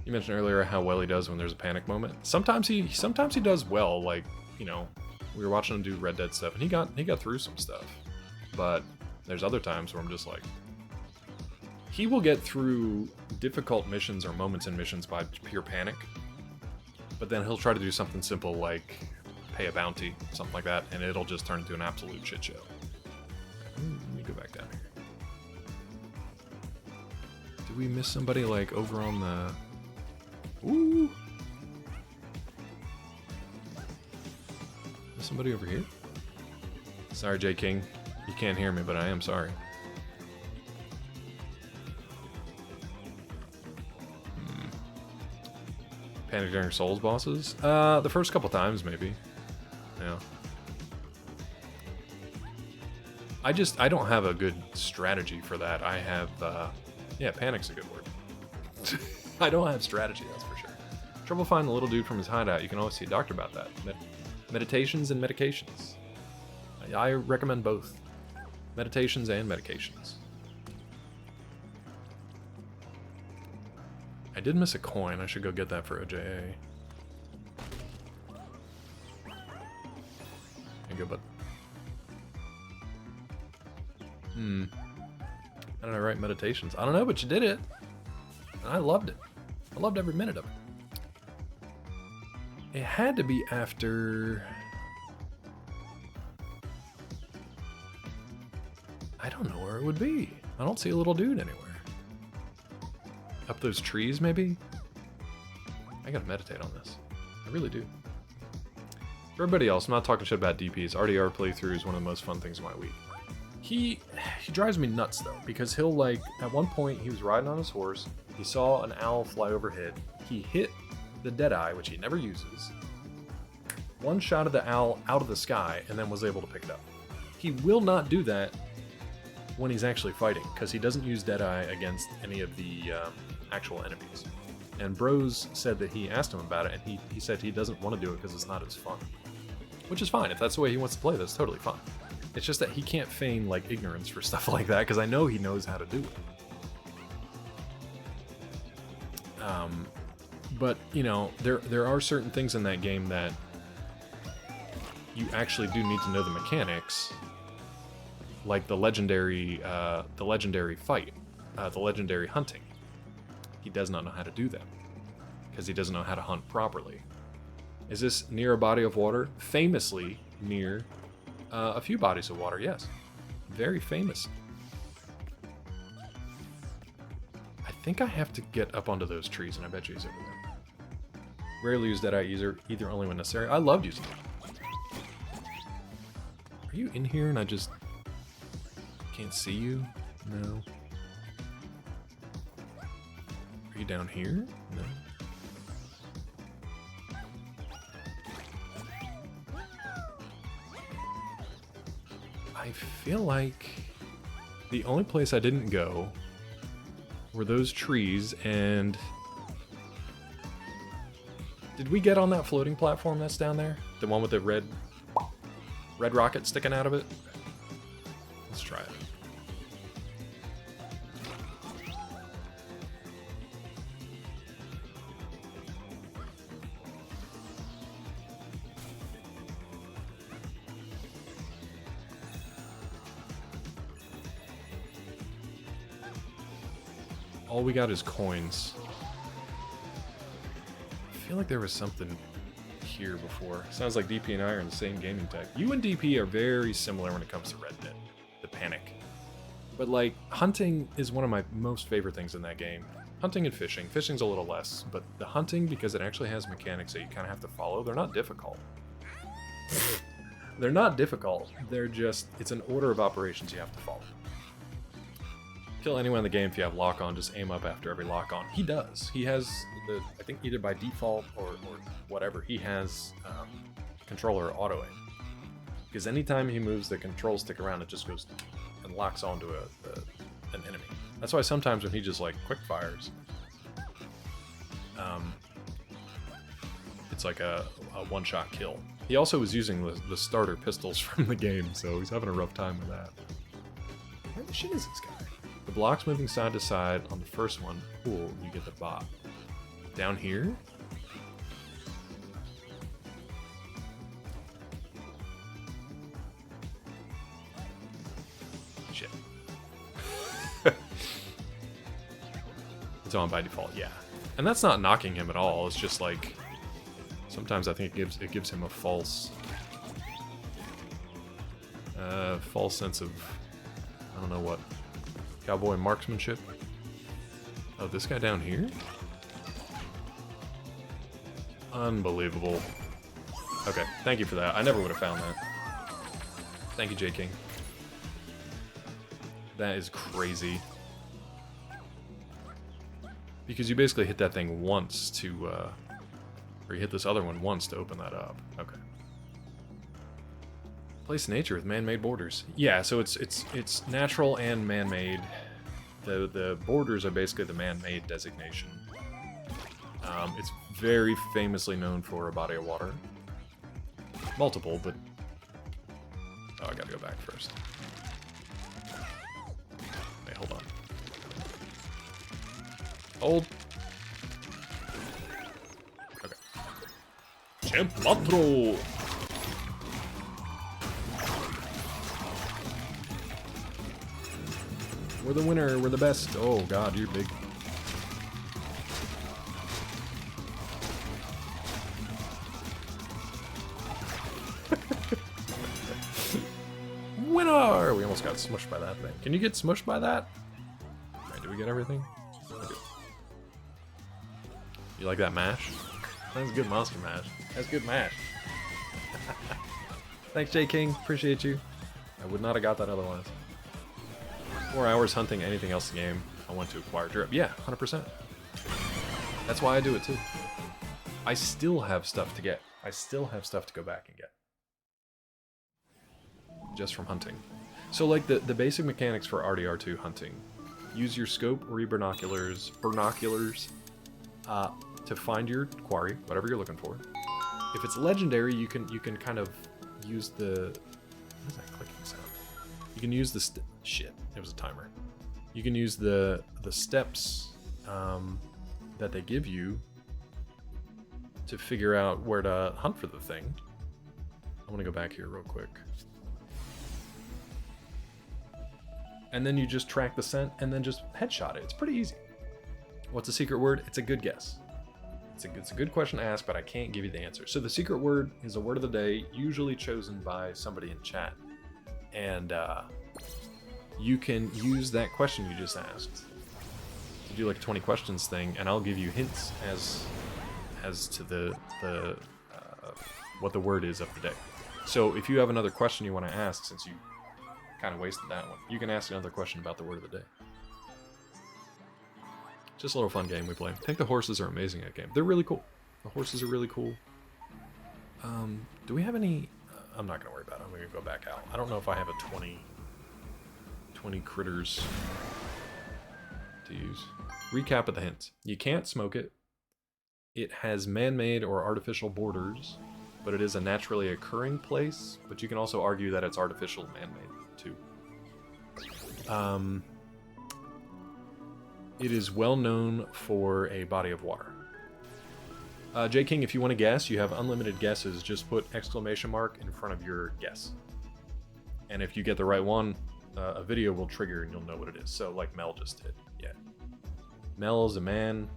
You mentioned earlier how well he does when there's a panic moment. Sometimes he does well, like, you know, we were watching him do Red Dead stuff and he got through some stuff. But there's other times where I'm just like, he will get through difficult missions or moments in missions by pure panic, but then he'll try to do something simple like pay a bounty, something like that, and it'll just turn into an absolute shit show. Let me go back down here. Did we miss somebody like over on the... Ooh! Is somebody over here? Sorry, J. King. You can't hear me, but I am sorry. Panic during Souls bosses? The first couple times, maybe. Yeah. I don't have a good strategy for that. I have, yeah, panic's a good word. I don't have strategy, that's for sure. Trouble finding the little dude from his hideout. You can always see a doctor about that. Meditations and medications. I recommend both. Meditations and medications. I did miss a coin. I should go get that for OJA. There you go, bud. How did I write meditations? I don't know, but you did it. And I loved it. I loved every minute of it. It had to be after... I don't know where it would be. I don't see a little dude anywhere. Up those trees, maybe? I gotta meditate on this. I really do. For everybody else, I'm not talking shit about DPs. RDR playthrough is one of the most fun things of my week. He drives me nuts, though, because he'll, like, at one point, he was riding on his horse, he saw an owl fly overhead, he hit the Deadeye, which he never uses, one shot of the owl out of the sky, and then was able to pick it up. He will not do that when he's actually fighting, because he doesn't use Deadeye against any of the actual enemies. And Bros said that he asked him about it, and he said he doesn't want to do it because it's not as fun. Which is fine. If that's the way he wants to play this, totally fine. It's just that he can't feign, like, ignorance for stuff like that, because I know he knows how to do it. But, you know, there are certain things in that game that you actually do need to know the mechanics, like the legendary fight, the legendary hunting. He does not know how to do them, because he doesn't know how to hunt properly. Is this near a body of water? Famously near a few bodies of water, yes. Very famous. I think I have to get up onto those trees, and I bet you he's over there. Rarely use Deadeye either only when necessary. I loved using it. Are you in here and I just can't see you? No. Are you down here? No. I feel like the only place I didn't go were those trees, and did we get on that floating platform that's down there? The one with the red rocket sticking out of it? Let's try it. all we got is coins. I feel like there was something here before. Sounds like DP and I are in the same gaming tech. You and DP are very similar when it comes to Red Dead, the panic. But like, hunting is one of my most favorite things in that game. Hunting and fishing. Fishing's a little less, but the hunting, because it actually has mechanics that you kind of have to follow, they're not difficult. They're not difficult. They're just, it's an order of operations you have to follow. Kill anyone in the game if you have lock on, just aim up after every lock on. He does. He has, I think either by default or whatever, he has controller auto aim. Because anytime he moves the control stick around, it just goes and locks onto an enemy. That's why sometimes when he just like quick fires, it's like a one-shot kill. He also was using the starter pistols from the game, so he's having a rough time with that. Where the shit is this guy? The blocks moving side to side on the first one. Cool, you get the bot. Down here? Shit. It's on by default, yeah. And that's not knocking him at all, it's just like... Sometimes I think it gives him a false sense of, I don't know what, cowboy marksmanship. Oh, this guy down here? Unbelievable. Okay, thank you for that. I never would have found that. Thank you, J King. That is crazy. Because you basically hit that thing once to, or you hit this other one once to open that up. Okay. Place nature with man-made borders. Yeah, so it's natural and man-made. The borders are basically the man-made designation. It's very famously known for a body of water. Multiple, but... Oh, I gotta go back first. Wait, hold on. Hold. Okay. Champ-Latro! We're the winner, we're the best. Oh god, you're big. Winner! We almost got smushed by that thing. Can you get smushed by that? Alright, did we get everything? Okay. You like that mash? That's good monster mash. That's good mash. Thanks, J King. Appreciate you. I would not have got that otherwise. 4 hours hunting anything else in the game. I want to acquire drip. Yeah, 100%. That's why I do it too. I still have stuff to get. I still have stuff to go back and get. Just from hunting. So like the basic mechanics for RDR2 hunting. Use your scope or your binoculars to find your quarry, whatever you're looking for. If it's legendary, you can kind of use the... What is that clicking sound? You can use the... Shit, it was a timer. You can use the steps that they give you to figure out where to hunt for the thing. I want to go back here real quick. And then you just track the scent and then just headshot it. It's pretty easy. What's the secret word? It's a good guess. It's a good question to ask, but I can't give you the answer. So the secret word is a word of the day, usually chosen by somebody in chat. And you can use that question you just asked to do like a 20 questions thing, and I'll give you hints as to the what the word is of the day. So if you have another question you want to ask, since you kind of wasted that one, you can ask another question about the word of the day. Just a little fun game we play. I think the horses are amazing at game. They're really cool. The horses are really cool. Do we have any... I'm not going to worry about it. I'm going to go back out. I don't know if I have a 20 critters to use. Recap of the hints. You can't smoke it. It has man-made or artificial borders, but it is a naturally occurring place, but you can also argue that it's artificial man-made too. It is well known for a body of water. J King, if you want to guess, you have unlimited guesses. Just put exclamation mark in front of your guess. And if you get the right one, a video will trigger and you'll know what it is. So like Mel just did. Yeah. Mel is a man,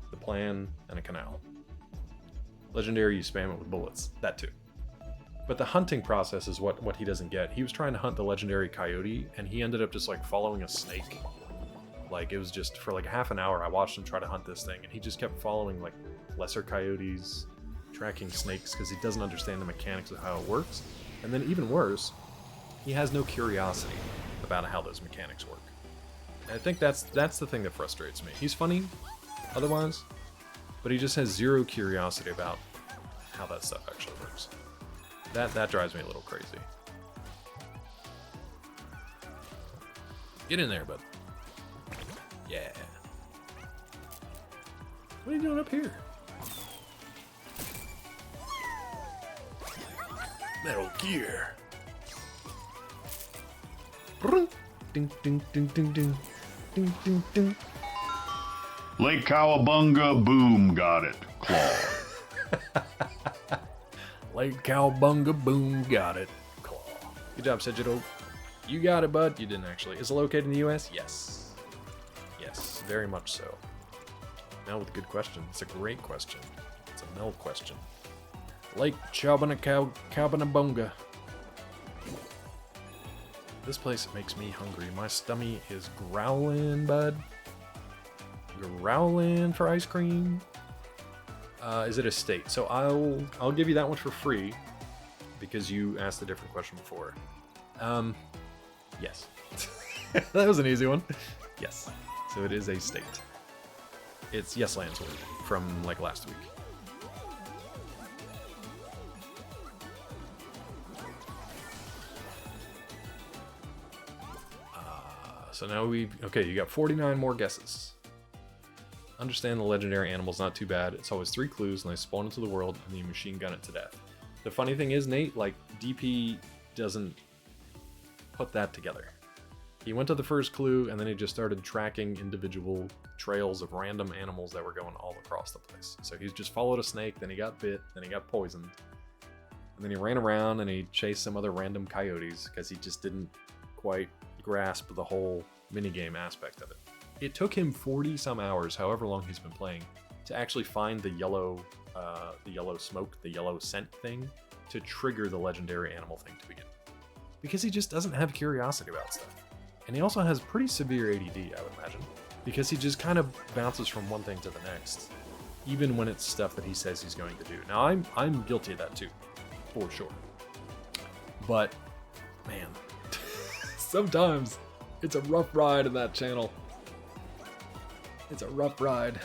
the plan, and a canal. Legendary, you spam it with bullets. That too. But the hunting process is what he doesn't get. He was trying to hunt the legendary coyote, and he ended up just like following a snake. Like, it was just for like half an hour I watched him try to hunt this thing, and he just kept following like lesser coyotes, tracking snakes, because he doesn't understand the mechanics of how it works. And then even worse, he has no curiosity about how those mechanics work. And I think that's the thing that frustrates me. He's funny otherwise, but he just has zero curiosity about how that stuff actually works. That drives me a little crazy. Get in there, bud. Yeah. What are you doing up here? Metal Gear. Ding, ding, ding, ding, ding. Ding, ding, ding. Lake Cowabunga, boom, got it. Claw. Lake Cowabunga, boom, got it. Claw. Good job, Sigito. You got it, bud. You didn't actually. Is it located in the U.S.? Yes. Yes, very much so. Mel with a good question. It's a great question. It's a Mel question. Lake Cowabunga. This place makes me hungry. My stomach is growling, bud. Growling for ice cream. Is it a state? So I'll give you that one for free because you asked a different question before. Yes. That was an easy one. Yes. So it is a state. It's Yes Landsward from like last week. So now okay, you got 49 more guesses. Understand the legendary animal's not too bad. It's always 3 clues, and they spawn into the world, and you machine gun it to death. The funny thing is, Nate, like, DP doesn't put that together. He went to the first clue, and then he just started tracking individual trails of random animals that were going all across the place. So he just followed a snake, then he got bit, then he got poisoned. And then he ran around, and he chased some other random coyotes, because he just didn't quite grasp the whole minigame aspect of it. It took him 40 some hours, however long he's been playing, to actually find the yellow smoke, the yellow scent thing, to trigger the legendary animal thing to begin. Because he just doesn't have curiosity about stuff. And he also has pretty severe ADD, I would imagine, because he just kind of bounces from one thing to the next, even when it's stuff that he says he's going to do. Now, I'm guilty of that too, for sure. But, man, sometimes it's a rough ride in that channel. It's a rough ride.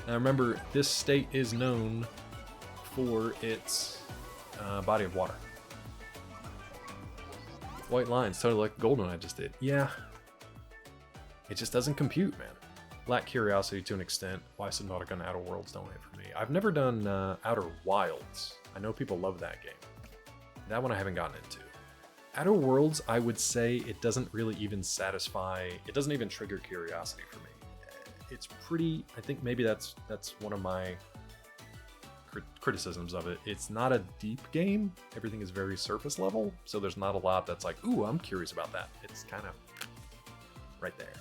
Now remember, this state is known for its body of water. White lines, totally like the gold one I just did. Yeah. It just doesn't compute, man. Lack curiosity to an extent. Why Subnautica and Outer Worlds don't wait for me. I've never done Outer Wilds. I know people love that game. That one I haven't gotten into. Outer Worlds, I would say it doesn't really even satisfy, it doesn't even trigger curiosity for me. It's pretty, I think maybe that's one of my criticisms of it. It's not a deep game. Everything is very surface level, so there's not a lot that's like, ooh, I'm curious about that. It's kind of right there.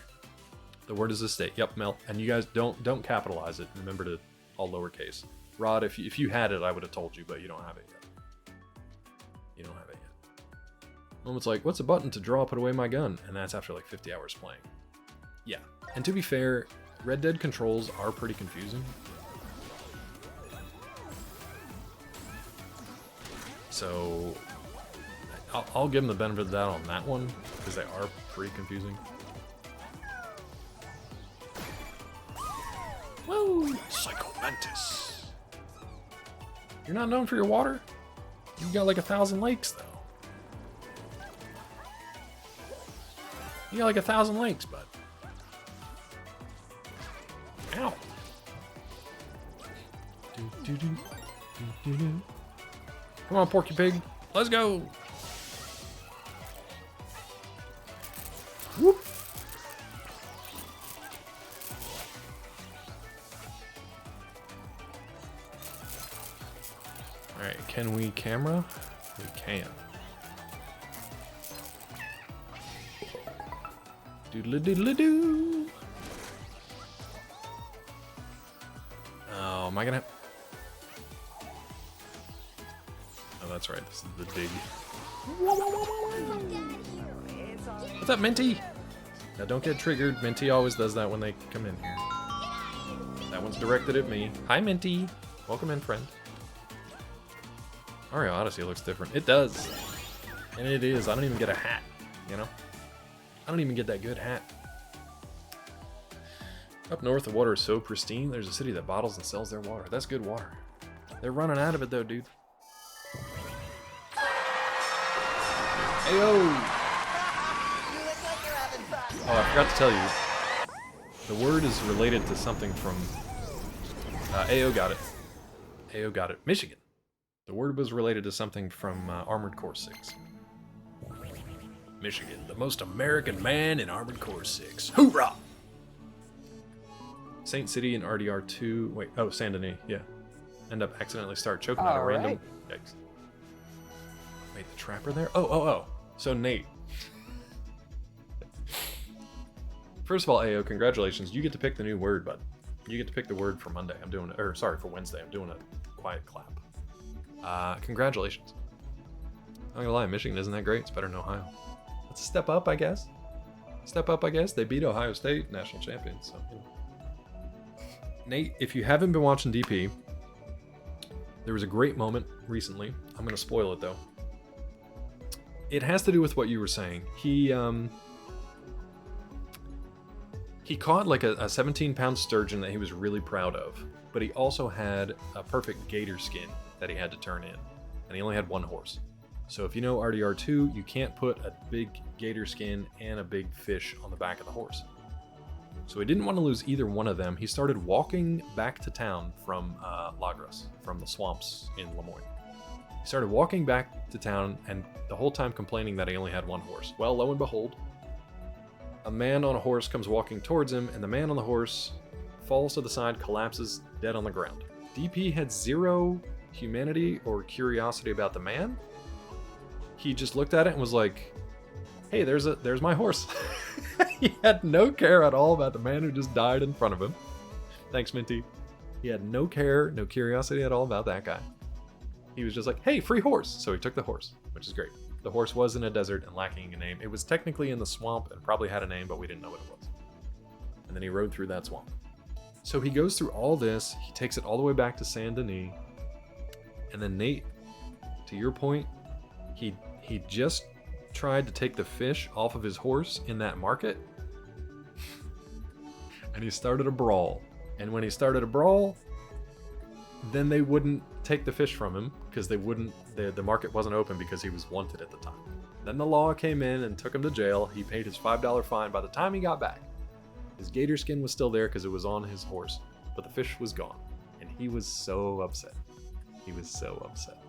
The word is estate. Yep, Mel. And you guys don't capitalize it. Remember to all lowercase. Rod, if you had it, I would have told you, but you don't have it yet. You don't have it yet. Moment's like, what's a button to draw, put away my gun? And that's after like 50 hours playing. Yeah. And to be fair, Red Dead controls are pretty confusing. So I'll give them the benefit of the doubt on that one, because they are pretty confusing. Woo! Psycho Mantis. You're not known for your water? You got like 1,000 lakes, though. You got like 1,000 lakes, bud. Ow. Come on, Porky Pig. Let's go. Whoop. Alright, can we camera? We can. Doodle-doodle-doo. Oh, am I gonna... Oh, that's right. This is the dig. What's up, Minty? Now, don't get triggered. Minty always does that when they come in here. That one's directed at me. Hi, Minty. Welcome in, friend. Mario Odyssey looks different. It does. And it is. I don't even get a hat, you know? I don't even get that good hat. Up north, the water is so pristine, there's a city that bottles and sells their water. That's good water. They're running out of it, though, dude. Ayo! Oh, I forgot to tell you. The word is related to something from... Ayo got it. Ayo got it. Michigan. The word was related to something from Armored Core 6. Michigan, the most American man in Armored Core 6. Hoorah! Saint City and RDR2... Wait, oh, Saint Denis, yeah. End up accidentally start choking out a random... Yikes. Wait, the trapper there? Oh. So, Nate. First of all, Ayo, congratulations. You get to pick the new word, bud. You get to pick the word for Monday. I'm doing it... Or, sorry, for Wednesday. I'm doing a quiet clap. Congratulations. Not gonna lie, Michigan isn't that great. It's better than Ohio. Let's step up, I guess. Step up, I guess. They beat Ohio State, national champions, so, you know. Nate, if you haven't been watching DP, there was a great moment recently. I'm going to spoil it, though. It has to do with what you were saying. He caught like a 17-pound sturgeon that he was really proud of, but he also had a perfect gator skin that he had to turn in, and he only had one horse. So if you know RDR2, you can't put a big gator skin and a big fish on the back of the horse. So he didn't want to lose either one of them. He started walking back to town from Lagras, from the swamps in Lemoyne. He started walking back to town and the whole time complaining that he only had one horse. Well, lo and behold, a man on a horse comes walking towards him, and the man on the horse falls to the side, collapses dead on the ground. DP had zero humanity or curiosity about the man. He just looked at it and was like, hey, there's my horse. He had no care at all about the man who just died in front of him. Thanks, Minty. He had no care, no curiosity at all about that guy. He was just like, hey, free horse. So he took the horse, which is great. The horse was in a desert and lacking a name. It was technically in the swamp and probably had a name, but we didn't know what it was. And then he rode through that swamp. So he goes through all this. He takes it all the way back to Saint Denis. And then Nate, to your point, he just tried to take the fish off of his horse in that market, and he started a brawl. And when he started a brawl, then they wouldn't take the fish from him because the market wasn't open because he was wanted at the time. Then the law came in and took him to jail. He paid his $5 fine. By the time he got back, his gator skin was still there because it was on his horse, but the fish was gone, and he was so upset. He was so upset.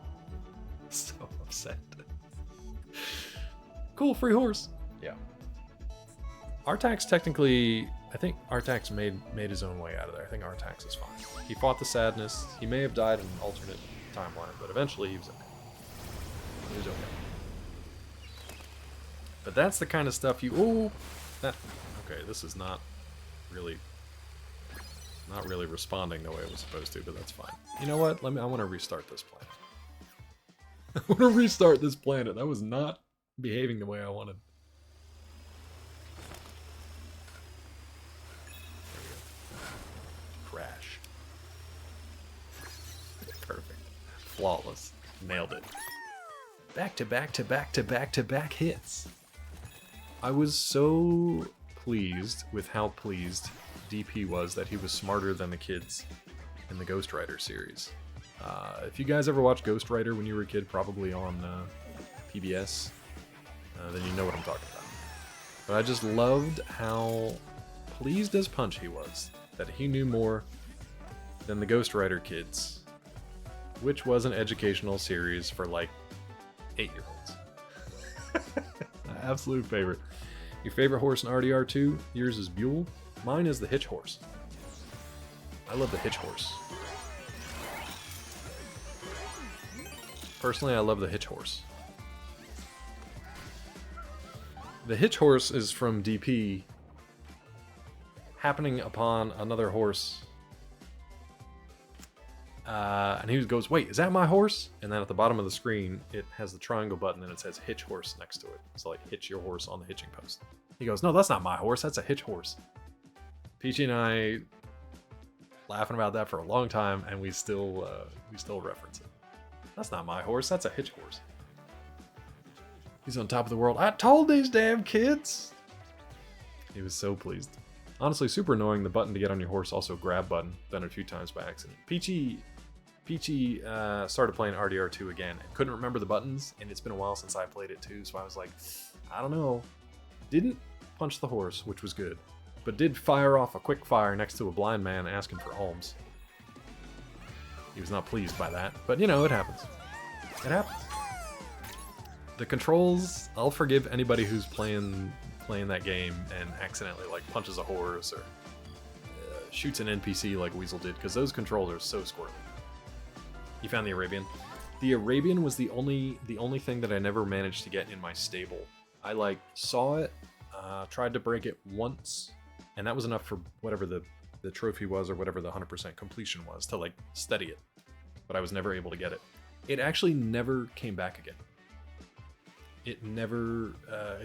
So upset. Cool, free horse. Yeah. Artax technically, I think Artax made his own way out of there. I think Artax is fine. He fought the sadness. He may have died in an alternate timeline, but eventually he was okay. He was okay. But that's the kind of stuff okay, this is not really responding the way it was supposed to, but that's fine. You know what? I want to restart this planet. I want to restart this planet. That was not behaving the way I wanted. There we go. Crash. Perfect. Flawless. Nailed it. Back to back to back to back to back hits. I was so pleased with how pleased DP was that he was smarter than the kids in the Ghost Rider series. If you guys ever watched Ghost Rider when you were a kid, probably on PBS, then you know what I'm talking about. But I just loved how pleased as punch he was that he knew more than the Ghost Rider kids, which was an educational series for like 8-year-olds. My absolute favorite. Your favorite horse in RDR2? Yours is Buell. Mine is the Hitch Horse. I love the Hitch Horse. Personally, I love the Hitch Horse. The Hitch Horse is from DP happening upon another horse And he goes, wait, is that my horse? And then at the bottom of the screen, it has the triangle button and it says hitch horse next to it. So like hitch your horse on the hitching post. He goes, no, that's not my horse. That's a hitch horse. Peachy and I laughing about that for a long time, and we still reference it. That's not my horse. That's a hitch horse. He's on top of the world. I told these damn kids. He was so pleased. Honestly, super annoying. The button to get on your horse, also grab button. Done it a few times by accident. Peachy started playing RDR2 again and couldn't remember the buttons, and it's been a while since I played it too, so I was like, I don't know. Didn't punch the horse, which was good, but did fire off a quick fire next to a blind man asking for alms. He was not pleased by that, but you know, it happens. It happens. The controls, I'll forgive anybody who's playing that game and accidentally like punches a horse or shoots an NPC like Weasel did, because those controls are so squirrely. You found the Arabian? The Arabian was the only thing that I never managed to get in my stable. I like saw it, tried to break it once, and that was enough for whatever the trophy was or whatever the 100% completion was to like steady it. But I was never able to get it. It actually never came back again. It never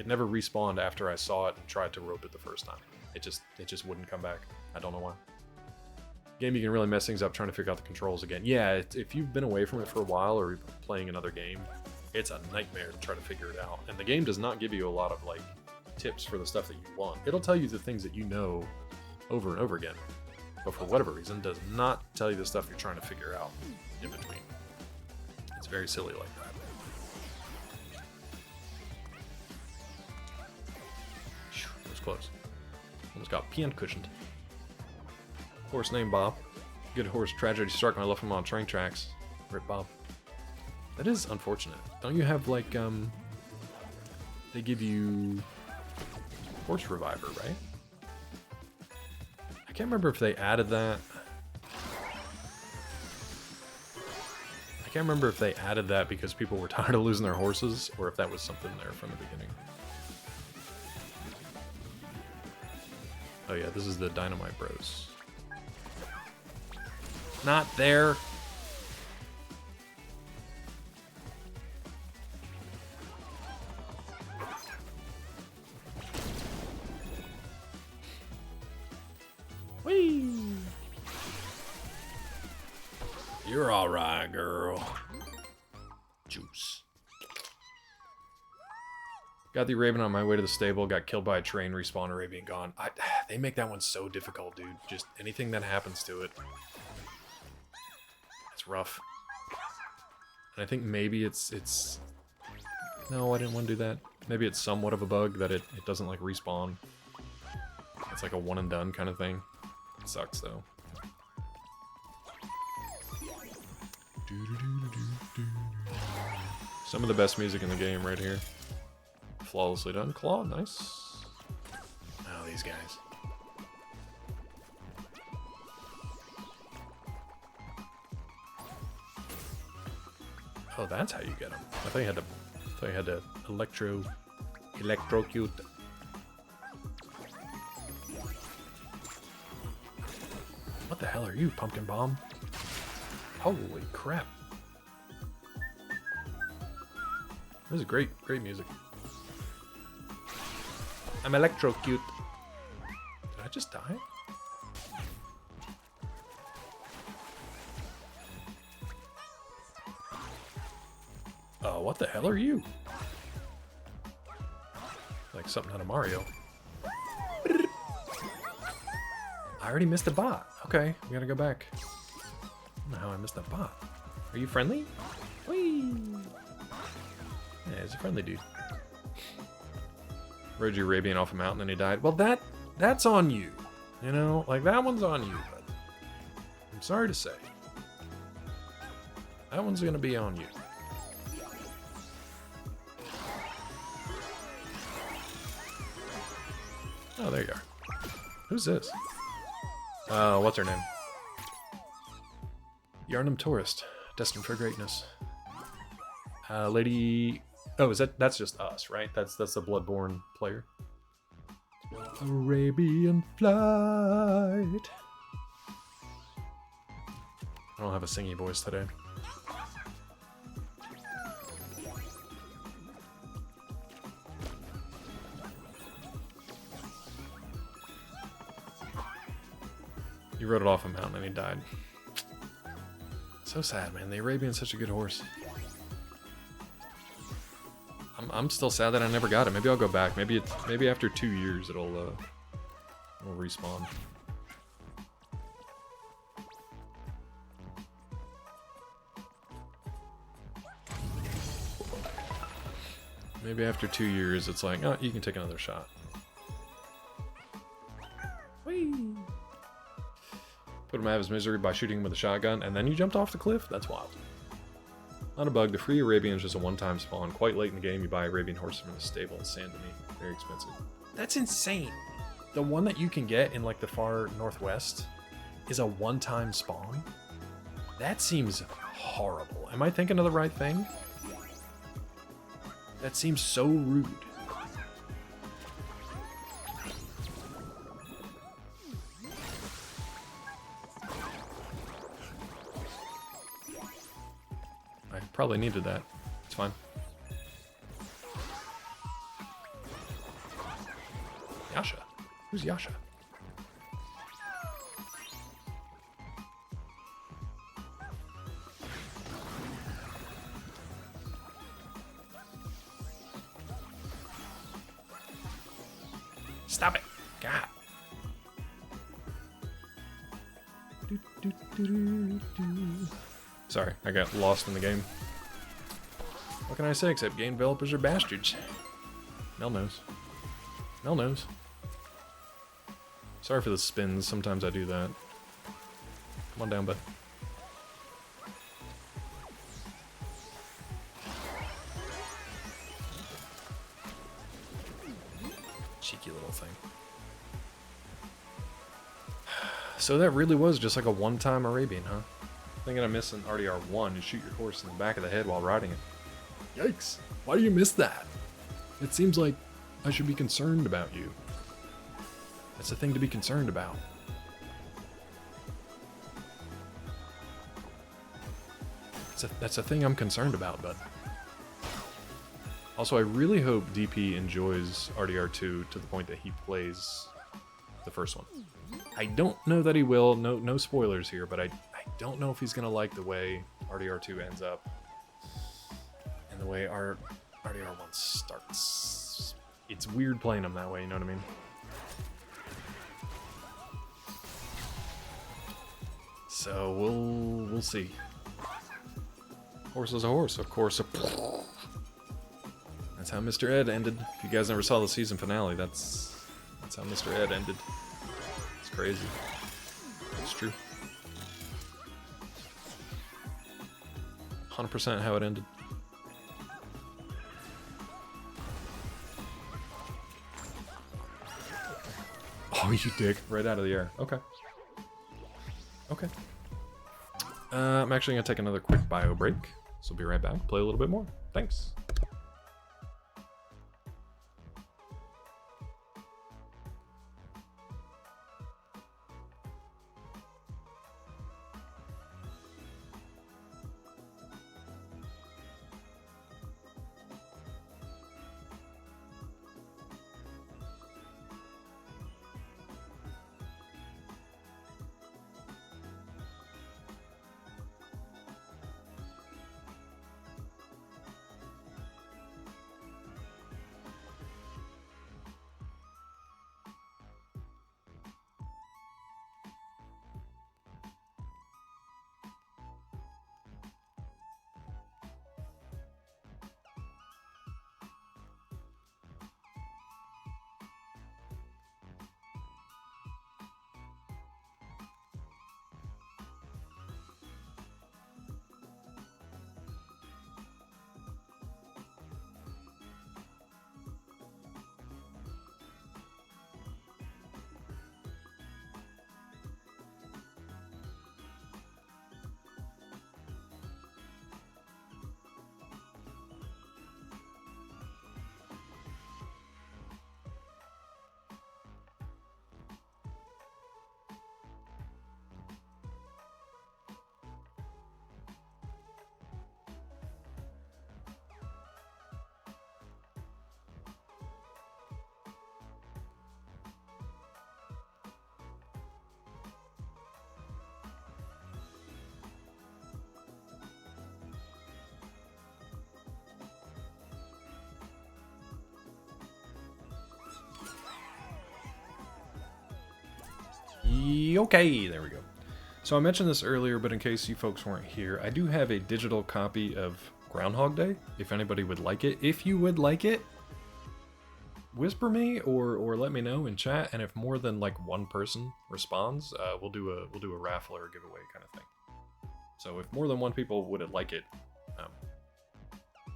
respawned after I saw it and tried to rope it the first time. It just wouldn't come back. I don't know why. Game, you can really mess things up trying to figure out the controls again. Yeah, if you've been away from it for a while or playing another game, it's a nightmare to try to figure it out. And the game does not give you a lot of like tips for the stuff that you want. It'll tell you the things that you know over and over again, but for whatever reason does not tell you the stuff you're trying to figure out in between. It's very silly like that. It was close. Almost got cushioned. Horse named Bob. Good horse. Tragedy struck when I left him on train tracks. Rip Bob. That is unfortunate. Don't you have like they give you horse reviver, right? I can't remember if they added that. I can't remember if they added that because people were tired of losing their horses, or if that was something there from the beginning. Oh yeah, this is the Dynamite Bros. Not there. Whee! You're all right, girl. Juice. Got the Arabian on my way to the stable, got killed by a train, respawn, Arabian gone. They make that one so difficult, dude. Just anything that happens to it. It's rough. And I think maybe it's... No, I didn't want to do that. Maybe it's somewhat of a bug that it doesn't like respawn. It's like a one and done kind of thing. It sucks though. Some of the best music in the game right here. Flawlessly done. Claw, nice. Oh, these guys. Oh, that's how you get them. I thought you had to electrocute. What the hell are you, Pumpkin Bomb? Holy crap. This is great music. I'm electrocute. Did I just die? Oh, what the hell are you? Like something out of Mario. I already missed a bot. Okay, we gotta go back. I don't know how I missed that bot. Are you friendly? Whee! Yeah, he's a friendly dude. Rode your Arabian off a mountain and he died. Well, that's on you. You know, like that one's on you, but I'm sorry to say. That one's gonna be on you. Oh, there you are. Who's this? What's her name? Yarnum Tourist, destined for greatness. Lady... Oh, that's just us, right? That's the Bloodborne player. Arabian Flight. I don't have a singy voice today. He rode it off a mountain and he died. So sad, man. The Arabian's such a good horse. I'm still sad that I never got it. Maybe I'll go back. Maybe after 2 years it'll respawn. Maybe after 2 years it's like, oh, you can take another shot. Whee! Put him out of his misery by shooting him with a shotgun, and then you jumped off the cliff? That's wild. Not a bug, the free Arabian is just a one-time spawn. Quite late in the game, you buy Arabian horses from the stable in San Denis. Very expensive. That's insane. The one that you can get in like the far northwest is a one-time spawn? That seems horrible. Am I thinking of the right thing? That seems so rude. I probably needed that. It's fine. Yasha? Who's Yasha? Stop it! God. Sorry, I got lost in the game. What can I say except game developers are bastards? Mel knows. Mel knows. Sorry for the spins, sometimes I do that. Come on down, bud. Cheeky little thing. So that really was just like a one-time Arabian, huh? Thinking I missed an RDR1, you shoot your horse in the back of the head while riding it. Yikes! Why do you miss that? It seems like I should be concerned about you. That's a thing to be concerned about. That's a thing I'm concerned about, bud. Also, I really hope DP enjoys RDR2 to the point that he plays the first one. I don't know that he will. No spoilers here, but I don't know if he's gonna like the way RDR2 ends up and the way our RDR1 starts. It's weird playing him that way, you know what I mean? So we'll see. Horse is a horse, of course. That's how Mr. Ed ended. If you guys never saw the season finale, that's how Mr. Ed ended. It's crazy. It's true. 100% how it ended. Oh, you dick. Right out of the air. Okay. Okay. I'm actually going to take another quick bio break. So I'll be right back. Play a little bit more. Thanks. Okay, there we go. So I mentioned this earlier, but in case you folks weren't here, I do have a digital copy of Groundhog Day, if anybody would like it. If you would like it, whisper me or let me know in chat, and if more than like one person responds, we'll do a raffle or a giveaway kind of thing. So if more than one people would like it,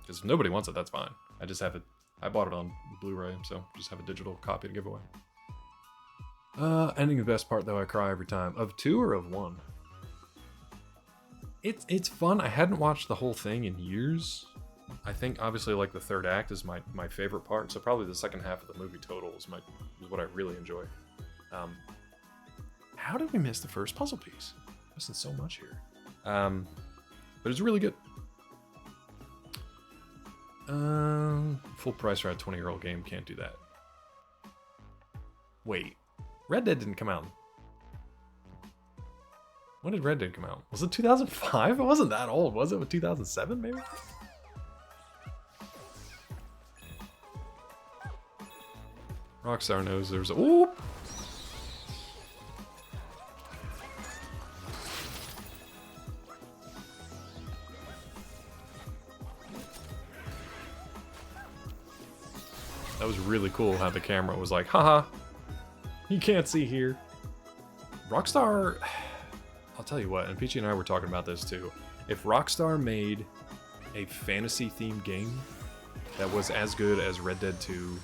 because if nobody wants it, that's fine. I just have it. I bought it on Blu-ray, so just have a digital copy to give away. Ending the best part though, I cry every time. Of 2 or of 1? It's fun. I hadn't watched the whole thing in years. I think obviously like the third act is my favorite part, so probably the second half of the movie total is what I really enjoy. How did we miss the first puzzle piece? Missing so much here. But it's really good. Full price for a 20-year-old game, can't do that. Wait, Red Dead didn't come out. When did Red Dead come out? Was it 2005? It wasn't that old, was it? 2007 maybe? Rockstar knows there's a... Ooh! That was really cool how the camera was like, haha, you can't see here. Rockstar, I'll tell you what, and Peachy and I were talking about this too. If Rockstar made a fantasy themed game that was as good as Red Dead 2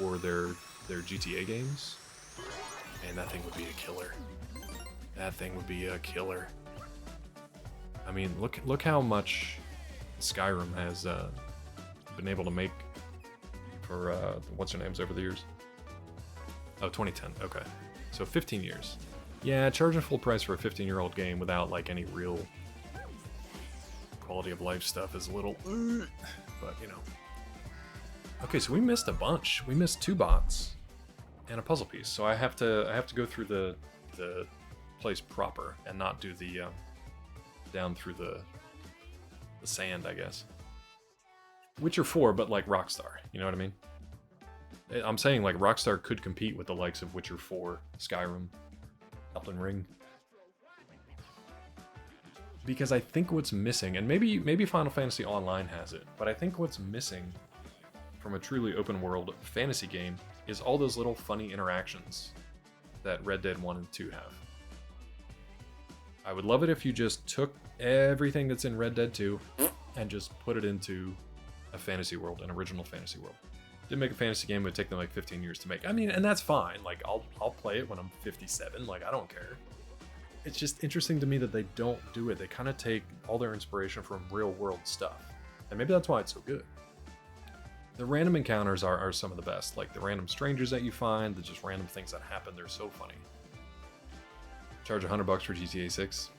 or their GTA games, man, that thing would be a killer. That thing would be a killer. I mean, look how much Skyrim has been able to make for what's her names over the years. Oh, 2010. Okay, so 15 years. Yeah, charging full price for a 15-year-old game without like any real quality of life stuff is a little, but you know. Okay, so we missed a bunch. We missed 2 bots and a puzzle piece. So I have to go through the place proper and not do the down through the sand, I guess. Witcher 4, but like Rockstar, you know what I mean? I'm saying like Rockstar could compete with the likes of Witcher 4, Skyrim, Elden Ring. Because I think what's missing, and maybe Final Fantasy Online has it, but I think what's missing from a truly open world fantasy game is all those little funny interactions that Red Dead 1 and 2 have. I would love it if you just took everything that's in Red Dead 2 and just put it into a fantasy world, an original fantasy world. Didn't make a fantasy game, it would take them like 15 years to make. I mean, and that's fine. Like, I'll play it when I'm 57. Like, I don't care. It's just interesting to me that they don't do it. They kind of take all their inspiration from real world stuff. And maybe that's why it's so good. The random encounters are some of the best. Like the random strangers that you find, the just random things that happen. They're so funny. Charge $100 for GTA 6.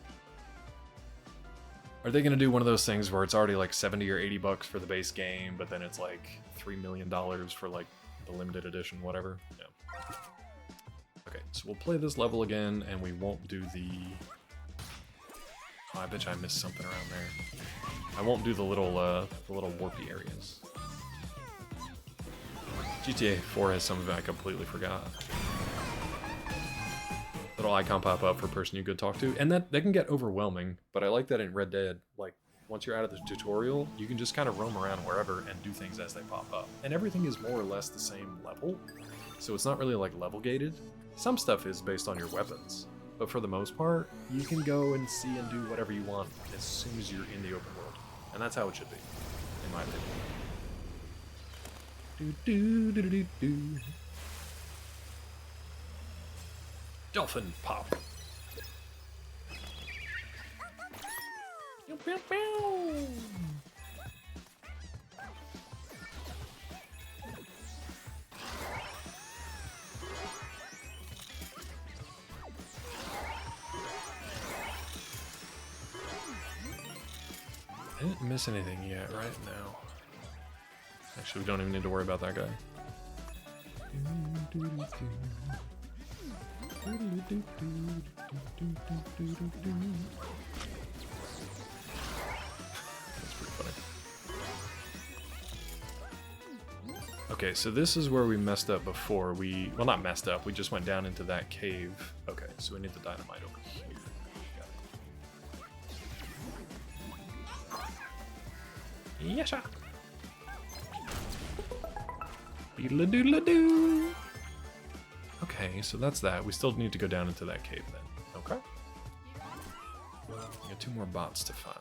Are they going to do one of those things where it's already like 70 or 80 bucks for the base game, but then it's like $3 million for like the limited edition, whatever? Yeah. Okay, so we'll play this level again, and we won't do the... Oh, I bet you I missed something around there. I won't do the little warpy areas. GTA 4 has some of it I completely forgot. Little icon pop up for person you could talk to, and that can get overwhelming, but I like that in Red Dead, like, once you're out of the tutorial, you can just kind of roam around wherever and do things as they pop up. And everything is more or less the same level, so it's not really like level gated. Some stuff is based on your weapons, but for the most part, you can go and see and do whatever you want as soon as you're in the open world. And that's how it should be, in my opinion. Do. Dolphin pop. Pew, pew, pew. I didn't miss anything yet, right now. Actually, we don't even need to worry about that guy. That's pretty funny. Okay, so this is where we messed up before. Well, not messed up, we just went down into that cave. Okay, so we need the dynamite over here. Yes, sir. Beedle-doodle-doo. Okay, so that's that. We still need to go down into that cave then. Okay. We got 2 more bots to find.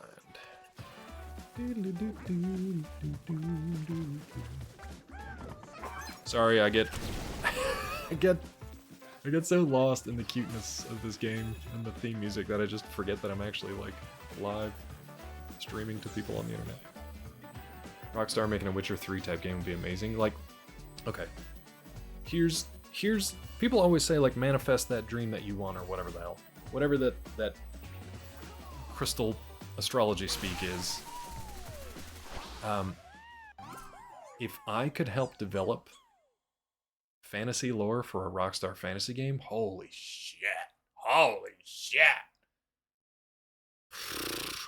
Sorry, I get so lost in the cuteness of this game and the theme music that I just forget that I'm actually like live streaming to people on the internet. Rockstar making a Witcher 3 type game would be amazing. Like, okay, here's people always say like manifest that dream that you want or whatever the hell, whatever that crystal astrology speak is. If I could help develop fantasy lore for a Rockstar fantasy game, holy shit,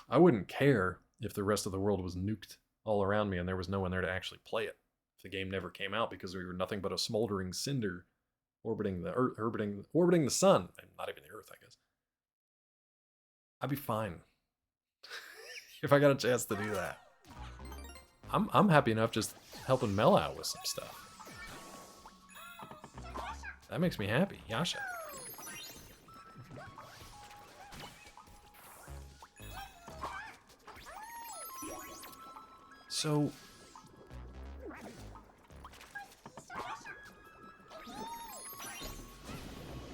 I wouldn't care if the rest of the world was nuked all around me and there was no one there to actually play it. If the game never came out because we were nothing but a smoldering cinder orbiting the Earth, orbiting the sun, and not even the Earth, I guess. I'd be fine if I got a chance to do that. I'm happy enough just helping Mel out with some stuff. That makes me happy, Yasha. So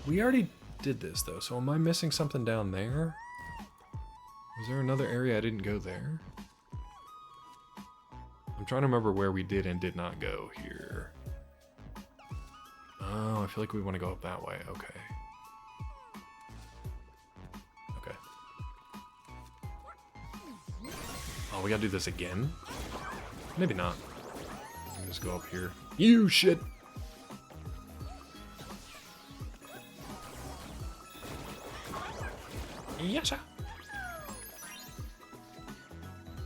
we already did this though, so am I missing something down there? Was there another area I didn't go there? I'm trying to remember where we did and did not go here. Oh, I feel like we want to go up that way. Okay. Okay. Oh, we gotta do this again? Maybe not. Let me just go up here. You shit! Yes, sir.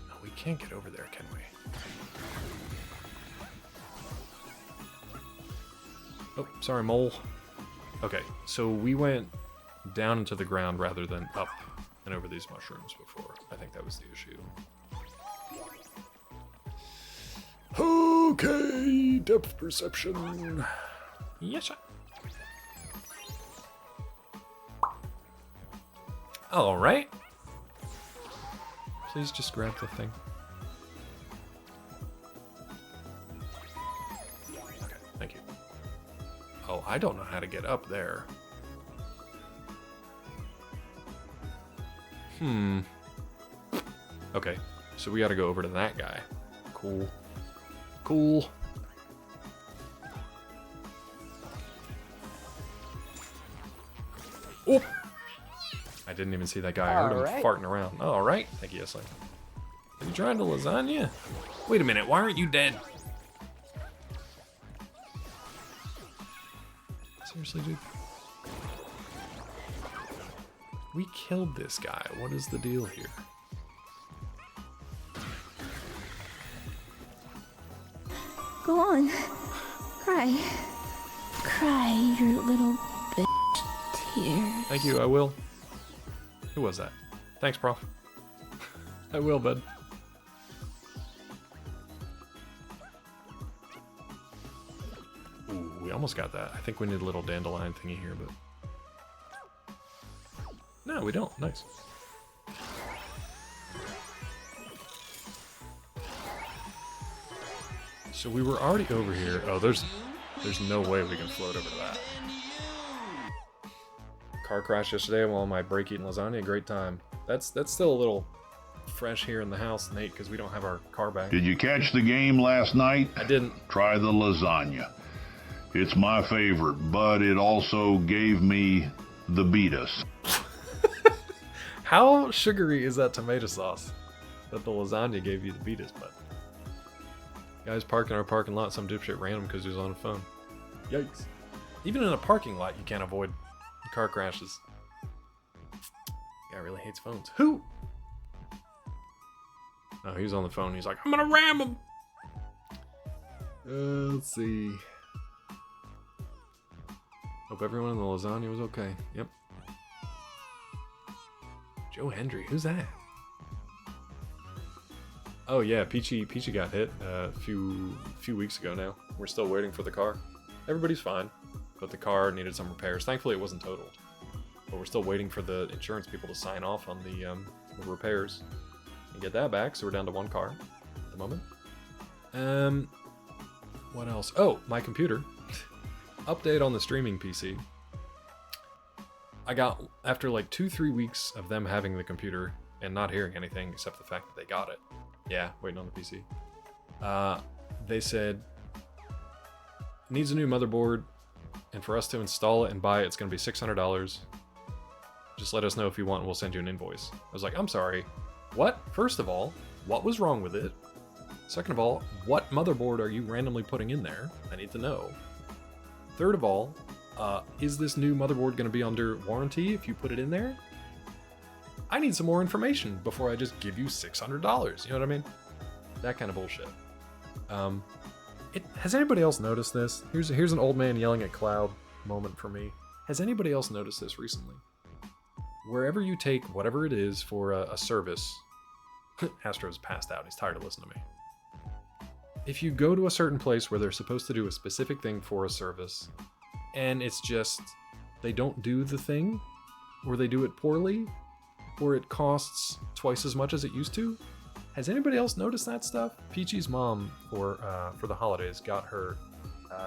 No, we can't get over there, can we? Oh, sorry, mole. Okay, so we went down into the ground rather than up and over these mushrooms before. I think that was the issue. Okay, depth perception. Yes, sir. All right. Please just grab the thing. Okay, thank you. Oh, I don't know how to get up there. Okay, so we gotta go over to that guy. Cool. Cool. Oh! I didn't even see that guy. I heard him farting around. Oh, all right. Thank you, Yesling. Are you trying to lasagna? Wait a minute. Why aren't you dead? Seriously, dude? We killed this guy. What is the deal here? Go on. Cry. Cry your little bitch tears. Thank you, I will. Who was that? Thanks, Prof. I will, bud. Ooh, we almost got that. I think we need a little dandelion thingy here, but... No, we don't. Nice. So we were already over here. Oh, there's no way we can float over to that. Car crash yesterday while on my break eating lasagna. Great time. That's still a little fresh here in the house, Nate, because we don't have our car back. Did you catch the game last night? I didn't. Try the lasagna. It's my favorite, but it also gave me the beatus. How sugary is that tomato sauce that the lasagna gave you the beatus, bud? Guys parking our parking lot, some dipshit ran him because he was on a phone. Yikes. Even in a parking lot, you can't avoid car crashes. Guy really hates phones. Who? Oh, he was on the phone. He's like, I'm gonna ram him. Let's see. Hope everyone in the lasagna was okay. Yep. Joe Hendry, who's that? Oh yeah, Peachy got hit a few weeks ago now. We're still waiting for the car. Everybody's fine, but the car needed some repairs. Thankfully, it wasn't totaled. But we're still waiting for the insurance people to sign off on the repairs and get that back. So we're down to one car at the moment. What else? Oh, my computer. Update on the streaming PC. I got, after like 2-3 weeks of them having the computer and not hearing anything except the fact that they got it. Yeah, waiting on the PC. They said, needs a new motherboard, and for us to install it and buy it, it's going to be $600. Just let us know if you want and we'll send you an invoice. I was like, I'm sorry. What? First of all, what was wrong with it? Second of all, what motherboard are you randomly putting in there? I need to know. Third of all, is this new motherboard going to be under warranty if you put it in there? I need some more information before I just give you $600. You know what I mean? That kind of bullshit. Has anybody else noticed this? Here's an old man yelling at cloud moment for me. Has anybody else noticed this recently? Wherever you take whatever it is for a service, Astro's passed out. He's tired of listening to me. If you go to a certain place where they're supposed to do a specific thing for a service, and it's just they don't do the thing, or they do it poorly, or it costs twice as much as it used to. Has anybody else noticed that stuff? Peachy's mom, for the holidays, got her.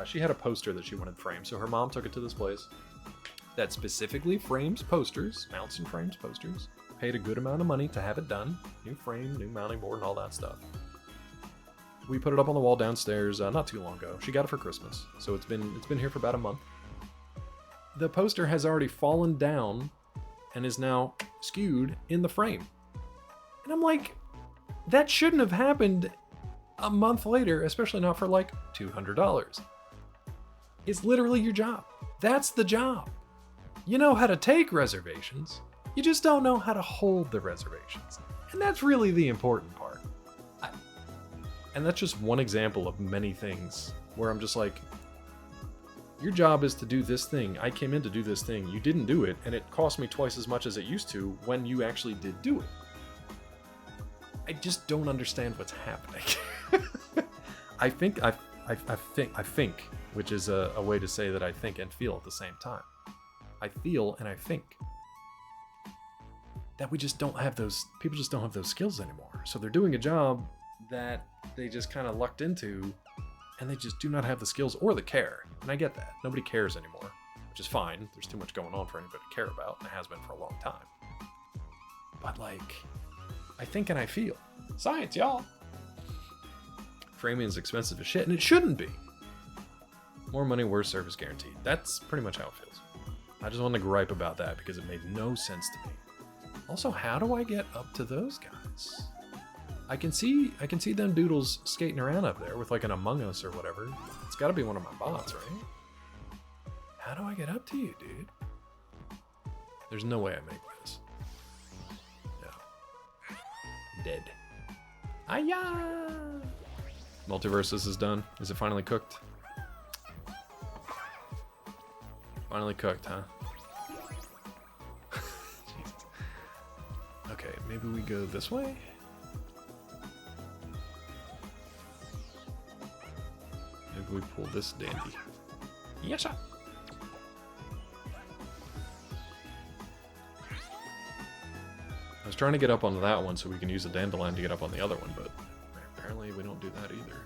She had a poster that she wanted framed, so her mom took it to this place that specifically frames posters, mounts and frames posters. Paid a good amount of money to have it done. New frame, new mounting board, and all that stuff. We put it up on the wall downstairs not too long ago. She got it for Christmas, so it's been here for about a month. The poster has already fallen down and is now skewed in the frame. And I'm like, that shouldn't have happened a month later, especially not for like $200. It's literally your job. That's the job. You know how to take reservations, you just don't know how to hold the reservations. And that's really the important part. And that's just one example of many things where I'm just like, your job is to do this thing. I came in to do this thing. You didn't do it, and it cost me twice as much as it used to when you actually did do it. I just don't understand what's happening. I think, which is a way to say that I think and feel at the same time. I feel and I think that we just don't have those, people just don't have those skills anymore. So they're doing a job that they just kind of lucked into, and they just do not have the skills or the care. And I get that. Nobody cares anymore, which is fine. There's too much going on for anybody to care about, and it has been for a long time. But like, I think and I feel. Science, y'all. Framing is expensive as shit, and it shouldn't be. More money, worse service guaranteed. That's pretty much how it feels. I just wanted to gripe about that because it made no sense to me. Also, how do I get up to those guys? I can see them doodles skating around up there with like an Among Us or whatever. It's got to be one of my bots, right? How do I get up to you, dude? There's no way I make this. No. Dead. Aya! Multiverses is done. Is it finally cooked? Finally cooked, huh? Jesus. Okay, maybe we go this way? Maybe we pull this dandy. Yes, sir. I was trying to get up onto that one so we can use the dandelion to get up on the other one, but apparently we don't do that either.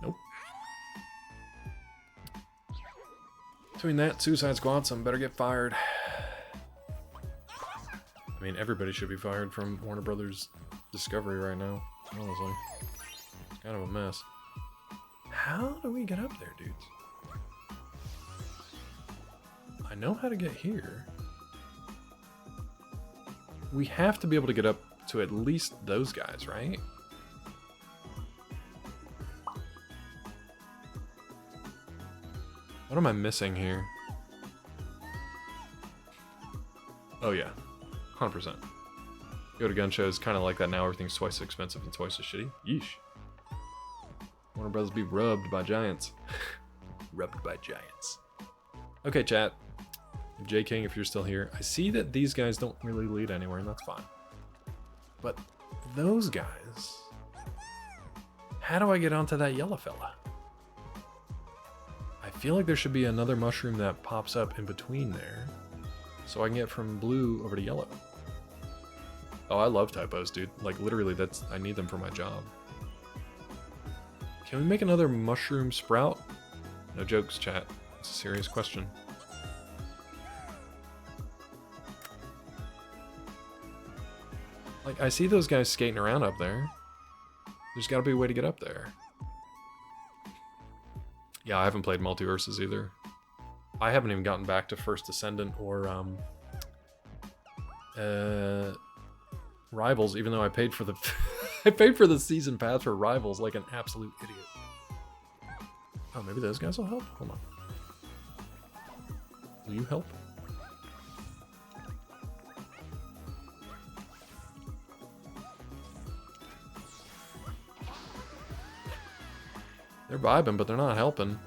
Nope. Between that, Suicide Squad, some better get fired. I mean, everybody should be fired from Warner Brothers Discovery right now, honestly. It's kind of a mess. How do we get up there, dudes? I know how to get here. We have to be able to get up to at least those guys, right? What am I missing here? Oh yeah, 100%. Go to gun shows, kind of like that now. Everything's twice as expensive and twice as shitty. Yeesh. Warner Brothers be rubbed by giants. rubbed by giants. Okay, chat. J King, if you're still here, I see that these guys don't really lead anywhere, and that's fine. But those guys, how do I get onto that yellow fella? I feel like there should be another mushroom that pops up in between there, so I can get from blue over to yellow. Oh, I love typos, dude. Like, literally, I need them for my job. Can we make another mushroom sprout? No jokes, chat. It's a serious question. Like, I see those guys skating around up there. There's gotta be a way to get up there. Yeah, I haven't played Multiverses either. I haven't even gotten back to First Descendant or, Rivals, even though I paid for the I paid for the season pass for Rivals like an absolute idiot. Oh, maybe those guys will help? Hold on. Will you help? They're vibing, but they're not helping.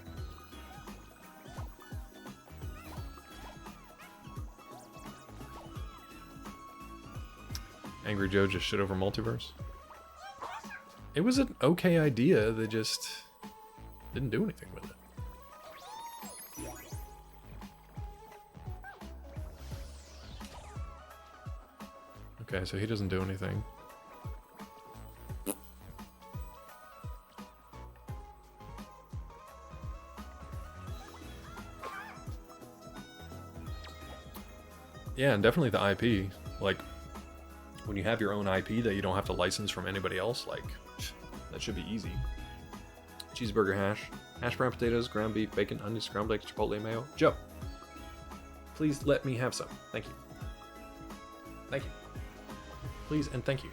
Angry Joe just shit over Multiverse. It was an okay idea, they just didn't do anything with it. Okay, so he doesn't do anything. Yeah, and definitely the IP. Like, when you have your own IP that you don't have to license from anybody else, like, that should be easy. Cheeseburger hash. Hash brown potatoes, ground beef, bacon, onions, scrambled eggs, chipotle mayo. Joe, please let me have some. Thank you. Thank you. Please and thank you.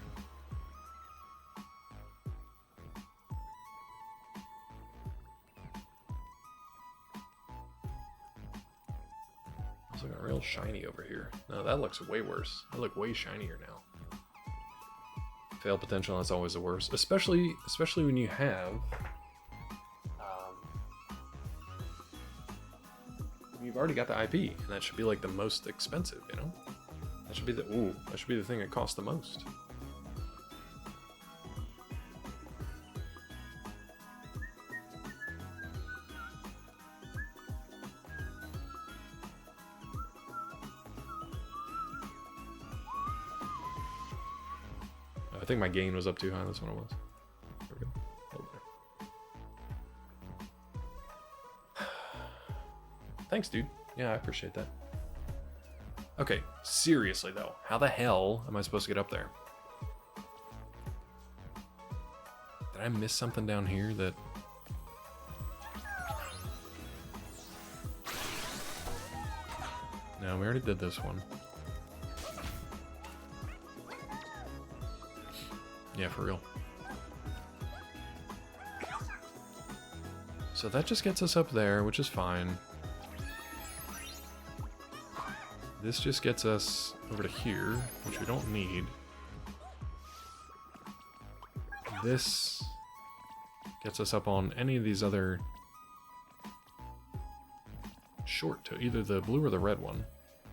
It's looking real shiny over here. No, that looks way worse. I look way shinier now. Fail potential, that's always the worst. Especially when you have... you've already got the IP, and that should be like the most expensive, you know? That should be the... ooh, that should be the thing that costs the most. I think my gain was up too high, that's what it was. There we go. A little better. Thanks, dude. Yeah, I appreciate that. Okay, seriously though, how the hell am I supposed to get up there? Did I miss something down here that... No, we already did this one. Yeah, for real. So that just gets us up there, which is fine. This just gets us over to here, which we don't need. This gets us up on any of these other short to either the blue or the red one.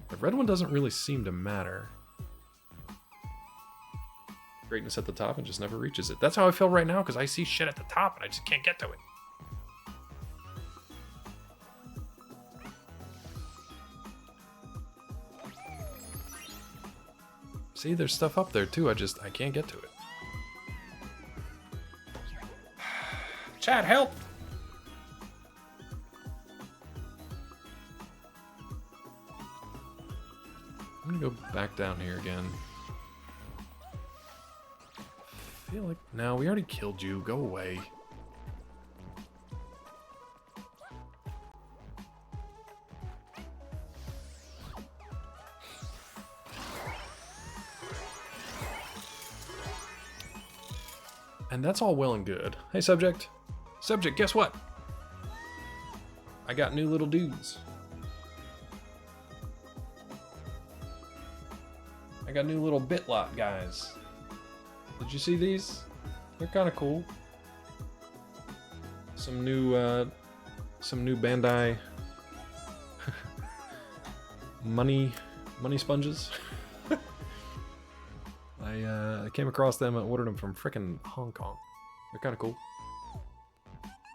The red one doesn't really seem to matter. Greatness at the top and just never reaches it. That's how I feel right now, because I see shit at the top and I just can't get to it. See, there's stuff up there too, I can't get to it. Chat, help! I'm gonna go back down here again. I feel like... no, we already killed you. Go away. And that's all well and good. Hey, subject. Subject, guess what? I got new little dudes. I got new little bitlot guys. Did you see these? They're kind of cool. Some new some new Bandai money sponges. I came across them and ordered them from frickin' Hong Kong. They're kind of cool.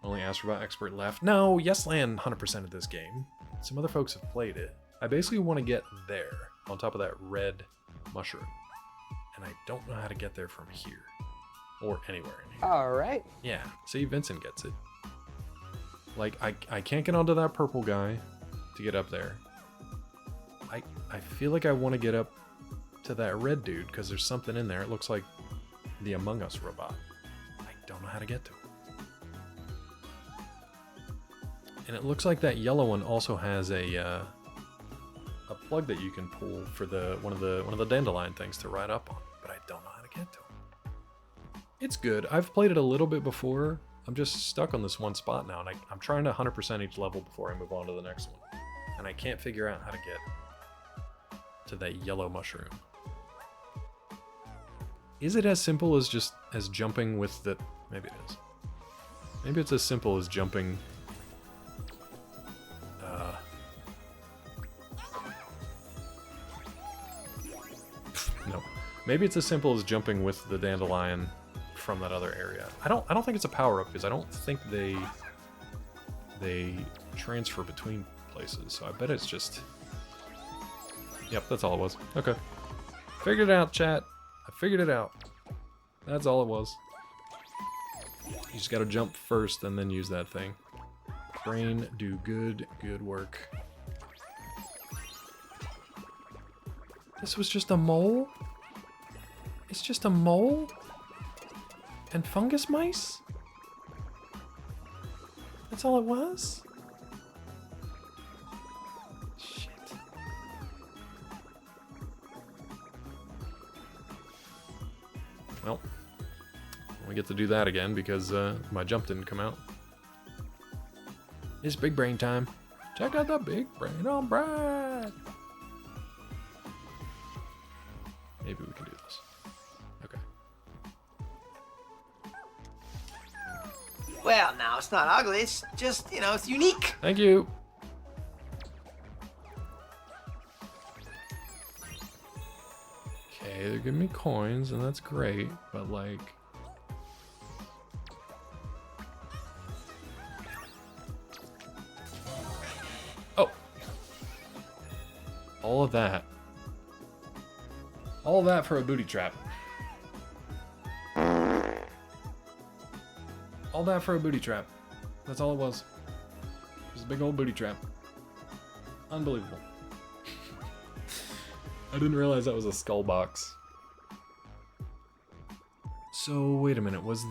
Only Astro Bot expert left. No, YesLand 100% of this game. Some other folks have played it. I basically want to get there, on top of that red mushroom. And I don't know how to get there from here. Or anywhere in here. Alright. Yeah, see, Vincent gets it. Like, I can't get onto that purple guy to get up there. I feel like I want to get up to that red dude, because there's something in there. It looks like the Among Us robot. I don't know how to get to it. And it looks like that yellow one also has a plug that you can pull for one of the dandelion things to ride up on, but I don't know how to get to it. It's good. I've played it a little bit before. I'm just stuck on this one spot now, and I'm trying to 100% each level before I move on to the next one. And I can't figure out how to get to that yellow mushroom. Is it as simple as jumping with the... Maybe it is. Maybe it's as simple as jumping... No. Maybe it's as simple as jumping with the dandelion from that other area. I don't think it's a power-up, because I don't think they transfer between places, so I bet it's just... Yep, that's all it was. Okay. Figured it out, chat. I figured it out. That's all it was. You just gotta jump first and then use that thing. Brain, do good work. This was just a mole? It's just a mole? And fungus mice? That's all it was? Shit. Well, we get to do that again because my jump didn't come out. It's big brain time. Check out the big brain on Brad. Maybe we can do this. Okay. Well, now, it's not ugly. It's just, it's unique. Thank you. Okay, they're giving me coins, and that's great, but like... Oh! All of that. All that for a booty trap. All that for a booty trap. That's all it was. Just a big old booty trap. Unbelievable. I didn't realize that was a skull box. So, wait a minute. Was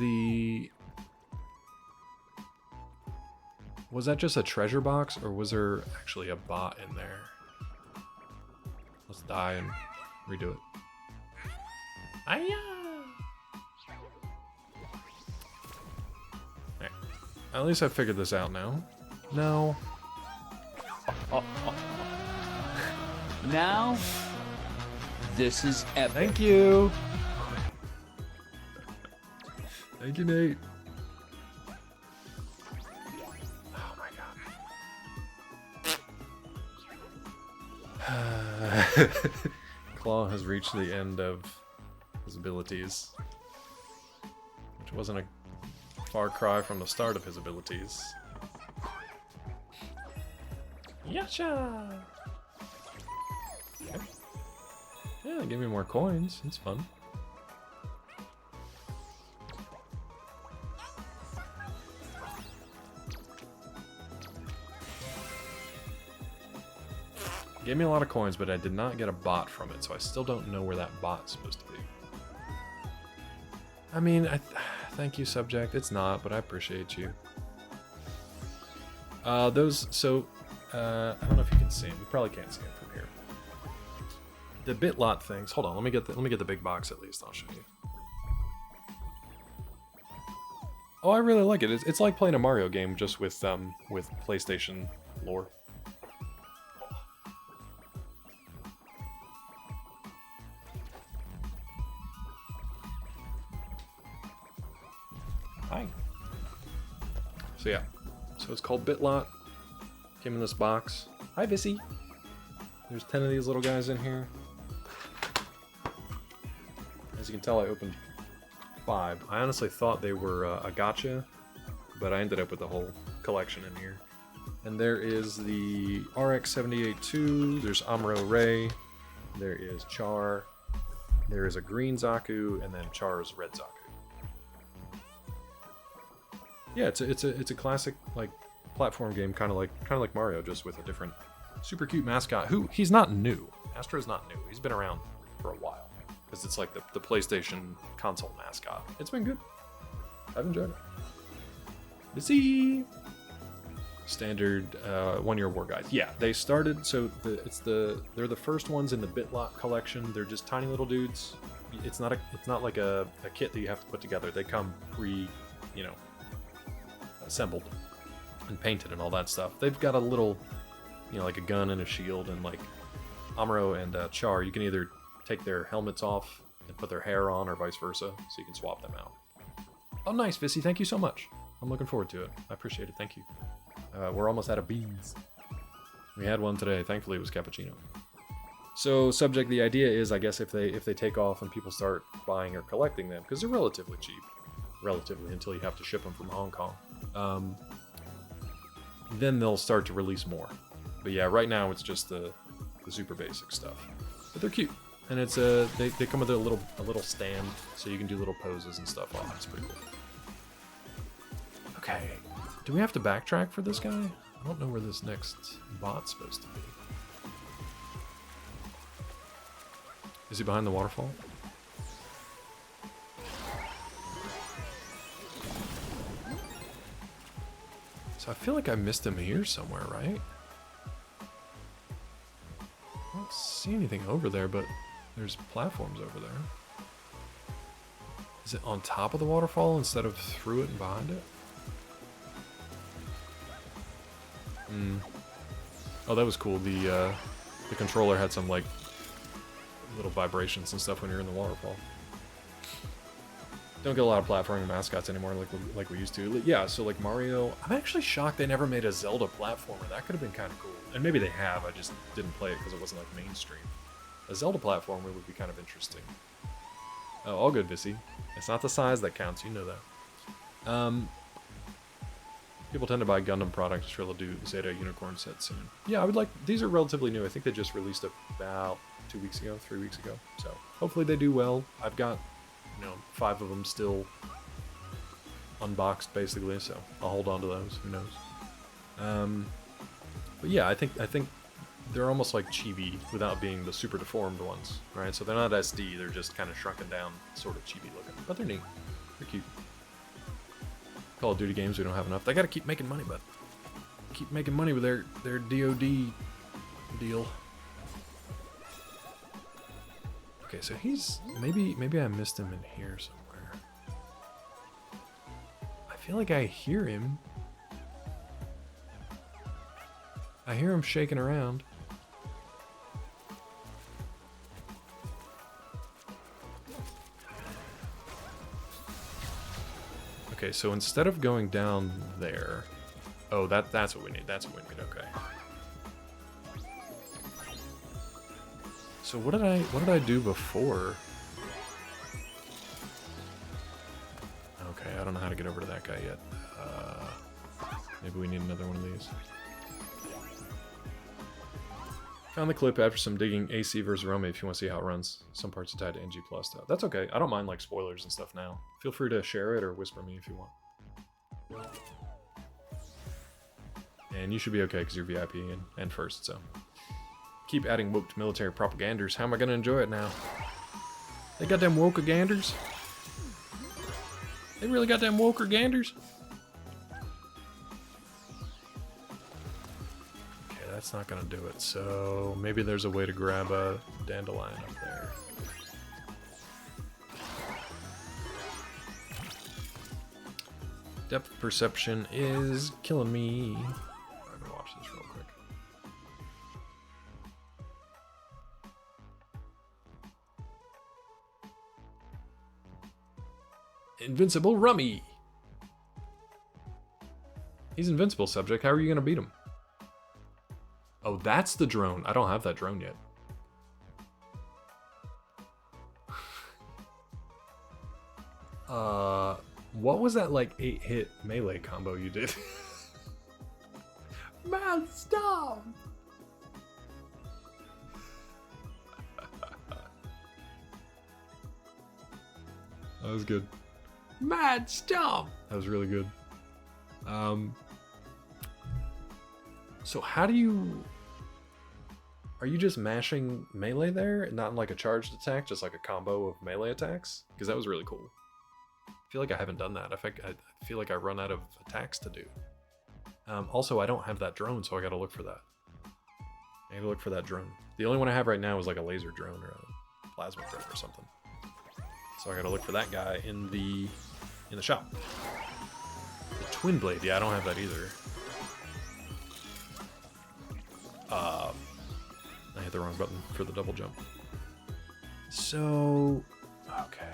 that just a treasure box, or was there actually a bot in there? Let's die and redo it. Hiya! Right. At least I figured this out now. No. Now, this is epic. Thank you. Thank you, Nate. Oh my god. Claw has reached the end of his abilities, which wasn't a far cry from the start of his abilities. Yasha! Okay. Yeah, give me more coins. It's fun. Gave me a lot of coins, but I did not get a bot from it, so I still don't know where that bot's supposed to be. I mean, thank you, subject. It's not, but I appreciate you. I don't know if you can see them. You probably can't see them from here. The bitlot things. Hold on, let me get the big box at least. I'll show you. Oh, I really like it. It's like playing a Mario game just with PlayStation lore. Hi. So yeah, So it's called BitLot. Came in this box. Hi, Vissy. There's 10 of these little guys in here. As you can tell, I opened 5. I honestly thought they were a gotcha, but I ended up with the whole collection in here. And there is the RX-78-2, there's Amuro Ray, there is Char, there is a green Zaku, and then Char's red Zaku. Yeah, it's a classic like platform game, kind of like Mario, just with a different, super cute mascot. Who he's not new. Astro's not new. He's been around for a while because it's like the PlayStation console mascot. It's been good. I've enjoyed it. Busy. Standard 1-year war guides. Yeah, they started. So they're the first ones in the BitLot collection. They're just tiny little dudes. It's not like a kit that you have to put together. They come assembled and painted and all that stuff. They've got a little, like a gun and a shield, and like Amuro and Char, you can either take their helmets off and put their hair on, or vice versa, so you can swap them out. Oh, nice, Vissy. Thank you so much. I'm looking forward to it. I appreciate it. Thank you. We're almost out of beans. We had one today. Thankfully, it was cappuccino. So, subject, the idea is, I guess, if they take off and people start buying or collecting them, because they're relatively cheap, until you have to ship them from Hong Kong, then they'll start to release more. But yeah, right now it's just the super basic stuff. But they're cute, and it's they come with a little stand, so you can do little poses and stuff on it. It's pretty cool. Okay, do we have to backtrack for this guy? I don't know where this next bot's supposed to be. Is he behind the waterfall? So I feel like I missed him here somewhere, right? I don't see anything over there, but there's platforms over there. Is it on top of the waterfall instead of through it and behind it? Oh, that was cool. The controller had some like little vibrations and stuff when you're in the waterfall. Don't get a lot of platforming mascots anymore like we used to. Yeah, so like Mario, I'm actually shocked they never made a Zelda platformer. That could have been kind of cool. And maybe they have, I just didn't play it because it wasn't like mainstream. A Zelda platformer would be kind of interesting. Oh, all good, Vissy. It's not the size that counts, you know that. People tend to buy Gundam products. Sure, they'll do Zeta Unicorn set soon. Yeah, I would like, these are relatively new. I think they just released about 3 weeks ago. So hopefully they do well. I've got 5 of them still unboxed, basically, so I'll hold on to those. Who knows? But yeah, I think they're almost like chibi without being the super deformed ones, right? So they're not SD; they're just kind of shrunken down, sort of chibi looking, but they're neat. They're cute. Call of Duty games, we don't have enough. They got to keep making money, bud. Keep making money with their DoD deal. Okay, so he's maybe I missed him in here somewhere. I feel like I hear him. I hear him shaking around. Okay, so instead of going down there, oh, that's what we need. That's what we need. Okay. So what did I do before? Okay, I don't know how to get over to that guy yet. Maybe we need another one of these. Found the clip after some digging. AC versus Rome if you want to see how it runs. Some parts are tied to NG Plus stuff. That's okay. I don't mind like spoilers and stuff now. Feel free to share it or whisper me if you want. And you should be okay because you're VIP and first, so. Keep adding woke to military propaganders. How am I going to enjoy it now? They got them woke-a-ganders? They really got them woke-a-ganders? Okay, that's not going to do it. So maybe there's a way to grab a dandelion up there. Depth perception is killing me. I'm going to watch this real quick. Invincible Rummy. He's invincible, subject. How are you gonna beat him? Oh, that's the drone. I don't have that drone yet. What was that like 8-hit melee combo you did? Man, stop! That was good. Mad stop! That was really good. So how do you... Are you just mashing melee there? Not like a charged attack, just like a combo of melee attacks? Because that was really cool. I feel like I haven't done that. I feel like I run out of attacks to do. Also, I don't have that drone, so I gotta look for that. I gotta look for that drone. The only one I have right now is like a laser drone or a plasma drone or something. So I gotta look for that guy in the shop. The twin blade, yeah, I don't have that either. I hit the wrong button for the double jump. So, okay.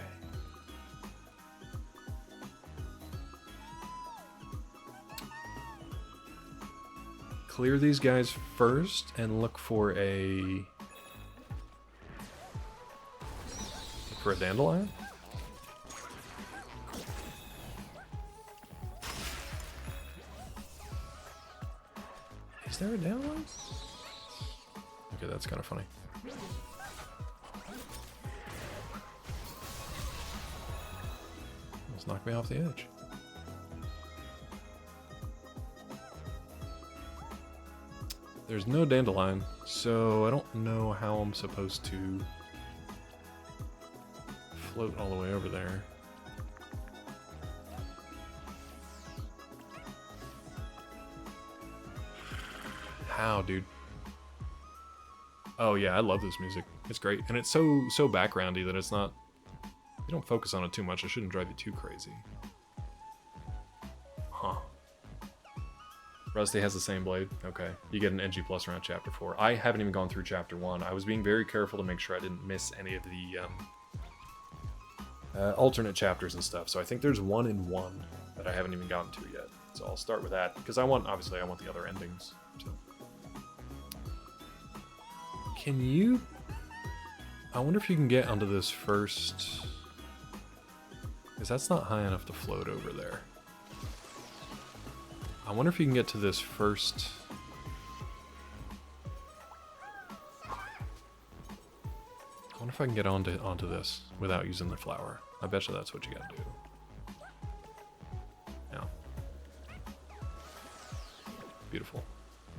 Clear these guys first and look for a dandelion? Is there a dandelion? Okay, that's kind of funny. Almost knocked me off the edge. There's no dandelion, so I don't know how I'm supposed to float all the way over there. How, dude? Oh yeah, I love this music. It's great, and it's so backgroundy that it's not. You don't focus on it too much. It shouldn't drive you too crazy. Huh. Rusty has the same blade. Okay, you get an NG plus around chapter 4. I haven't even gone through chapter 1. I was being very careful to make sure I didn't miss any of the alternate chapters and stuff. So I think there's 1 in 1 that I haven't even gotten to yet. So I'll start with that because obviously I want the other endings. So. Can you... I wonder if you can get onto this first... Because that's not high enough to float over there. I wonder if you can get to this first... I wonder if I can get onto this without using the flower. I bet you that's what you gotta do. Yeah. Beautiful.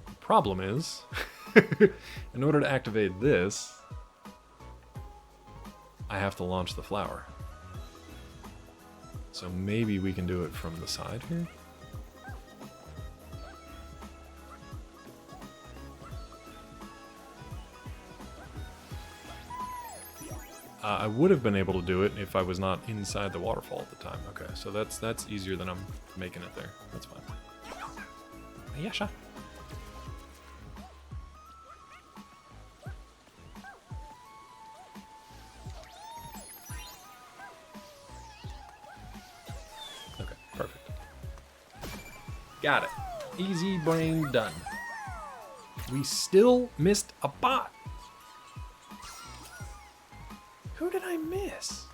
The problem is... in order to activate this, I have to launch the flower. So maybe we can do it from the side here? I would have been able to do it if I was not inside the waterfall at the time. Okay, so that's easier than I'm making it there. That's fine. Yeah, sure. Got it. Easy brain done. We still missed a bot. Who did I miss?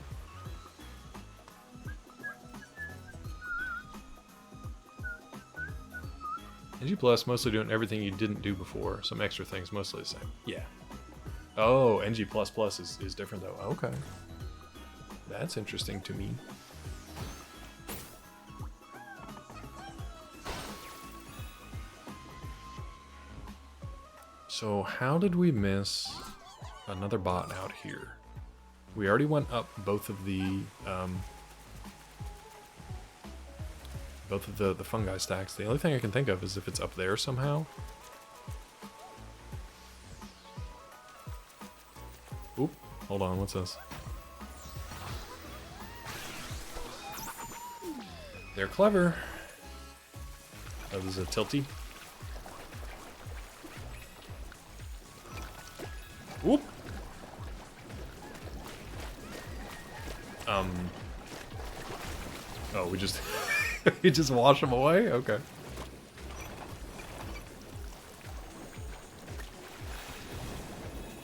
NG Plus, mostly doing everything you didn't do before. Some extra things, mostly the same. Yeah. Oh, NG Plus Plus is different though. Okay. That's interesting to me. So how did we miss another bot out here? We already went up both of the fungi stacks. The only thing I can think of is if it's up there somehow. Oop, hold on, what's this? They're clever. Oh, this is a tilty. Whoop. Oh, we just we just wash them away? Okay.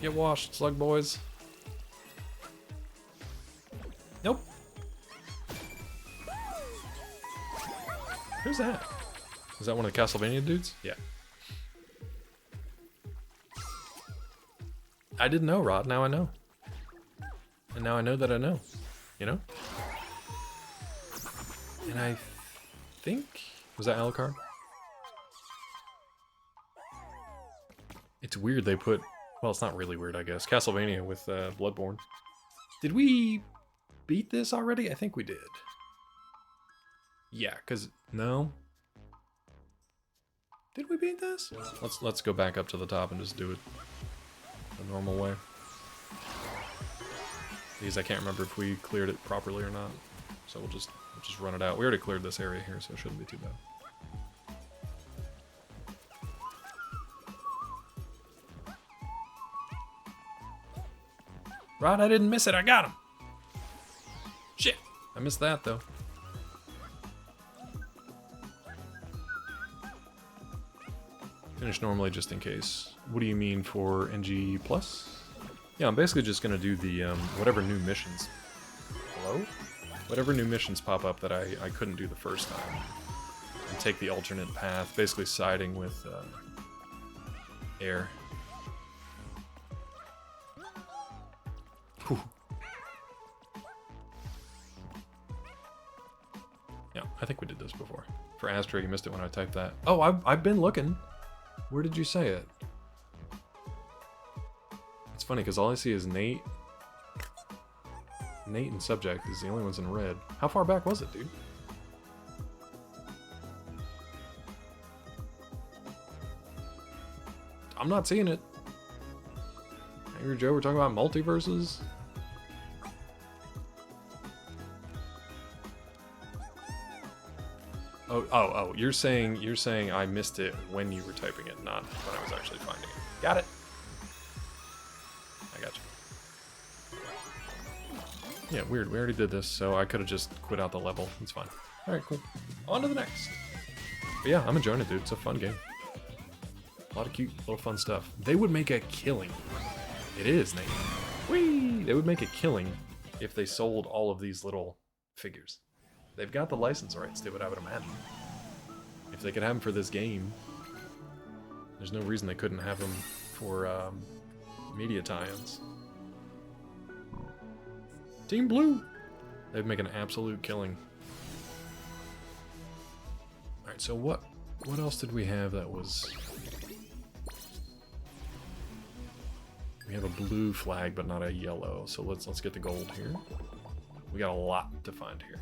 Get washed, slug boys. Nope. Who's that? Is that one of the Castlevania dudes? Yeah. I didn't know, Rod. Now I know. And now I know that I know. You know? And I think... Was that Alucard? It's weird they put... Well, it's not really weird, I guess. Castlevania with Bloodborne. Did we beat this already? I think we did. Yeah, because... No? Did we beat this? Let's go back up to the top and just do it the normal way. Because I can't remember if we cleared it properly or not. So we'll just run it out. We already cleared this area here, so it shouldn't be too bad. Rod, I didn't miss it. I got him. Shit. I missed that, though. Finish normally just in case. What do you mean for NG+? Yeah, I'm basically just going to do the, whatever new missions. Hello? Whatever new missions pop up that I couldn't do the first time. And take the alternate path, basically siding with, air. Whew. Yeah, I think we did this before. For Astro, you missed it when I typed that. Oh, I've been looking. Where did you say it? It's funny, because all I see is Nate. Nate and Subject is the only ones in red. How far back was it, dude? I'm not seeing it. Angry Joe, we're talking about multiverses? Oh, you're saying I missed it when you were typing it, not when I was actually finding it. Got it. I got you. Yeah, weird. We already did this, so I could have just quit out the level. It's fine. Alright, cool. On to the next. But yeah, I'm enjoying it, dude. It's a fun game. A lot of cute, little fun stuff. They would make a killing. It is, Nate. Whee! They would make a killing if they sold all of these little figures. They've got the license rights to it, I would imagine. If they could have them for this game, there's no reason they couldn't have them for media tie-ins. Team Blue! They'd make an absolute killing. Alright, so what else did we have that was... We have a blue flag, but not a yellow, so let's get the gold here. We got a lot to find here.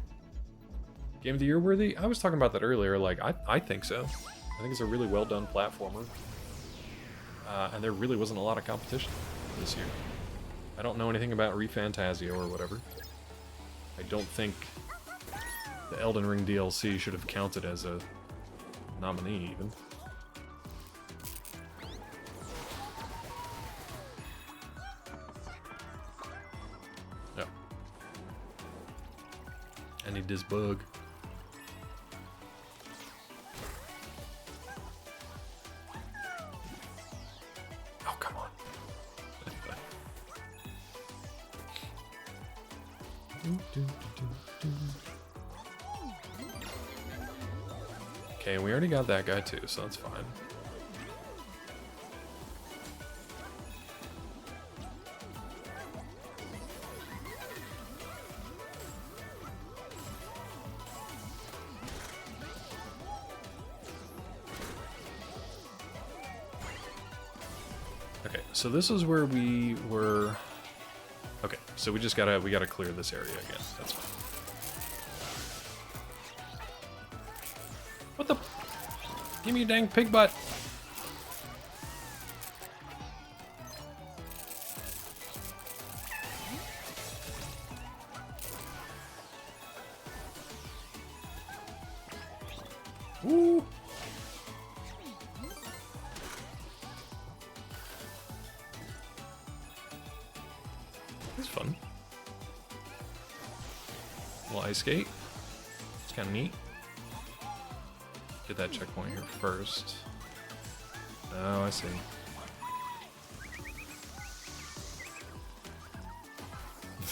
Game of the Year worthy? I was talking about that earlier, like, I think so. I think it's a really well done platformer. And there really wasn't a lot of competition this year. I don't know anything about ReFantazio or whatever. I don't think the Elden Ring DLC should have counted as a nominee, even. Yeah. I need this bug. Okay, we already got that guy too, so that's fine. Okay, so this is where we were. Okay, so we gotta clear this area again. That's fine. What the? Give me your dang pig butt. Woo! That's fun. Little ice skate. It's kind of neat. Get that checkpoint here first. Oh, I see.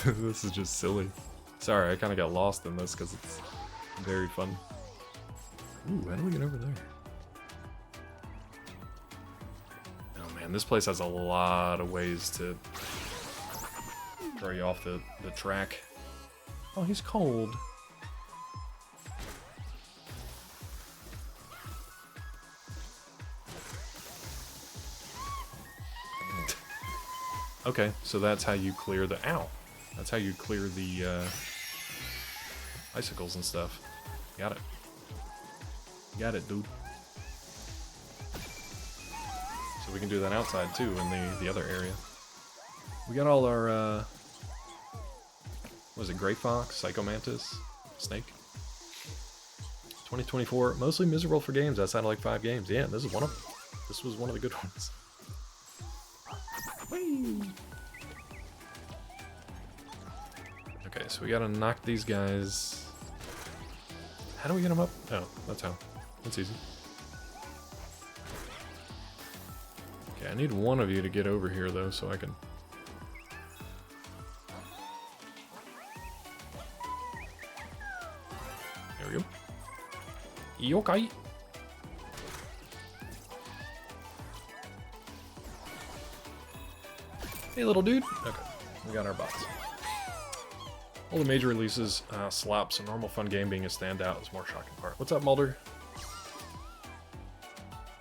This is just silly. Sorry, I kind of got lost in this because it's very fun. Ooh, how do we get over there? Oh man, this place has a lot of ways to throw you off the track. Oh, he's cold. Okay, so that's how you clear the... Ow! That's how you clear the icicles and stuff. Got it. Got it, dude. So we can do that outside too in the other area. We got all our what was it, Gray Fox, Psycho Mantis, Snake. 2024, mostly miserable for games outside of like 5 games. Yeah, this is one of them. This was one of the good ones. Whee! Okay, so we gotta knock these guys. How do we get them up? Oh, that's how. That's easy. Okay, I need one of you to get over here though, so I can... There we go. Yokai! Hey little dude! Okay, we got our bots. All the major releases slaps, a normal fun game being a standout is more shocking part. What's up, Mulder?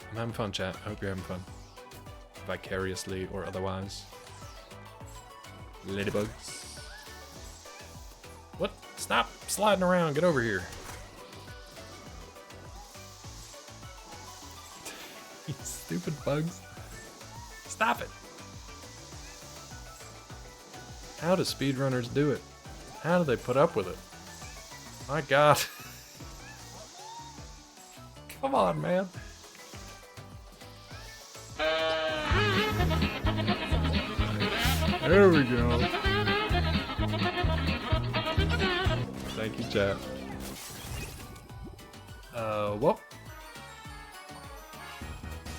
I'm having fun, chat. I hope you're having fun. Vicariously or otherwise. Ladybugs. What? Stop sliding around. Get over here. You stupid bugs. Stop it. How do speedrunners do it? How do they put up with it? My God. Come on, man. There we go. Thank you, chat. Whoop.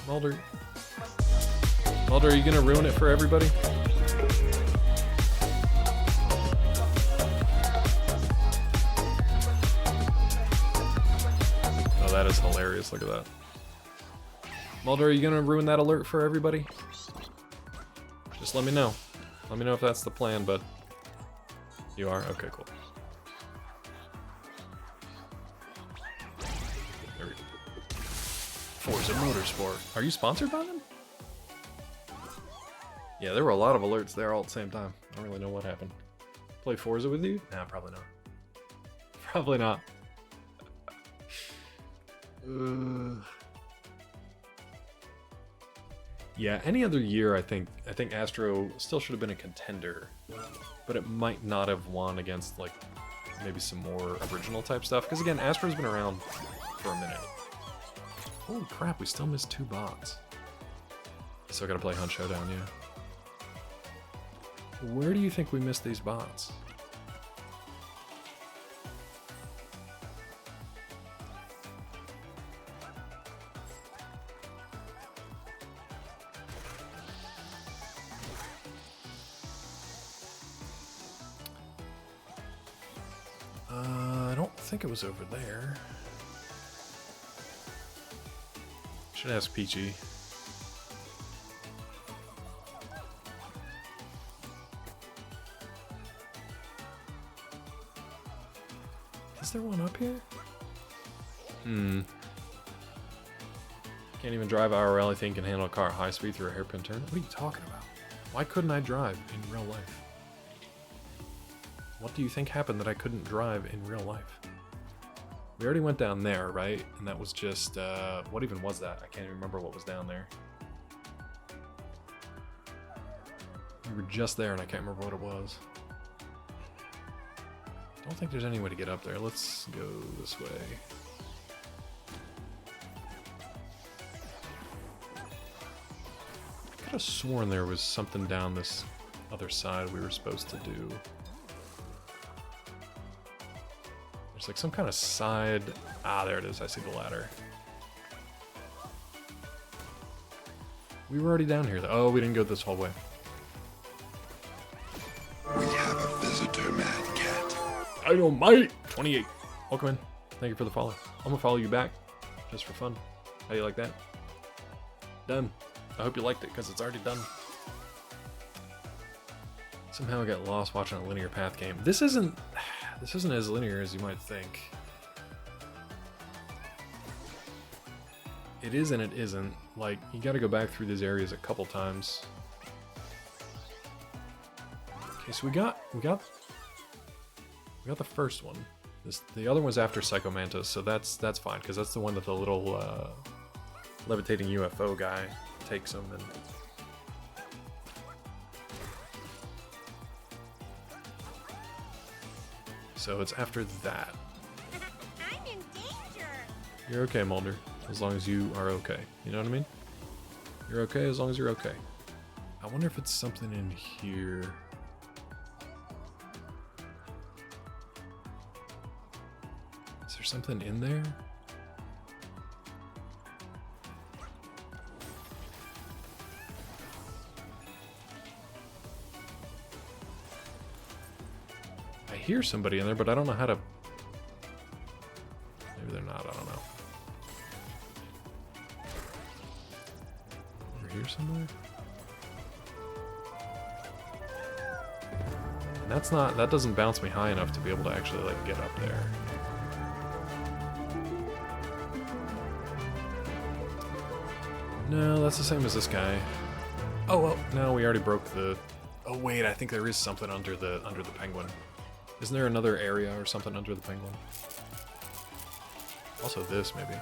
Mulder. Mulder, are you gonna ruin it for everybody? Oh, that is hilarious. Look at that. Mulder, are you gonna ruin that alert for everybody? Just let me know. Let me know if that's the plan, but you are? Okay, cool. There we go. Forza Motorsport. Are you sponsored by them? Yeah, there were a lot of alerts there all at the same time. I don't really know what happened. Play Forza with you? Nah, probably not. Probably not. Yeah, any other year, I think Astro still should have been a contender, but it might not have won against like maybe some more original type stuff. Because again, Astro's been around for a minute. Holy crap, we still missed 2 bots. Still gotta play Hunt Showdown, yeah. Where do you think we missed these bots? I don't think it was over there. Should ask Peachy. Is there one up here? Can't even drive IRL. I think can handle a car at high speed through a hairpin turn. What are you talking about? Why couldn't I drive in real life? What do you think happened that I couldn't drive in real life? We already went down there, right? And that was just, what even was that? I can't even remember what was down there. We were just there and I can't remember what it was. I don't think there's any way to get up there. Let's go this way. I could have sworn there was something down this other side we were supposed to do. There's like some kind of side... Ah, there it is. I see the ladder. We were already down here though. Oh, we didn't go this whole way. We have a Dynamite! 28. Welcome in. Thank you for the follow. I'm gonna follow you back, just for fun. How do you like that? Done. I hope you liked it, because it's already done. Somehow I got lost watching a linear path game. This isn't as linear as you might think. It is and it isn't. Like, you gotta go back through these areas a couple times. Okay, so we got the first one. The other one's after Psycho Mantis, so that's fine, because that's the one that the little levitating UFO guy takes him and... So it's after that. I'm in danger. You're okay, Mulder, as long as you are okay. You know what I mean? You're okay as long as you're okay. I wonder if it's something in here. Is there something in there? I hear somebody in there, but I don't know how to... Maybe they're not, I don't know. Over here somewhere? And that's not... That doesn't bounce me high enough to be able to actually, like, get up there. No, that's the same as this guy. Oh, well, no, we already broke the... Oh, wait, I think there is something under the penguin. Isn't there another area or something under the penguin? Also this, maybe.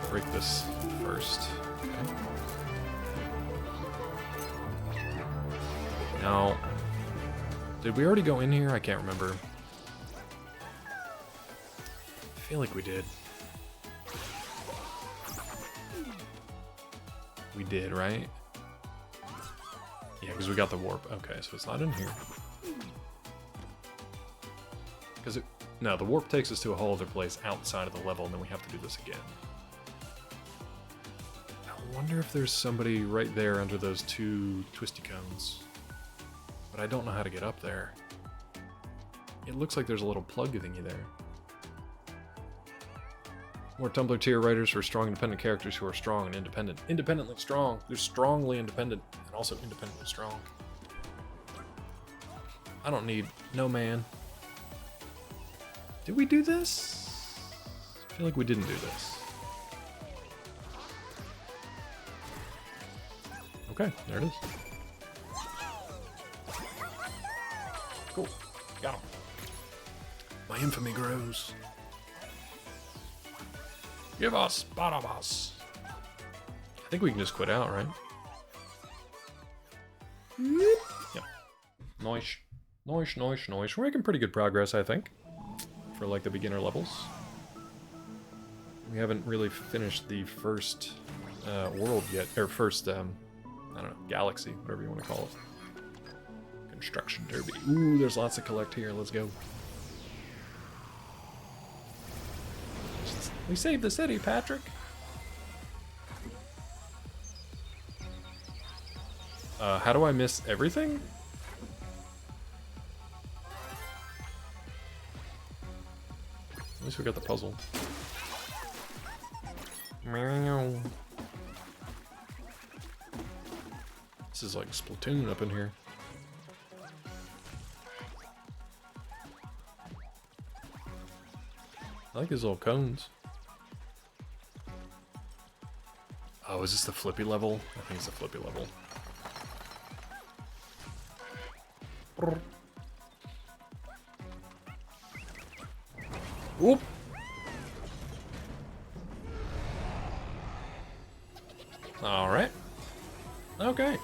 Break this first. Okay. Now, did we already go in here? I can't remember. I feel like we did. We did, right? Yeah, because we got the warp. Okay, so it's not in here. Because it... No, the warp takes us to a whole other place outside of the level, and then we have to do this again. I wonder if there's somebody right there under those two twisty cones. But I don't know how to get up there. It looks like there's a little plug thingy there. More Tumblr tier writers for strong independent characters who are strong and independent. Independently strong. They're strongly independent and also independently strong. I don't need no man. Did we do this? I feel like we didn't do this. Okay, there it is. Cool. Got him. My infamy grows. Give us Barabas. I think we can just quit out, right? Yep. Nice. Nice, nice, nice. We're making pretty good progress, I think. For like the beginner levels. We haven't really finished the first world yet. Or first, I don't know, galaxy, whatever you want to call it. Construction derby. Ooh, there's lots to collect here. Let's go. We saved the city, Patrick. How do I miss everything? At least we got the puzzle. This is like Splatoon up in here. I like these little cones. Oh, is this the flippy level? I think it's the flippy level. Whoop! Alright. Okay.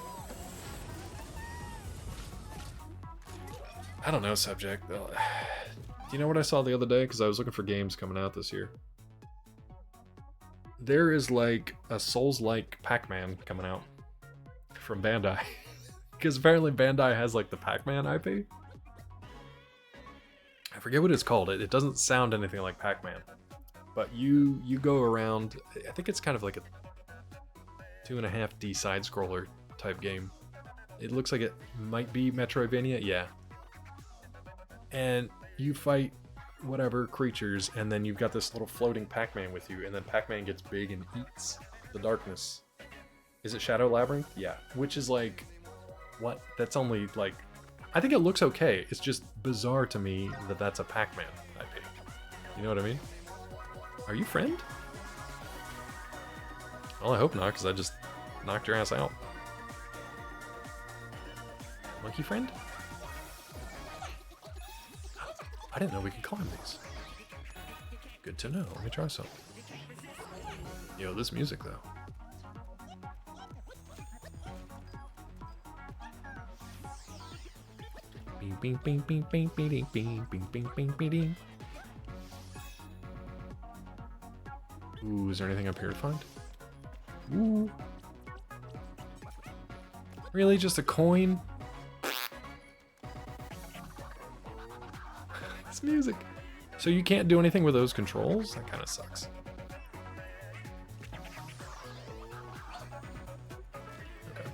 I don't know, subject. Do you know what I saw the other day? Because I was looking for games coming out this year. There is like a Souls-like Pac-Man coming out from Bandai. Because apparently Bandai has like the Pac-Man IP. I forget what it's called. It doesn't sound anything like Pac-Man. But you go around, I think it's kind of like a 2.5D side-scroller type game. It looks like it might be Metroidvania, yeah. And you fight whatever creatures, and then you've got this little floating Pac-Man with you, and then Pac-Man gets big and eats the darkness. Is it Shadow Labyrinth? Yeah. Which is like, what? That's only like, I think it looks okay. It's just bizarre to me that that's a Pac-Man IP. You know what I mean? Are you friend? Well, I hope not, because I just knocked your ass out. Monkey friend? I didn't know we could climb these. Good to know. Let me try some. Yo, this music though. Bing bing bing bing bing bing bing bing bing bing bing bing. Ooh, is there anything up here to find? Ooh. Really? Just a coin? This music. So you can't do anything with those controls? That kind of sucks. Okay.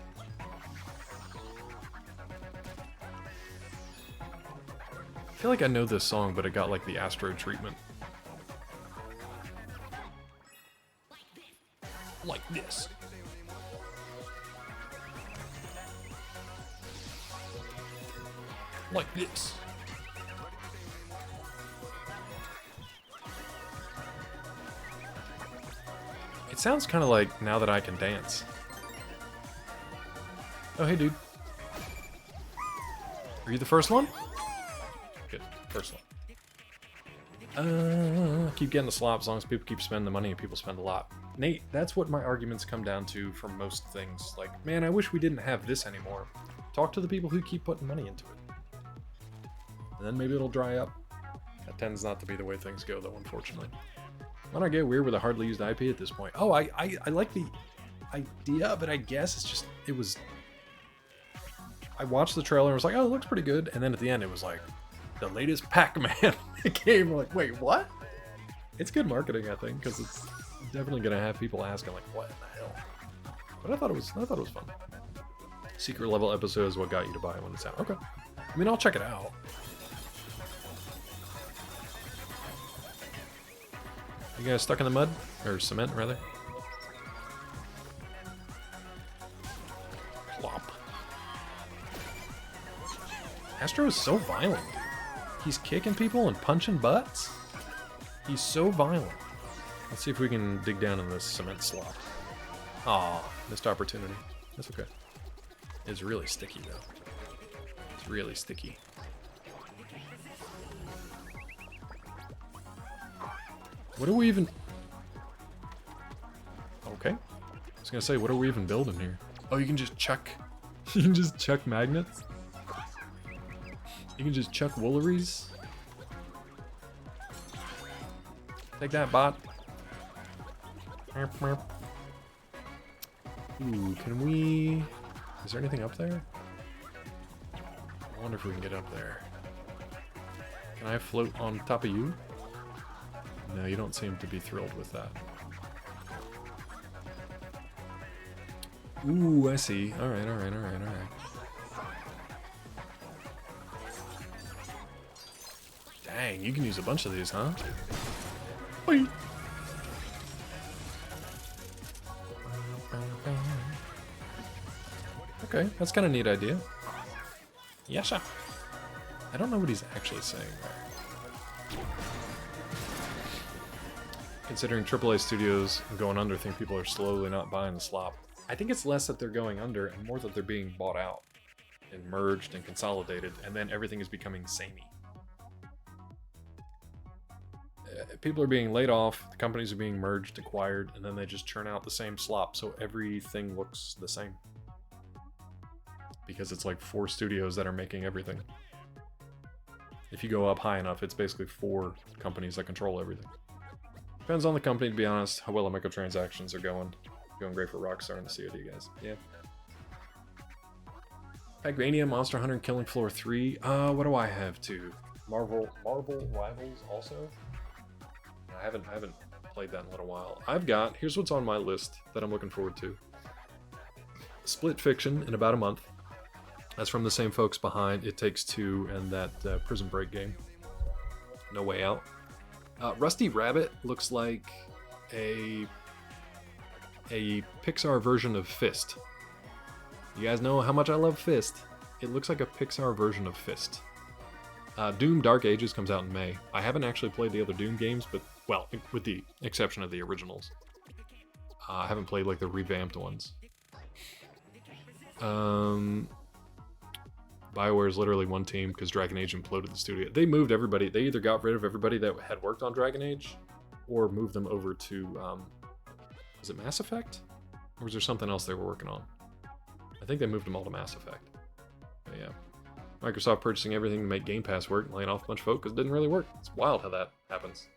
I feel like I know this song, but it got like the Astro treatment. Like this. Like this. It sounds kind of like Now That I Can Dance. Oh, hey, dude. Are you the first one? Good. First one. Keep getting the slop as long as people keep spending the money and people spend a lot. Nate, that's what my arguments come down to for most things. Like, man, I wish we didn't have this anymore. Talk to the people who keep putting money into it. And then maybe it'll dry up. That tends not to be the way things go, though, unfortunately. Why not get weird with a hardly used IP at this point? Oh, I like the idea, but I guess it's just, it was... I watched the trailer and was like, oh, it looks pretty good. And then at the end, it was like, the latest Pac-Man game. Like, wait, what? It's good marketing, I think, because it's definitely gonna have people asking, like, what in the hell? But I thought it was fun. Secret level episode is what got you to buy it when it's out. Okay. I mean, I'll check it out. You guys stuck in the mud? Or cement, rather? Plop. Astro is so violent, dude. He's kicking people and punching butts. He's so violent. Let's see if we can dig down in this cement slot. Aw, missed opportunity. That's okay. It's really sticky, though. It's really sticky. What are we even... Okay. I was gonna say, what are we even building here? Oh, you can just chuck... You can just chuck magnets? You can just chuck woolleries? Take that, bot. Ooh, can we... Is there anything up there? I wonder if we can get up there. Can I float on top of you? No, you don't seem to be thrilled with that. Ooh, I see. Alright, alright, alright, alright. Dang, you can use a bunch of these, huh? Oi. Okay, that's kind of a neat idea. Yasha. I don't know what he's actually saying there. Considering AAA studios going under, I think people are slowly not buying the slop. I think it's less that they're going under and more that they're being bought out and merged and consolidated, and then everything is becoming samey. People are being laid off, the companies are being merged, acquired, and then they just churn out the same slop, so everything looks the same. Because it's like 4 studios that are making everything. If you go up high enough, it's basically 4 companies that control everything. Depends on the company, to be honest, how well the microtransactions are going. Going great for Rockstar and the COD guys. Yeah. Pac-Mania, Monster Hunter, and Killing Floor 3. What do I have too? Marvel Rivals also? I haven't played that in a little while. Here's what's on my list that I'm looking forward to. Split Fiction in about a month. That's from the same folks behind It Takes Two and that Prison Break game. No Way Out. Rusty Rabbit looks like a Pixar version of Fist. You guys know how much I love Fist. It looks like a Pixar version of Fist. Doom Dark Ages comes out in May. I haven't actually played the other Doom games, but, well, with the exception of the originals. I haven't played, like, the revamped ones. BioWare is literally one team because Dragon Age imploded the studio. They moved everybody. They either got rid of everybody that had worked on Dragon Age or moved them over to, is it Mass Effect? Or was there something else they were working on? I think they moved them all to Mass Effect. But yeah. Microsoft purchasing everything to make Game Pass work and laying off a bunch of folk because it didn't really work. It's wild how that happens.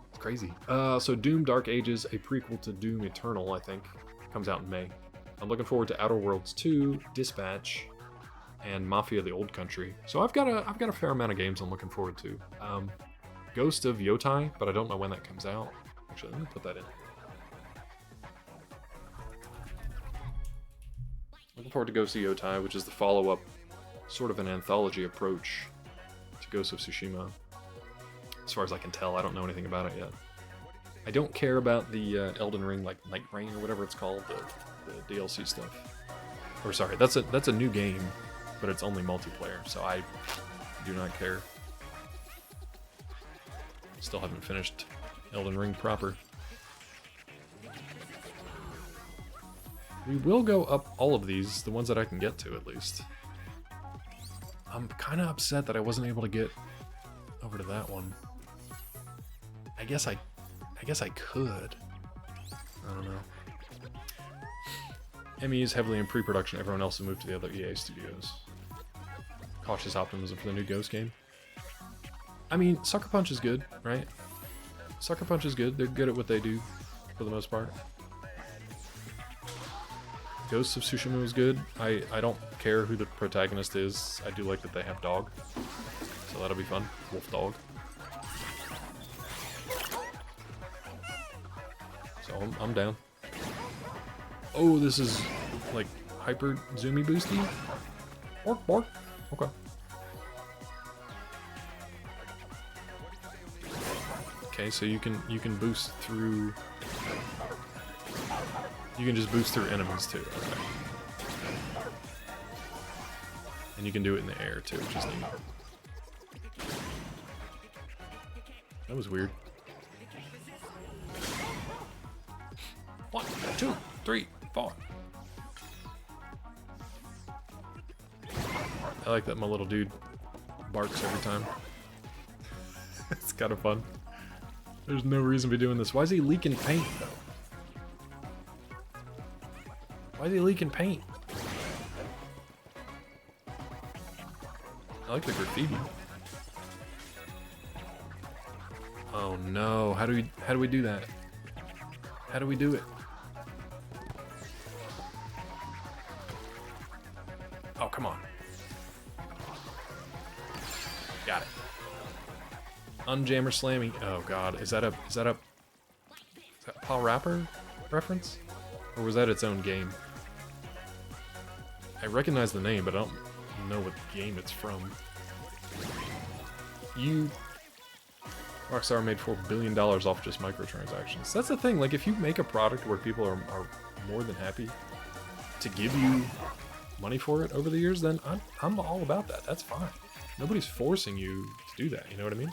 It's crazy. So Doom Dark Ages, a prequel to Doom Eternal, I think, comes out in May. I'm looking forward to Outer Worlds 2, Dispatch, and Mafia: The Old Country. So I've got a fair amount of games I'm looking forward to. Ghost of GotY, but I don't know when that comes out. Actually, let me put that in. Looking forward to Ghost of GotY, which is the follow-up, sort of an anthology approach to Ghost of Tsushima. As far as I can tell, I don't know anything about it yet. I don't care about the Elden Ring, like Night Rain or whatever it's called, the DLC stuff. Or sorry, that's a new game, but it's only multiplayer, so I do not care. Still haven't finished Elden Ring proper. We will go up all of these, the ones that I can get to at least. I'm kind of upset that I wasn't able to get over to that one. I guess I could. I don't know. ME is heavily in pre-production. Everyone else has moved to the other EA studios. Cautious optimism for the new Ghost game. I mean, Sucker Punch is good, right? Sucker Punch is good. They're good at what they do, for the most part. Ghost of Tsushima was good. I don't care who the protagonist is. I do like that they have dog. So that'll be fun. Wolf dog. So I'm down. Oh, this is like hyper zoomy boosty? Bork, bork. Okay. Okay, so you can boost through. You can just boost through enemies too. Okay. And you can do it in the air too, which is neat. That was weird. 1, 2, 3, 4. I like that my little dude barks every time. It's kind of fun. There's no reason to be doing this. Why is he leaking paint though? Why is he leaking paint? I like the graffiti. Oh no, how do we do that? How do we do it? Oh, come on. Got it. Unjammer slamming. Oh god, is that Paul Rapper reference? Or was that its own game? I recognize the name, but I don't know what game it's from. Rockstar made $4 billion off just microtransactions. That's the thing, like if you make a product where people are more than happy to give you money for it over the years, then I'm all about that. That's fine. Nobody's forcing you to do that, you know what I mean?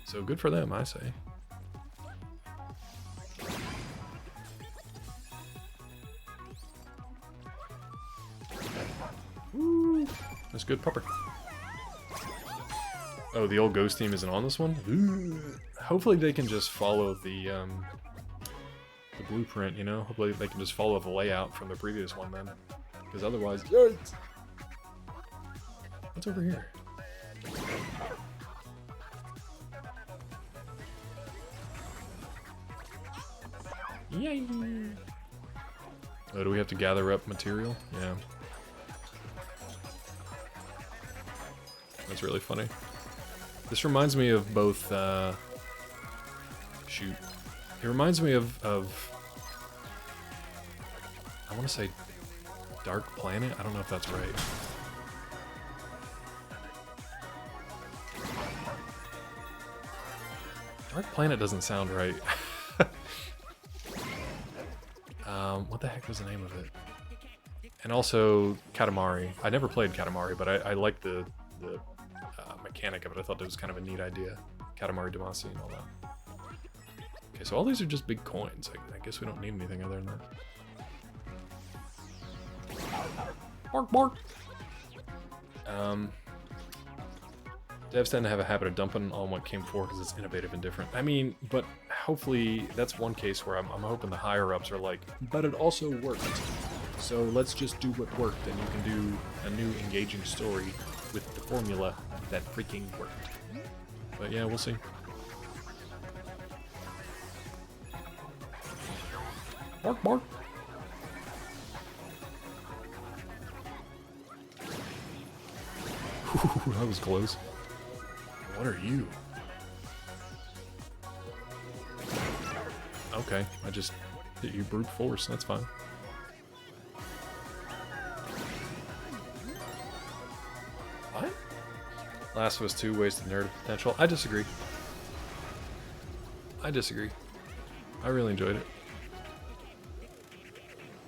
So good for them, I say. Woo. That's good pupper. Oh, the old Ghost theme isn't on this one? Ooh. Hopefully they can just follow the blueprint, you know? Hopefully they can just follow the layout from the previous one then. Because otherwise... Yikes! What's over here? Yay! Oh, do we have to gather up material? Yeah. That's really funny. This reminds me of both, shoot. It reminds me of I want to say Dark Planet. I don't know if that's right. Dark Planet doesn't sound right. What the heck was the name of it? And also Katamari. I never played Katamari, but I like the mechanic of it. I thought that was kind of a neat idea. Katamari Damacy and all that. Okay, so all these are just big coins. I guess we don't need anything other than that. Bark, bark! Devs tend to have a habit of dumping on what came before because it's innovative and different. I mean, but hopefully that's one case where I'm hoping the higher-ups are like, but it also worked. So let's just do what worked, and you can do a new engaging story with the formula that freaking worked. But yeah, we'll see. Bark, bark. Ooh, that was close. What are you? Okay, I just hit you brute force, that's fine. What? Last of Us 2 wasted nerd potential. I disagree. I disagree. I really enjoyed it.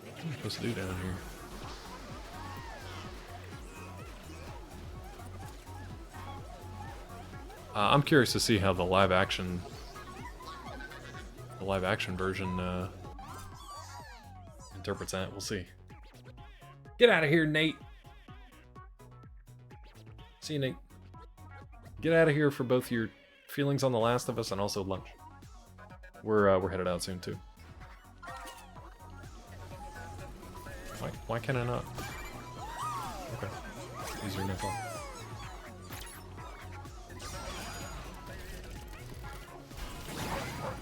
What am I supposed to do down here? I'm curious to see how the live action version interprets that. We'll see. Get out of here, Nate. See you, Nate. Get out of here for both your feelings on The Last of Us and also lunch. We're headed out soon too. Why can I not? Okay. These are no fun.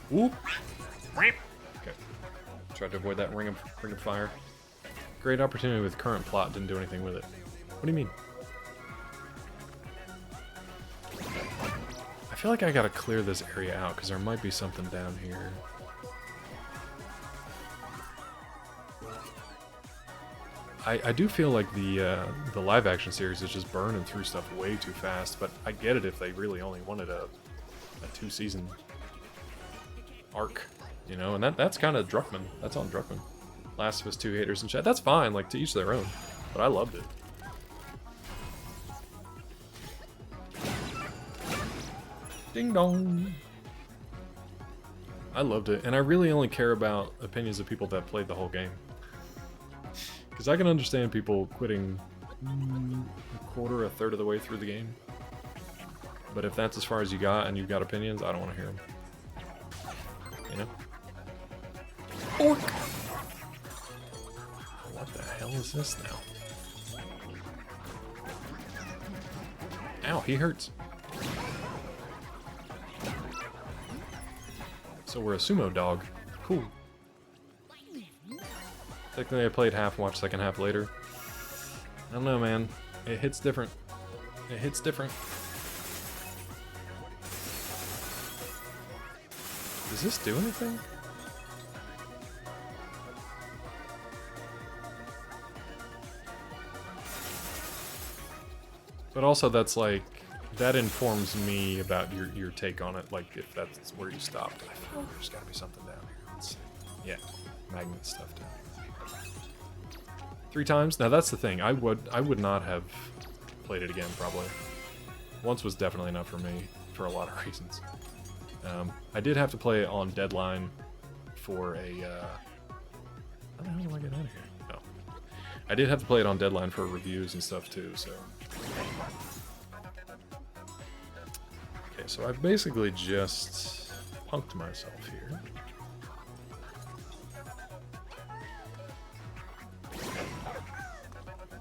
Whoop! Okay. Tried to avoid that ring of fire. Great opportunity with current plot, didn't do anything with it. What do you mean? I feel like I gotta clear this area out because there might be something down here. I do feel like the live action series is just burning through stuff way too fast, but I get it if they really only wanted a 2-season arc, you know, and that's kind of Druckmann. That's on Druckmann. Last of Us 2 haters and chat. That's fine, like, to each their own. But I loved it. Ding dong. I loved it, and I really only care about opinions of people that played the whole game. Because I can understand people quitting a quarter, a third of the way through the game. But if that's as far as you got and you've got opinions, I don't want to hear them. You know? Orc! What the hell is this now? Ow, he hurts. So we're a sumo dog. Cool. Technically I played half, watched second half later. I don't know, man. It hits different. It hits different. Does this do anything? But also that's like, that informs me about your take on it, like if that's where you stopped. I feel like there's gotta be something down here. Let's see. Yeah, magnet stuff down here. 3 times? Now that's the thing, I would not have played it again, probably. Once was definitely enough for me, for a lot of reasons. I did have to play it on deadline for a, how the hell do I get out of here? No. I did have to play it on deadline for reviews and stuff too, so. Okay, so I've basically just punked myself here.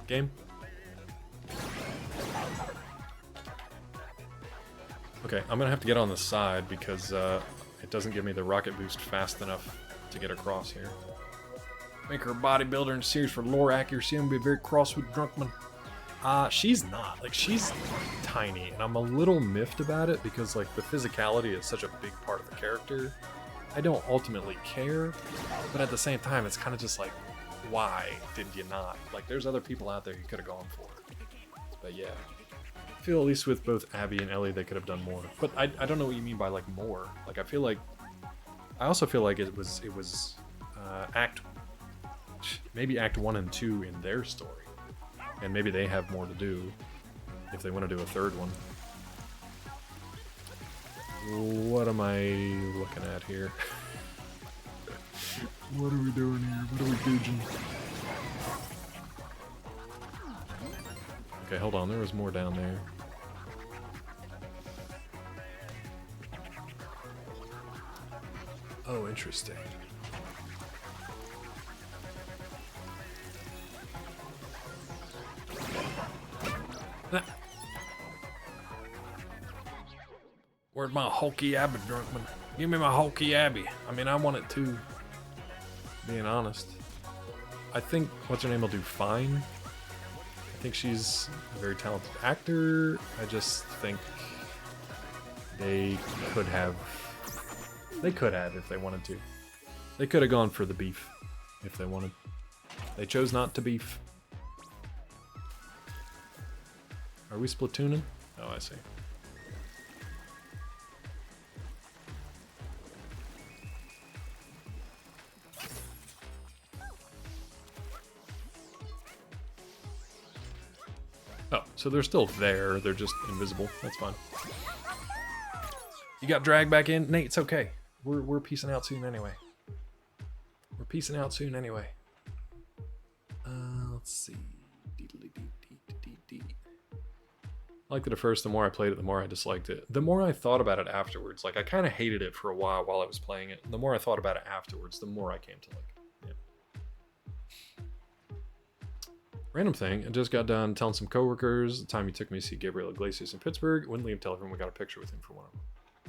Game. Okay, I'm gonna have to get on the side because it doesn't give me the rocket boost fast enough to get across here. Make her a bodybuilder in a series for lore accuracy. I'm gonna be very cross with Druckmann. She's not. Like, she's tiny, and I'm a little miffed about it because, like, the physicality is such a big part of the character. I don't ultimately care, but at the same time, it's kind of just like, why didn't you not? Like, there's other people out there you could have gone for. But yeah. I feel at least with both Abby and Ellie, they could have done more. But I don't know what you mean by, like, more. Like, I feel like... I also feel like it was maybe Act 1 and 2 in their story. And maybe they have more to do if they want to do a third one. What am I looking at here? What are we doing here? What are we gauging? Okay, hold on. There was more down there. Oh, interesting. Ah. Where's my Hulky Abbey, Drunkman? Give me my Hulky Abbey. I mean, I want it too. Being honest. I think what's her name will do fine. I think she's a very talented actor. I just think they could have if they wanted to. They could have gone for the beef if they wanted. They chose not to beef. Are we splatooning? Oh, I see. Oh, so they're still there. They're just invisible. That's fine. You got dragged back in? Nate, it's okay. We're peacing out soon anyway. We're peacing out soon anyway. Let's see. I liked it at first. The more I played it, the more I disliked it. The more I thought about it afterwards, like I kind of hated it for a while I was playing it. The more I thought about it afterwards, the more I came to like it. Yeah. Random thing, I just got done telling some coworkers the time he took me to see Gabriel Iglesias in Pittsburgh. Wouldn't leave until everyone got a picture with him for one of them.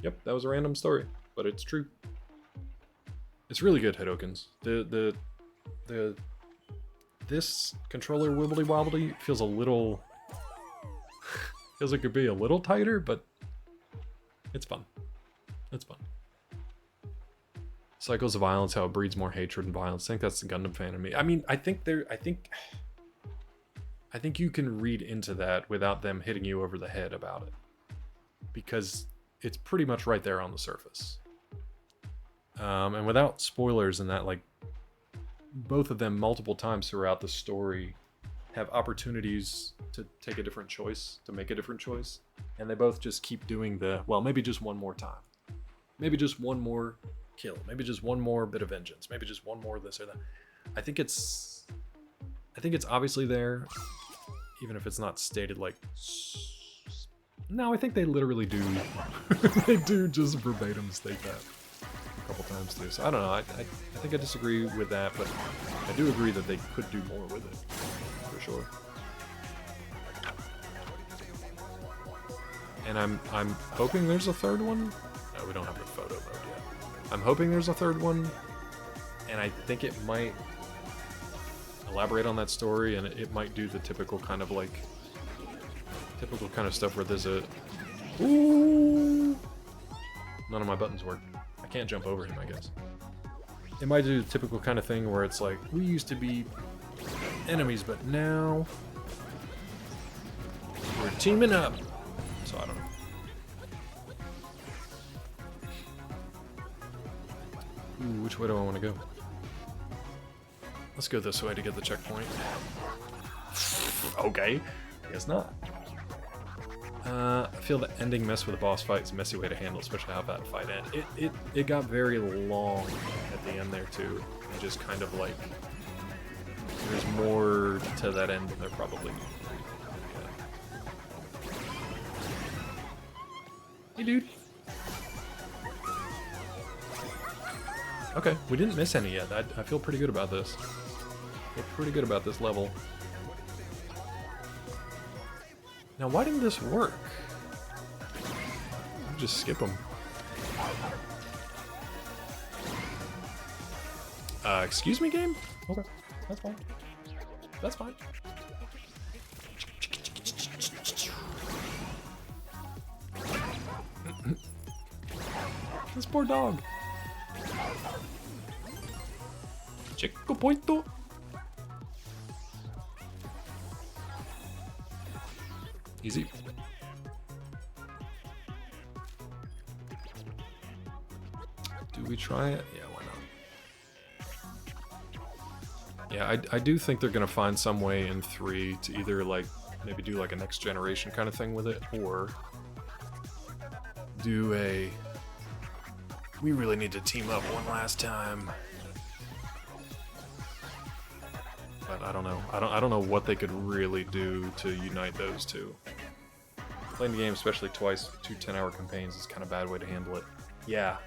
Yep, that was a random story, but it's true. It's really good, Hidokins. This controller wibbly wobbly feels a little feels like it could be a little tighter, but it's fun. It's fun. Cycles of violence, how it breeds more hatred and violence. I think that's the Gundam fan in me. I mean, I think you can read into that without them hitting you over the head about it, because it's pretty much right there on the surface. And without spoilers in that, like, both of them multiple times throughout the story have opportunities to take a different choice, to make a different choice, and they both just keep doing the, well, maybe just one more time. Maybe just one more kill. Maybe just one more bit of vengeance. Maybe just one more this or that. I think it's obviously there, even if it's not stated like... No, I think they literally do. They do just verbatim state that a couple times too. So I don't know. I think I disagree with that, but I do agree that they could do more with it, for sure. And I'm hoping there's a third one. No, we don't have a photo mode yet. I'm hoping there's a third one, and I think it might elaborate on that story, and it might do the typical kind of like stuff where there's a... Ooh! None of my buttons work. I can't jump over him, I guess. It might do the typical kind of thing where it's like, we used to be enemies, but now we're teaming up. So I don't know. Ooh, which way do I want to go? Let's go this way to get the checkpoint. Okay. Guess not. I feel the ending mess with the boss fight is a messy way to handle, especially how that fight ended. It got very long at the end there too. And just kind of like, there's more to that end than there probably. Yeah. Hey dude. Okay, we didn't miss any yet. I feel pretty good about this. I feel pretty good about this level. Now, why didn't this work? I'll just skip them. Excuse me, game? Okay, that's fine. That's fine. This poor dog. Chico Poito. Easy. Do we try it? Yeah, why not? Yeah, I do think they're gonna find some way in 3 to either like maybe do like a next generation kind of thing with it, or do a we really need to team up one last time. But I don't know. I don't know what they could really do to unite those two. Playing the game, especially twice, 2 10-hour campaigns is kind of a bad way to handle it. Yeah,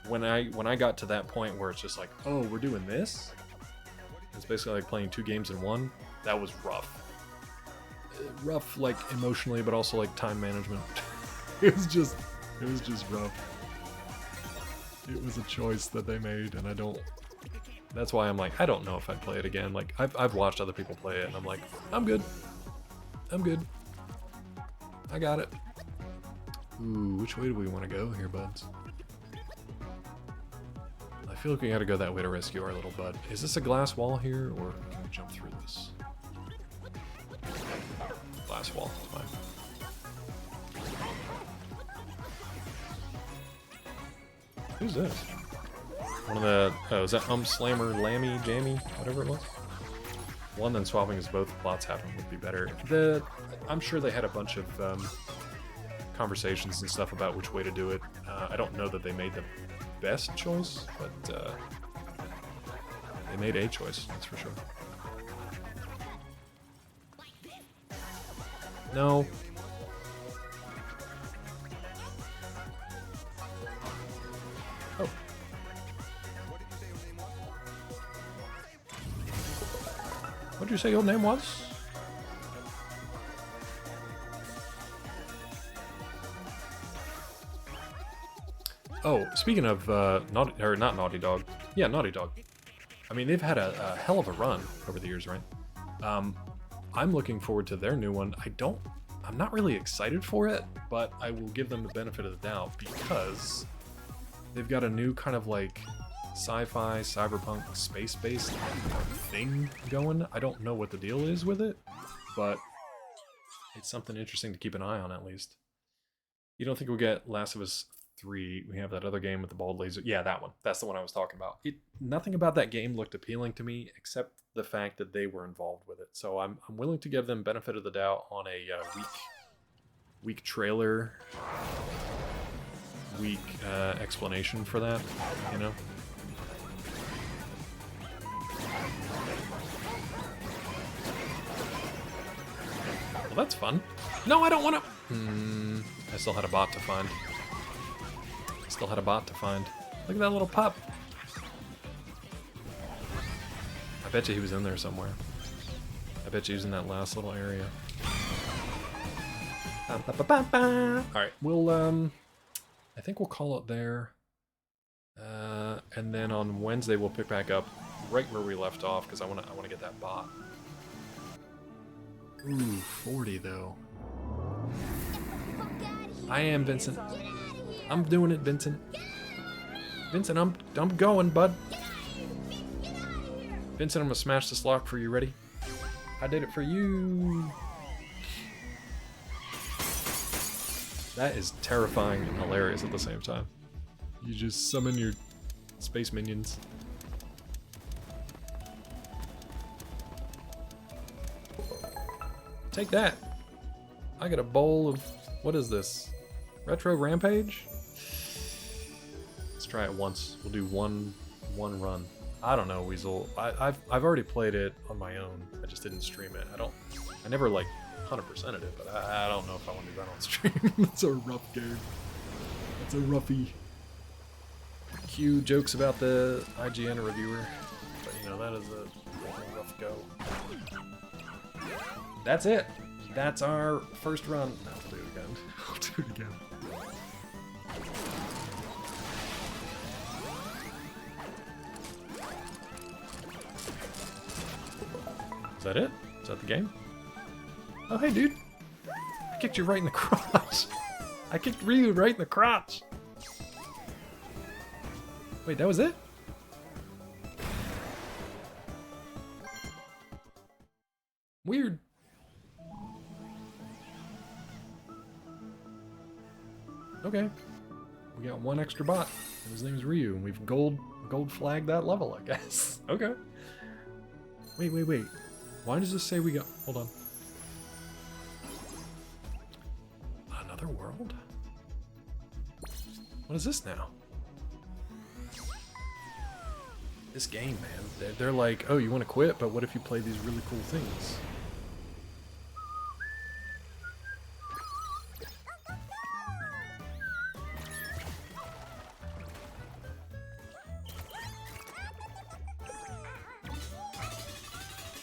when I got to that point where it's just like, oh, we're doing this? It's basically like playing 2 games in one. That was rough. Rough, like emotionally, but also like time management. it was just rough. It was a choice that they made, and I don't. That's why I'm like, I don't know if I'd play it again. Like, I've watched other people play it, and I'm like, I'm good. I'm good. I got it. Ooh, which way do we want to go here, buds? I feel like we gotta go that way to rescue our little bud. Is this a glass wall here, or can we jump through this? Glass wall, it's fine. Who's this? One of the... Oh, is that Slammer, Lammy, Jammy? Whatever it was? One, then swapping as both plots happen would be better. I'm sure they had a bunch of conversations and stuff about which way to do it. I don't know that they made the best choice, but they made a choice, that's for sure. No. Oh. What did you say your name was? Oh, speaking of not Naughty Dog. Yeah, Naughty Dog. I mean, they've had a hell of a run over the years, right? I'm looking forward to their new one. I'm not really excited for it, but I will give them the benefit of the doubt because they've got a new kind of like sci-fi, cyberpunk, space-based thing going. I don't know what the deal is with it, but it's something interesting to keep an eye on at least. You don't think we'll get Last of Us 3? We have that other game with the bald laser. Yeah, that one. That's the one I was talking about. Nothing about that game looked appealing to me except the fact that they were involved with it. So I'm willing to give them benefit of the doubt on a weak trailer, weak explanation for that, you know? Well, that's fun. No, I don't want to... I still had a bot to find. Look at that little pup. I bet you he was in there somewhere. I bet you he was in that last little area. Alright, we'll, I think we'll call it there. And then on Wednesday we'll pick back up right where we left off, because I wanna get that bot. Ooh, 40 though. I am Vincent. I'm doing it, Vincent. Vincent, I'm going, bud. Vincent, I'm gonna smash this lock for you. Ready? I did it for you. That is terrifying and hilarious at the same time. You just summon your space minions. Take that. I got a bowl of... What is this? Retro Rampage? Let's try it once. We'll do one run. I don't know, Weasel. I've already played it on my own. I just didn't stream it. I never like 100%ed it, but I don't know if I want to do that on stream. It's a rough game. It's a roughie. Cue jokes about the IGN reviewer, but you know, that is a rough go. That's it. That's our first run. No, I'll do it again. I'll do it again. Is that it? Is that the game? Oh, hey, dude. I kicked you right in the crotch. I kicked Ryu right in the crotch. Wait, that was it? Weird. extra bot. And his name is Ryu, and we've gold flagged that level, I guess. Okay. Wait. Why does this say we got... Hold on. Another world? What is this now? This game, man. They're like, oh, you want to quit, but what if you play these really cool things?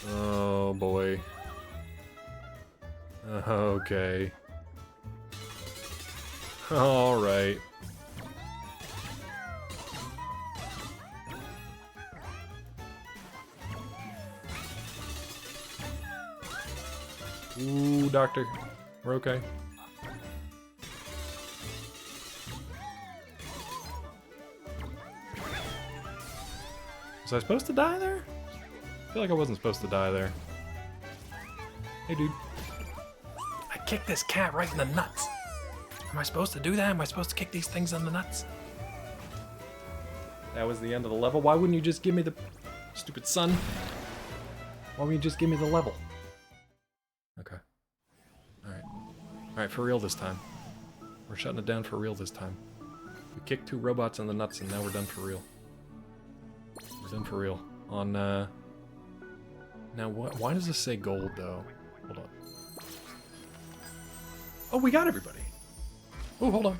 Oh boy. Okay. Alright. Ooh, doctor. We're okay. Was I supposed to die there? I feel like I wasn't supposed to die there. Hey, dude. I kicked this cat right in the nuts. Am I supposed to do that? Am I supposed to kick these things in the nuts? That was the end of the level. Why wouldn't you just give me the... Stupid son. Why wouldn't you just give me the level? Okay. Alright. Alright, for real this time. We're shutting it down for real this time. We kicked 2 robots in the nuts and now we're done for real. We're done for real. On, Now, why does this say gold, though? Hold on. Oh, we got everybody. Oh, hold on.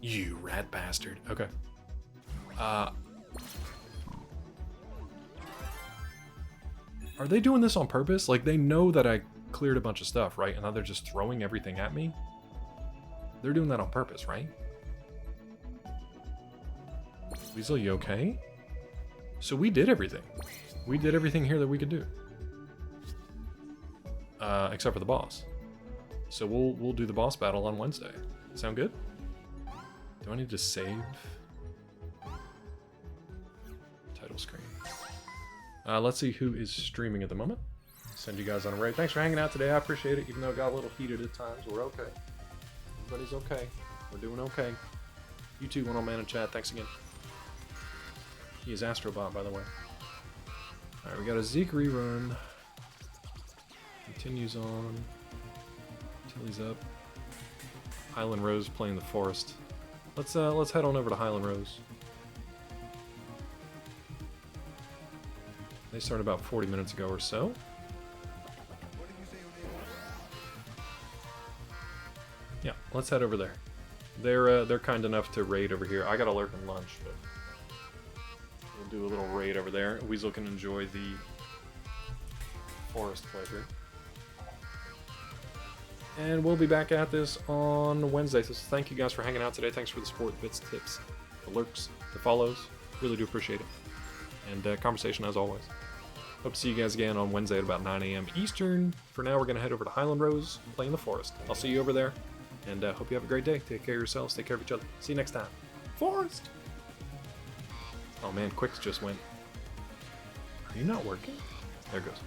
You rat bastard. Okay. Are they doing this on purpose? Like, they know that I cleared a bunch of stuff, right? And now they're just throwing everything at me? They're doing that on purpose, right? Weasel, you okay? So we did everything. We did everything here that we could do. Except for the boss. So we'll do the boss battle on Wednesday. Sound good? Do I need to save? Title screen. Let's see who is streaming at the moment. Send you guys on a raid. Thanks for hanging out today. I appreciate it, even though it got a little heated at times. We're okay. Everybody's okay. We're doing okay. You too, One Old Man in chat. Thanks again. He is Astro Bot, by the way. Alright, we got a Zeke rerun. Continues on. Until he's up. Highland Rose playing the forest. Let's head on over to Highland Rose. They started about 40 minutes ago or so. Yeah, let's head over there. They're kind enough to raid over here. I got a lurking lunch, but we'll do a little raid over there. Weasel can enjoy the forest playthrough. And we'll be back at this on Wednesday. So thank you guys for hanging out today. Thanks for the support, the bits, tips, the lurks, the follows. Really do appreciate it. And conversation as always. Hope to see you guys again on Wednesday at about 9 a.m. Eastern. For now, we're going to head over to Highland Rose, play in the forest. I'll see you over there. And hope you have a great day. Take care of yourselves. Take care of each other. See you next time. Forest! Oh man, Quicks just went. Are you not working? There it goes.